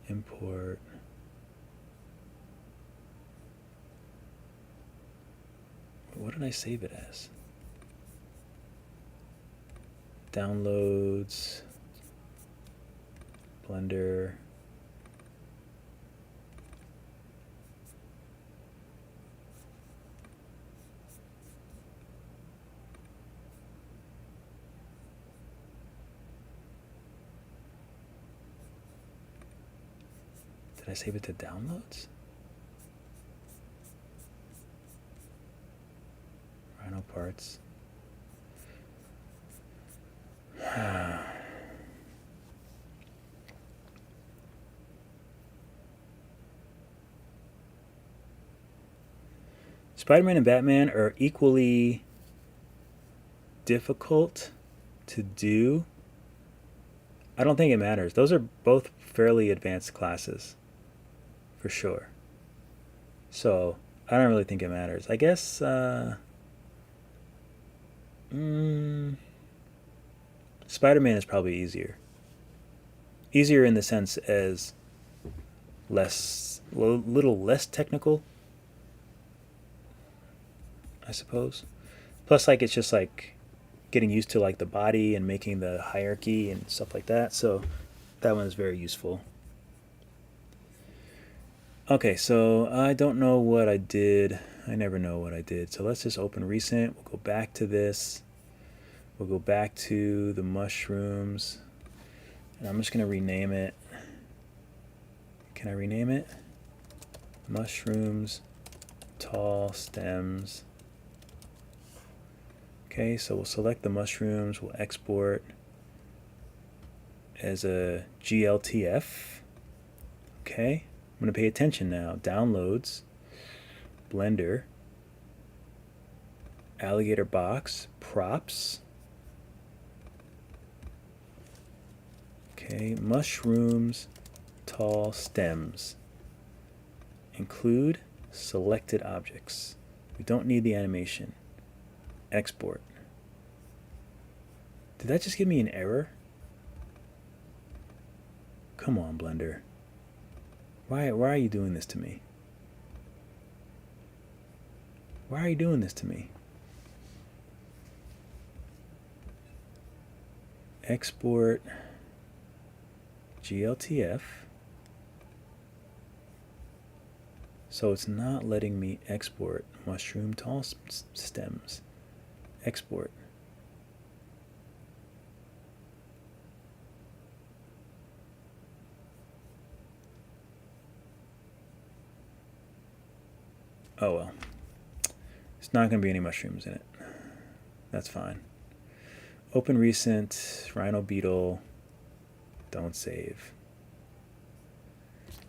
Speaker 1: Import. What did I save it as? Downloads, Blender. Did I save it to downloads? Rhino parts. Spider-Man and Batman are equally difficult to do. I don't think it matters. Those are both fairly advanced classes, for sure. So I don't really think it matters. I guess Spider-Man is probably easier. Easier in the sense as little less technical, I suppose. Plus, like, it's just like getting used to like the body and making the hierarchy and stuff like that. So that one is very useful. Okay, so I don't know what I did. I never know what I did. So let's just open recent. We'll go back to this. We'll go back to the mushrooms. And I'm just going to rename it. Can I rename it? Mushrooms, tall stems. Okay, so we'll select the mushrooms. We'll export as a GLTF. Okay, I'm going to pay attention now. Downloads, Blender, alligator box, props. Okay, mushrooms, tall stems. Include selected objects. We don't need the animation. Export. Did that just give me an error? Come on, Blender. Why are you doing this to me? Why are you doing this to me? Export GLTF. So it's not letting me export mushroom tall stems. Export. Oh well. It's not going to be any mushrooms in it. That's fine. Open recent, rhino beetle, don't save.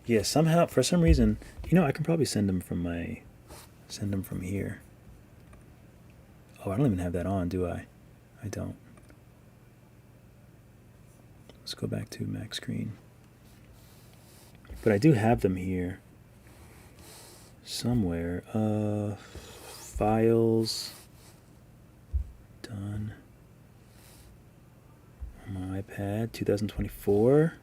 Speaker 1: Yeah, somehow, for some reason, I can probably send them from here. Oh, I don't even have that on, do I? I don't. Let's go back to Mac screen. But I do have them here somewhere. Files. Done. On my iPad, 2024.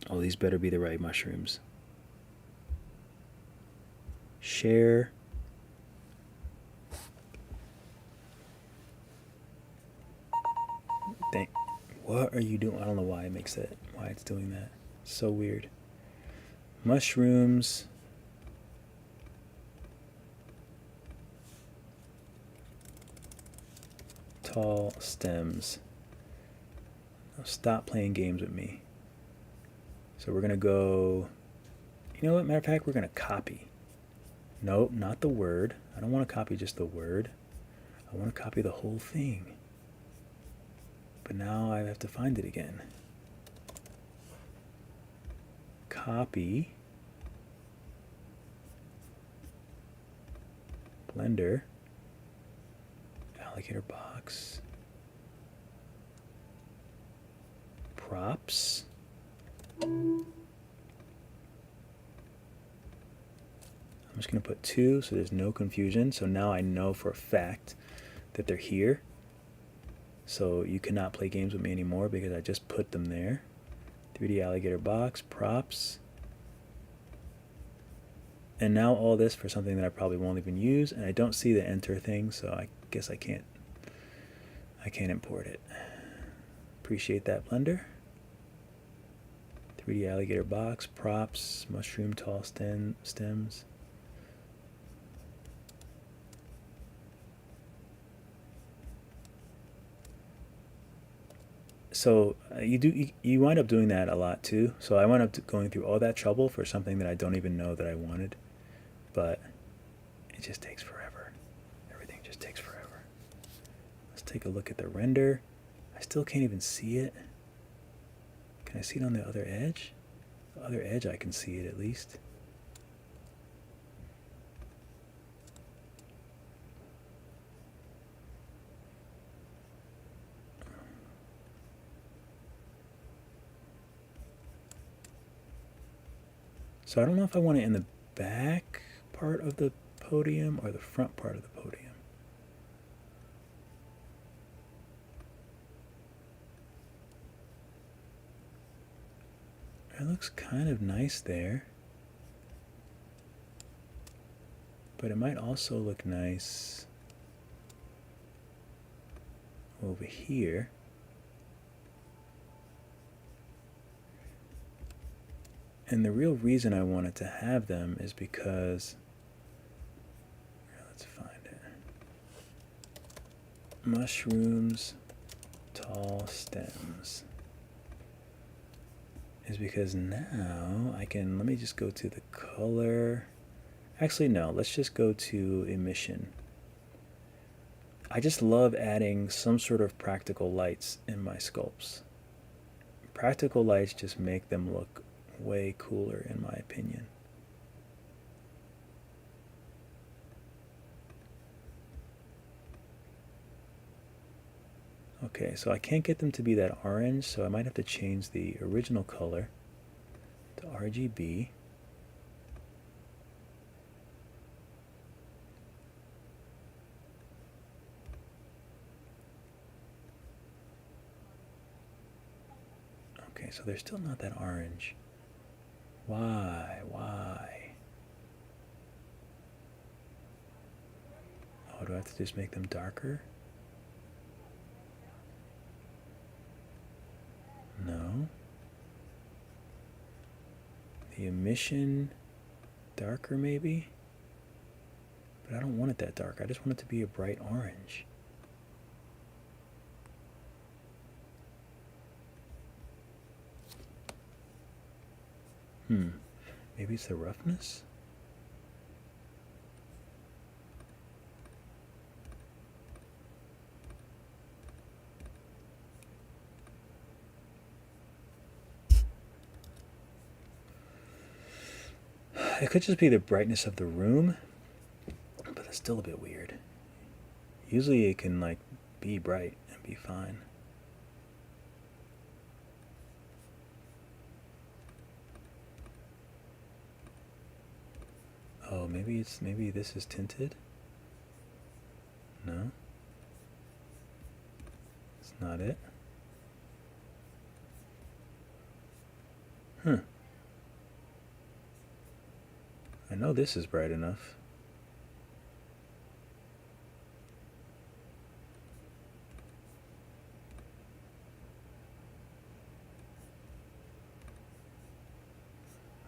Speaker 1: Oh, these better be the right mushrooms. Share, What are you doing? I don't know why it makes that, why it's doing that. So weird. Mushrooms. Tall stems. Now stop playing games with me. So we're going to go, you know what, matter of fact, we're going to copy. Nope, not the word. I don't want to copy just the word. I want to copy the whole thing. But now I have to find it again. Copy. Blender. Alligator box. Props. I'm just going to put 2 so there's no confusion. So now I know for a fact that they're here. So you cannot play games with me anymore because I just put them there. 3D alligator box, props. And now all this for something that I probably won't even use, and I don't see the enter thing, so I guess I can't import it. Appreciate that, Blender. 3D alligator box, props, mushroom tall stems. So you wind up doing that a lot too. So I wound up going through all that trouble for something that I don't even know that I wanted, but it just takes forever. Everything just takes forever. Let's take a look at the render. I still can't even see it. Can I see it on the other edge? The other edge I can see it at least. So I don't know if I want it in the back part of the podium or the front part of the podium. It looks kind of nice there. But it might also look nice over here. And the real reason I wanted to have them is because, let's find it. Mushrooms, tall stems. Is because now I can, let me just go to the color. Actually, no, let's just go to emission. I just love adding some sort of practical lights in my sculpts. Practical lights just make them look way cooler in my opinion. Okay, so I can't get them to be that orange, so I might have to change the original color to RGB. Okay, so they're still not that orange. Why? Oh, do I have to just make them darker? No. The emission darker maybe? But I don't want it that dark. I just want it to be a bright orange. Maybe it's the roughness? It could just be the brightness of the room, but it's still a bit weird. Usually it can like be bright and be fine. Oh, maybe this is tinted? No? It's not it? I know this is bright enough.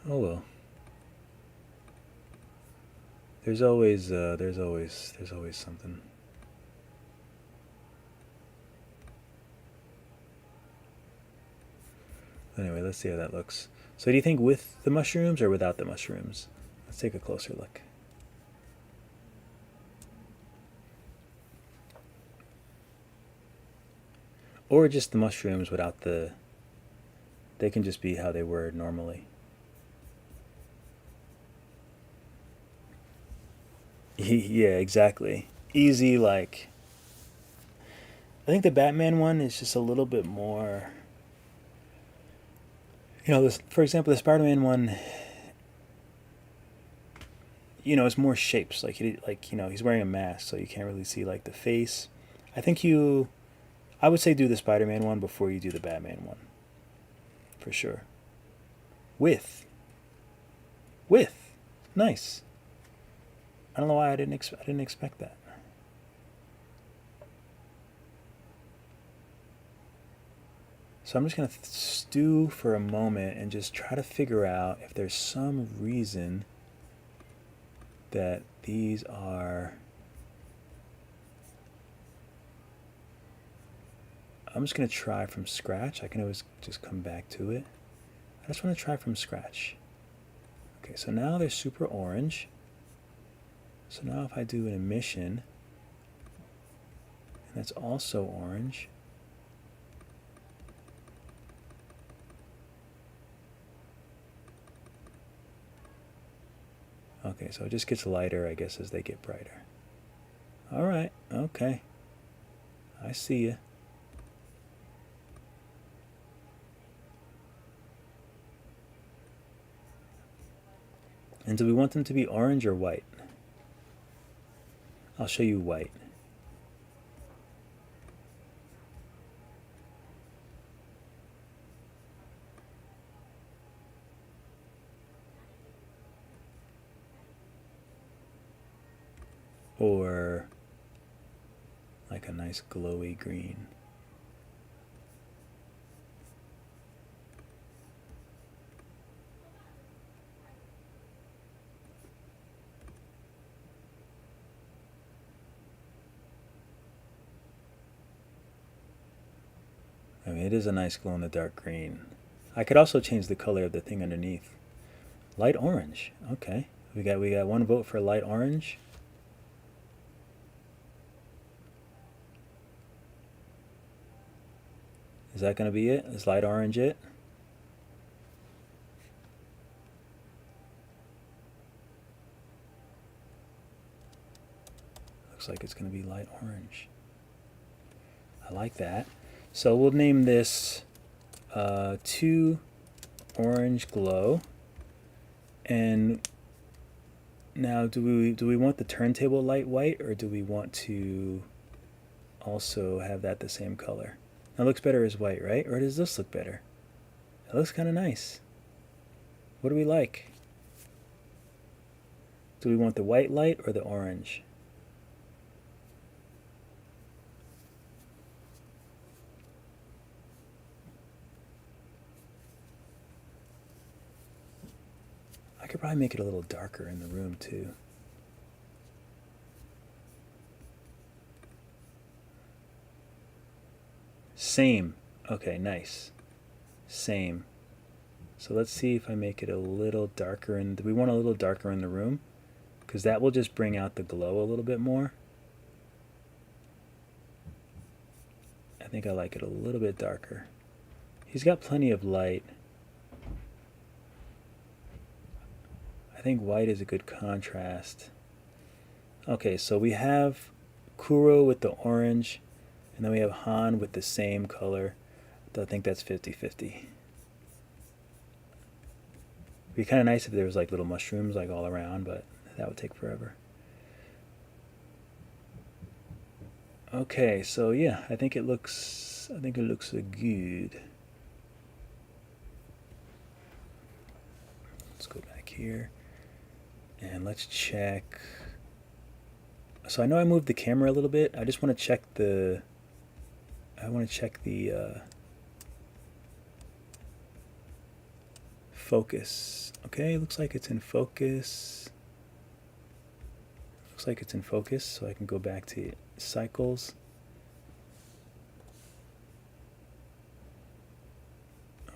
Speaker 1: Oh well. There's always something. Anyway, let's see how that looks. So do you think with the mushrooms or without the mushrooms? Let's take a closer look. Or just the mushrooms without the... They can just be how they were normally. Yeah, exactly. Easy, like... I think the Batman one is just a little bit more... You know, this, for example, the Spider-Man one... You know, it's more shapes. Like, you know, he's wearing a mask, so you can't really see, like, the face. I think you... I would say do the Spider-Man one before you do the Batman one. For sure. With. Nice. I don't know why I didn't expect that. So I'm just going to stew for a moment and just try to figure out if there's some reason that these are... I'm just going to try from scratch. I can always just come back to it. I just want to try from scratch. Okay, so now they're super orange. So now if I do an emission, and that's also orange. Okay, so it just gets lighter, I guess, as they get brighter. All right, okay. I see you. And do we want them to be orange or white? I'll show you white. Or like a nice glowy green. I mean, it is a nice glow-in-the-dark green. I could also change the color of the thing underneath. Light orange. Okay. We got one vote for light orange. Is that going to be it? Is light orange it? Looks like it's going to be light orange. I like that. So we'll name this 2 orange glow. And now do we want the turntable light white, or do we want to also have that the same color? That looks better as white, right? Or does this look better? It looks kind of nice. What do we like? Do we want the white light or the orange? I could probably make it a little darker in the room too. Same. Okay, nice. Same. So let's see if I make it a little darker. Do we want a little darker in the room? Because that will just bring out the glow a little bit more. I think I like it a little bit darker. He's got plenty of light. I think white is a good contrast. Okay, so we have Kuro with the orange, and then we have Han with the same color. I think that's 50-50. It'd be kind of nice if there was like little mushrooms like all around, but that would take forever. Okay, so yeah, I think it looks good. Let's go back here and let's check. So I know I moved the camera a little bit. I just want to check the focus Okay, looks like it's in focus. Looks like it's in focus, so I can go back to cycles.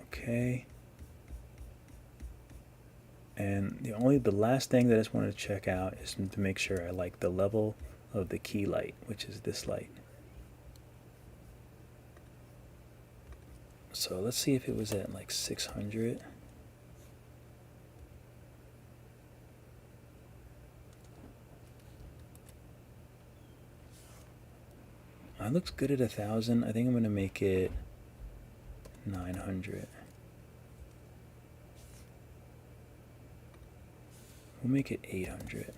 Speaker 1: Okay. And the last thing that I just wanted to check out is to make sure I like the level of the key light, which is this light. So let's see if it was at like 600. It looks good at 1,000. I think I'm gonna make it 900. We'll make it 800.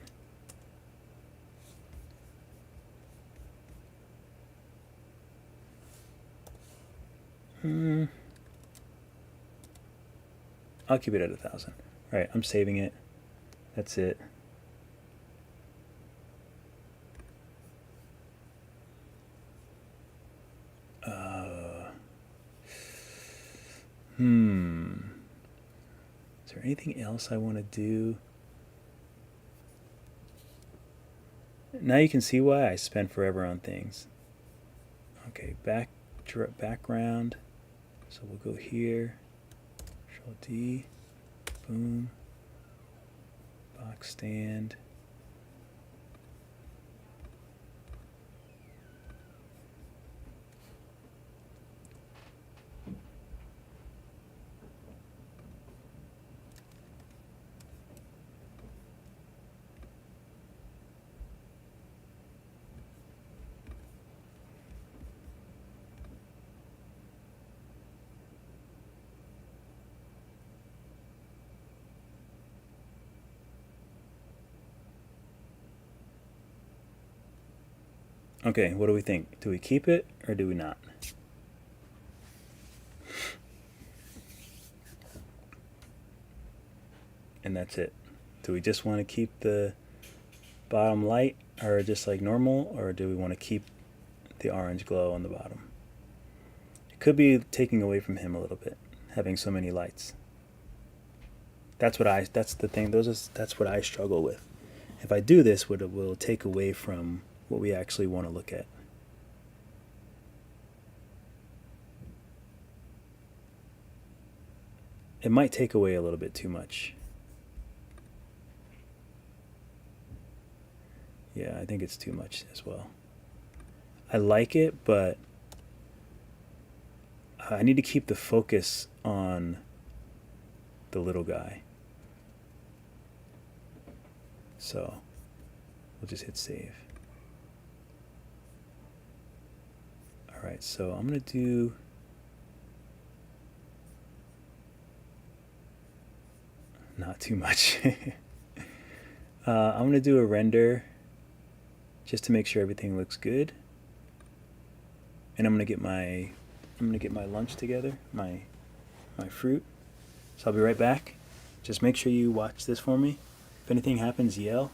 Speaker 1: I'll keep it at 1,000. All right, I'm saving it. That's it. Is there anything else I want to do? Now you can see why I spend forever on things. Okay, background. So we'll go here. Control D. Boom. Box stand. Okay, what do we think? Do we keep it or do we not? And that's it. Do we just want to keep the bottom light or just like normal, or do we want to keep the orange glow on the bottom? It could be taking away from him a little bit, having so many lights. That's the thing. That's what I struggle with. If I do this, it will take away from what we actually want to look at. It might take away a little bit too much. Yeah, I think it's too much as well. I like it, but I need to keep the focus on the little guy. So we'll just hit save. All right, so I'm going to do not too much. I'm going to do a render just to make sure everything looks good. And I'm going to get my lunch together, my fruit. So I'll be right back. Just make sure you watch this for me. If anything happens, yell.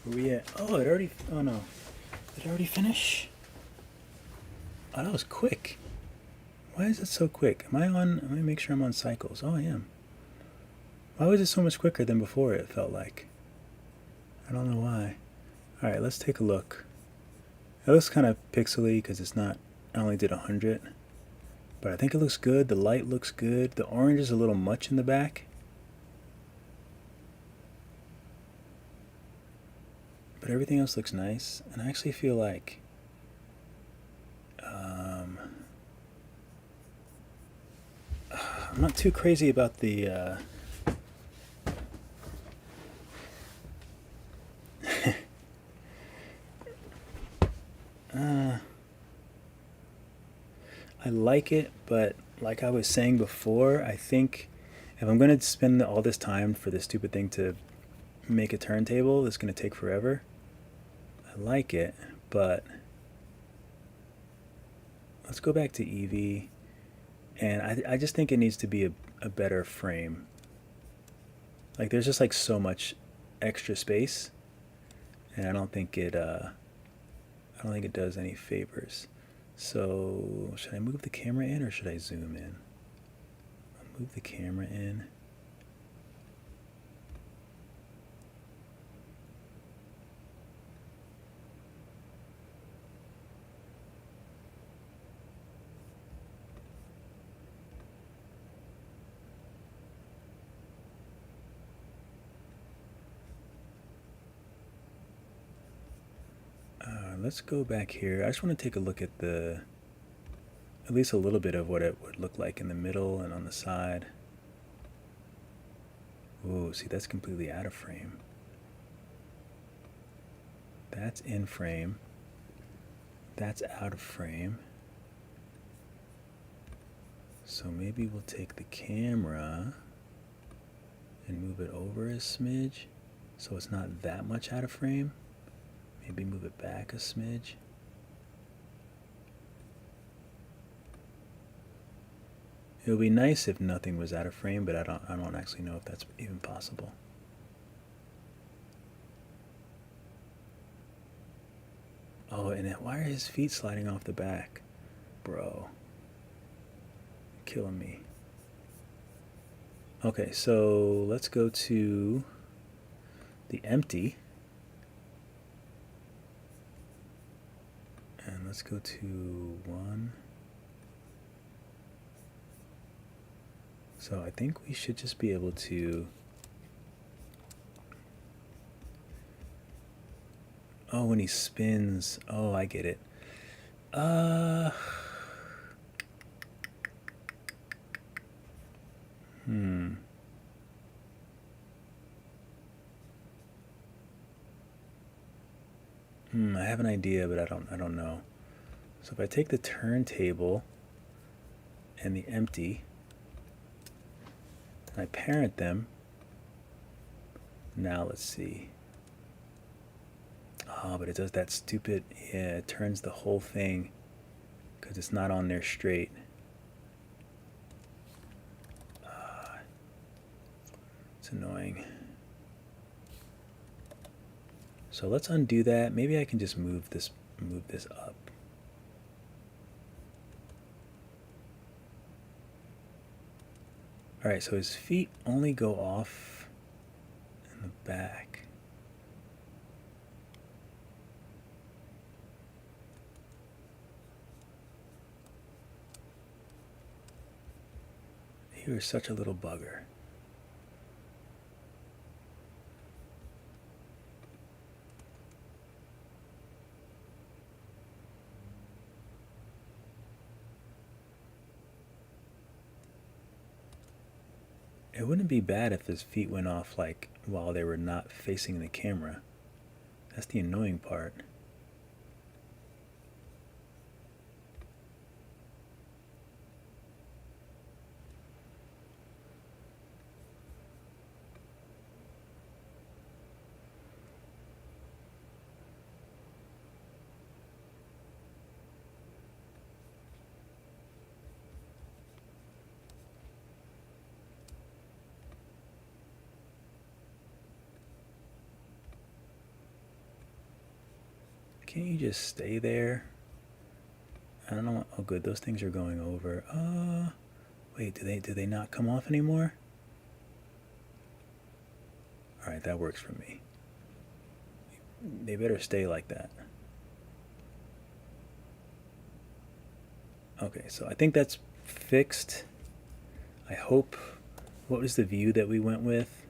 Speaker 1: Where we at? Oh, it already. Oh no, did it already finish? Oh, that was quick. Why is it so quick? Am I on? Let me make sure I'm on cycles. Oh, I am. Why was it so much quicker than before? It felt like. I don't know why. All right, let's take a look. It looks kind of pixely because it's not. I only did 100, but I think it looks good. The light looks good. The orange is a little much in the back, but everything else looks nice. And I actually feel like I'm not too crazy about the I like it, but like I was saying before, I think if I'm going to spend all this time for this stupid thing to make a turntable, it's going to take forever. I like it, but let's go back to Eevee, and I just think it needs to be a better frame. Like there's just like so much extra space, and I don't think it does any favors. So should I move the camera in or should I zoom in? I'll move the camera in. Let's go back here. I just want to take a look at at least a little bit of what it would look like in the middle and on the side. Ooh, see, that's completely out of frame. That's in frame. That's out of frame. So maybe we'll take the camera and move it over a smidge so it's not that much out of frame. Maybe move it back a smidge. It would be nice if nothing was out of frame, but I don't actually know if that's even possible. Oh, and why are his feet sliding off the back? Bro. Killing me. Okay, so let's go to the empty. And let's go to 1. So I think we should just be able to... Oh, when he spins. Oh, I get it. I have an idea, but I don't know. So if I take the turntable and the empty, and I parent them, now let's see. Oh, but it does that stupid, yeah, it turns the whole thing because it's not on there straight. It's annoying. So let's undo that. Maybe I can just move this up. All right, so his feet only go off in the back. You are such a little bugger. It wouldn't be bad if his feet went off like while they were not facing the camera. That's the annoying part. Can't you just stay there? I don't know. Oh, good. Those things are going over. Wait. Do they not come off anymore? All right, that works for me. They better stay like that. Okay, so I think that's fixed. I hope. What was the view that we went with?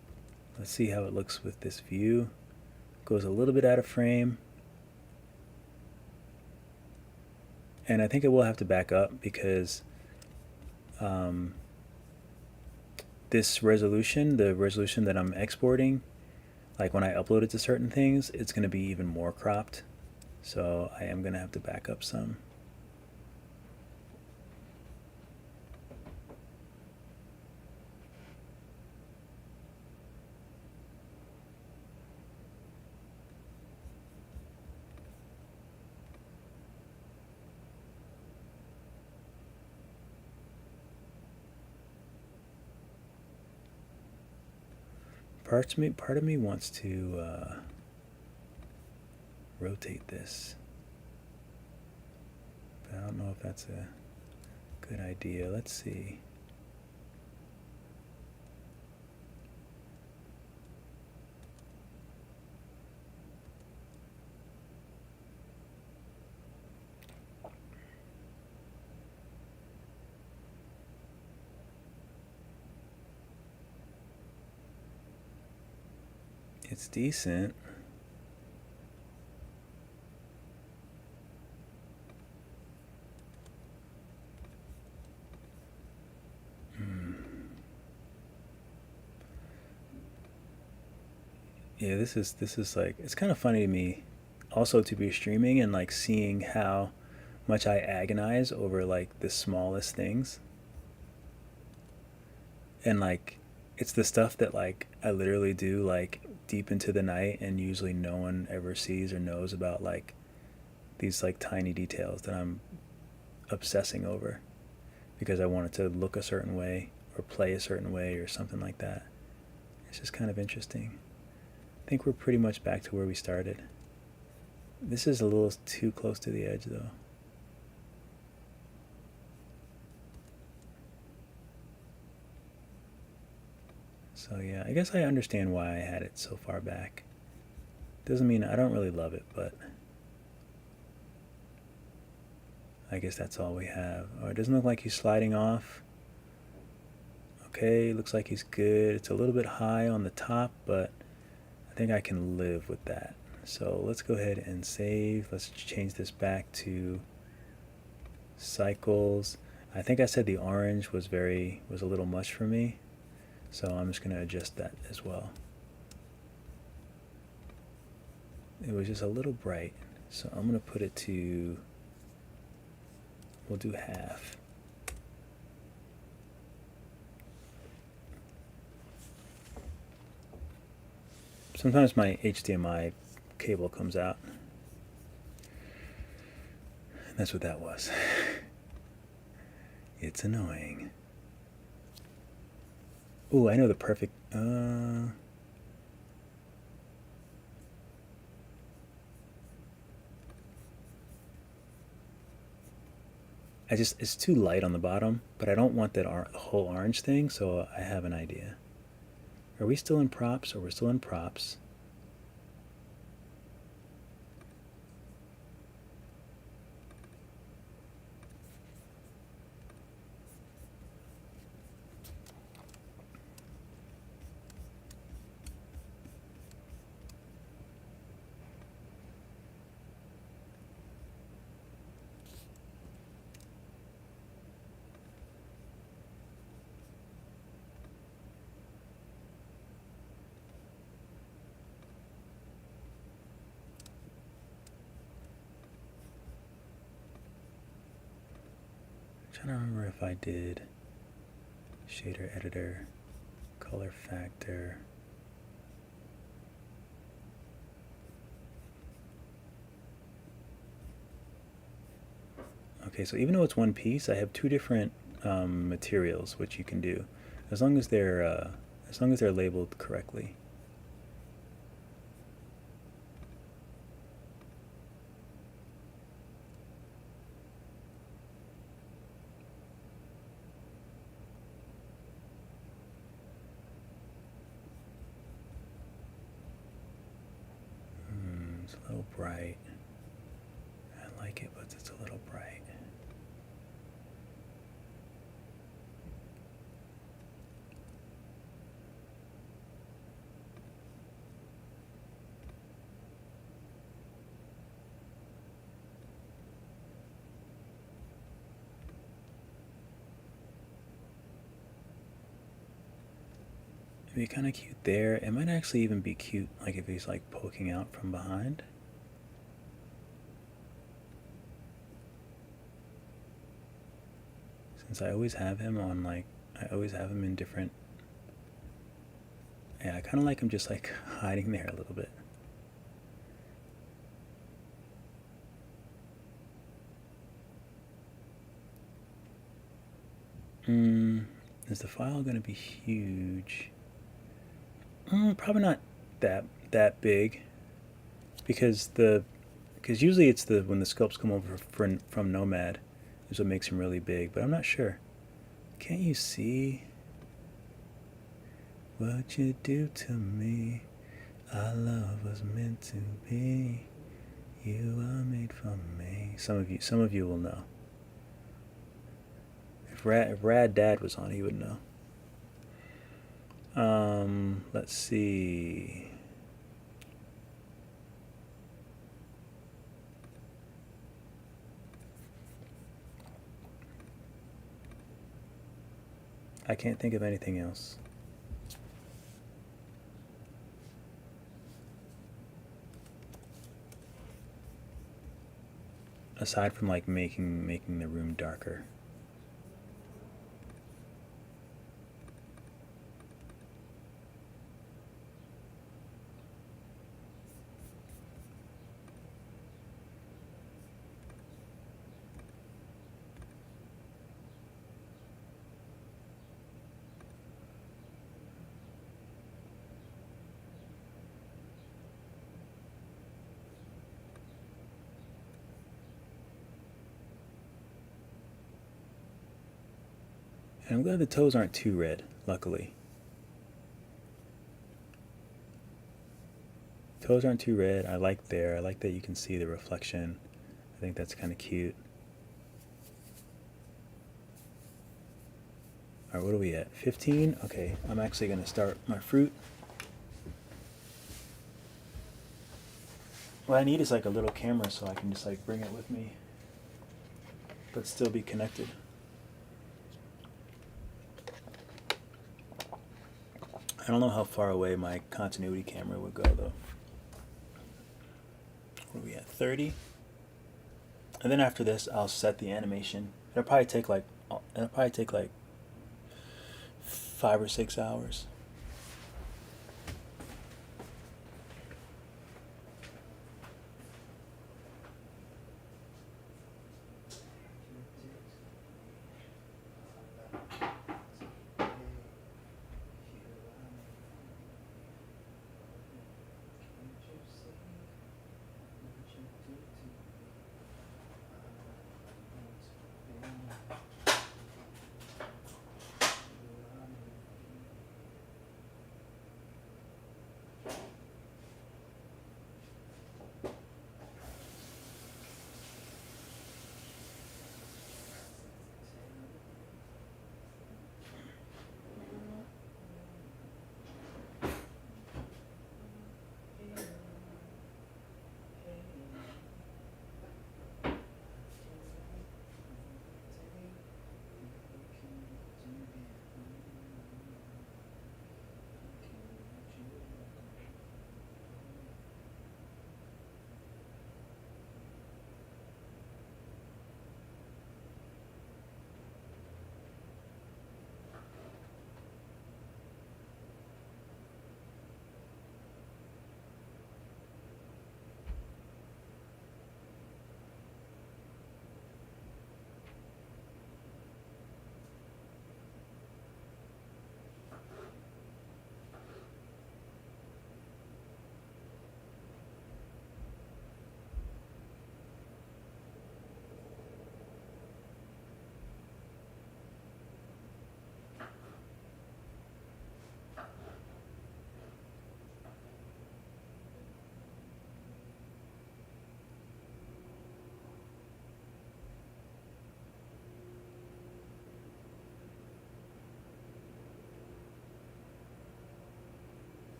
Speaker 1: Let's see how it looks with this view. Goes a little bit out of frame. And I think it will have to back up because this resolution, the resolution that I'm exporting, like when I upload it to certain things, it's going to be even more cropped. So I am going to have to back up some. Part of me wants to rotate this, but I don't know if that's a good idea. Let's see. It's decent. Yeah, this is like, it's kind of funny to me also to be streaming and like seeing how much I agonize over like the smallest things. And like it's the stuff that like I literally do like deep into the night and usually no one ever sees or knows about, like these like tiny details that I'm obsessing over because I want it to look a certain way or play a certain way or something like that. It's just kind of interesting. I think we're pretty much back to where we started. This is a little too close to the edge though. So yeah, I guess I understand why I had it so far back. Doesn't mean I don't really love it, but I guess that's all we have. Oh, it doesn't look like he's sliding off. Okay, looks like he's good. It's a little bit high on the top, but I think I can live with that. So let's go ahead and save. Let's change this back to cycles. I think I said the orange was a little much for me. So I'm just going to adjust that as well. It was just a little bright. So I'm going to put it to, we'll do half. Sometimes my HDMI cable comes out. And that's what that was. It's annoying. Ooh, I know the perfect... it's too light on the bottom, but I don't want that whole orange thing, so I have an idea. Are we still in props? Or we're still in props? I'm trying to remember if I did shader editor, color factor. Okay, so even though it's one piece, I have two different materials which you can do, as long as they're labeled correctly. little bright. I like it, but it's a little bright. It'd be kind of cute there. It might actually even be cute, like if he's like poking out from behind. Since I always have him on like, I always have him in different. Yeah, I kind of like him just like hiding there a little bit. Is the file going to be huge? Probably not that big, because usually it's when the sculpts come over from Nomad is what makes them really big. But I'm not sure. Can't you see what you do to me? Our love was meant to be. You are made for me. Some of you will know. If Rad Dad was on, he would know. Let's see. I can't think of anything else. Aside from like making the room darker. And I'm glad the toes aren't too red, luckily. Toes aren't too red. I like that you can see the reflection. I think that's kind of cute. Alright, what are we at? 15? Okay, I'm actually going to start my fruit. What I need is like a little camera so I can just like bring it with me, but still be connected. I don't know how far away my continuity camera would go though. Where are we at? 30? And then after this, I'll set the animation. It'll probably take like 5 or 6 hours.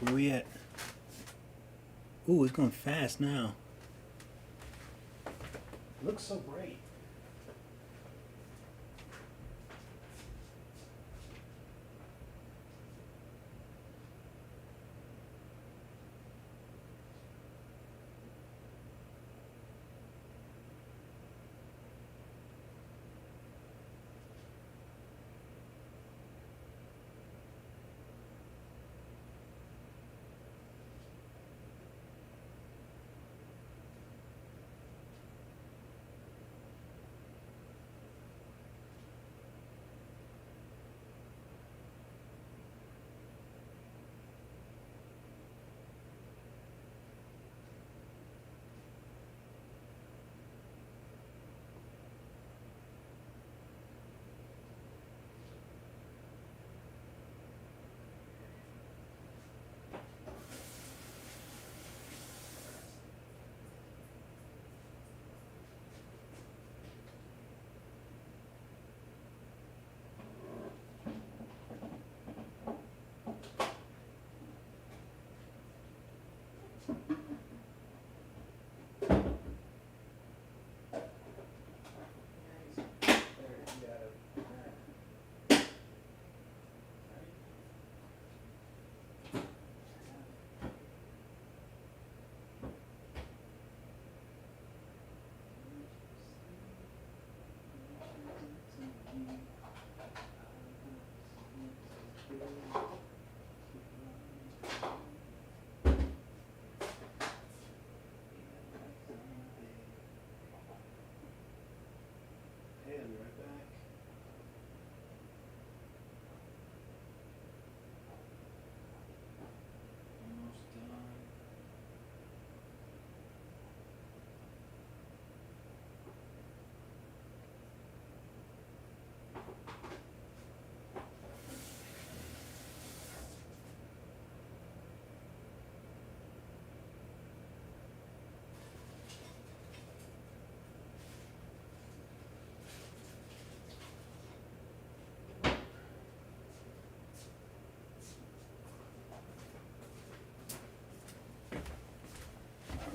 Speaker 1: Where we at? Ooh, it's going fast now. It looks so bright.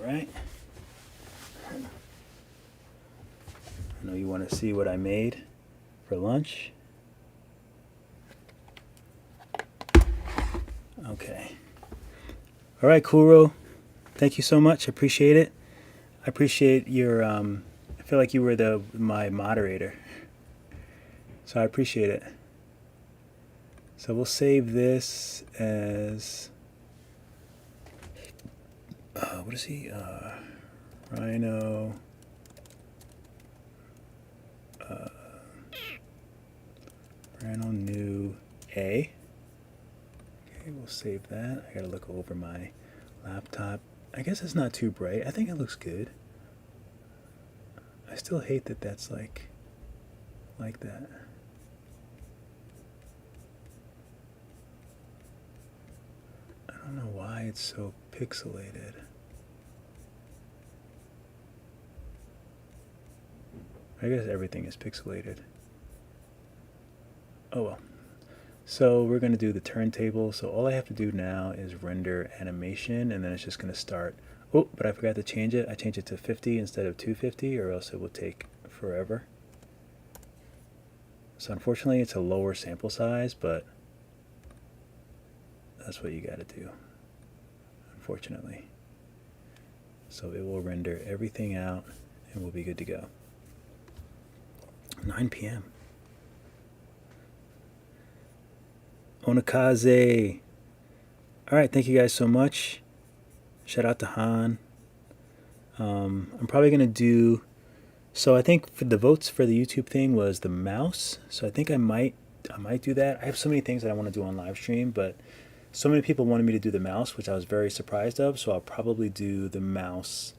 Speaker 1: Right. I know you want to see what I made for lunch. Okay. All right, Kuro. Thank you so much. I appreciate it. I appreciate your. I feel like you were my moderator, so I appreciate it. So we'll save this as. What is he? Rhino. Rhino new A. Okay, we'll save that. I gotta look over my laptop. I guess it's not too bright. I think it looks good. I still hate that that's like that. I don't know why it's so pixelated. I guess everything is pixelated. Oh well. So we're going to do the turntable. So all I have to do now is render animation, and then it's just going to start. Oh, but I forgot to change it. I changed it to 50 instead of 250, or else it will take forever. So unfortunately, it's a lower sample size, but that's what you got to do, unfortunately. So it will render everything out, and we'll be good to go. 9 p.m. Onakaze. All right, thank you guys so much. Shout out to Han. I'm probably going to do... So I think for the votes for the YouTube thing was the mouse. So I think I might do that. I have so many things that I want to do on live stream, but so many people wanted me to do the mouse, which I was very surprised of. So I'll probably do the mouse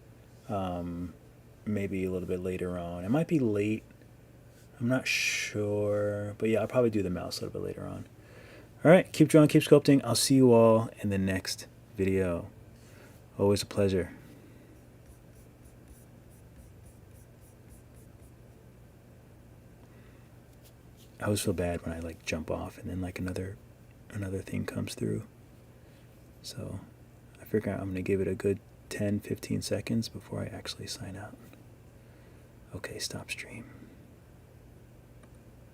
Speaker 1: maybe a little bit later on. It might be late. I'm not sure. But yeah, I'll probably do the mouse a little bit later on. All right, keep drawing, keep sculpting. I'll see you all in the next video. Always a pleasure. I always feel bad when I like jump off and then like another thing comes through. So I figure I'm going to give it a good 10-15 seconds before I actually sign out. Okay, stop stream.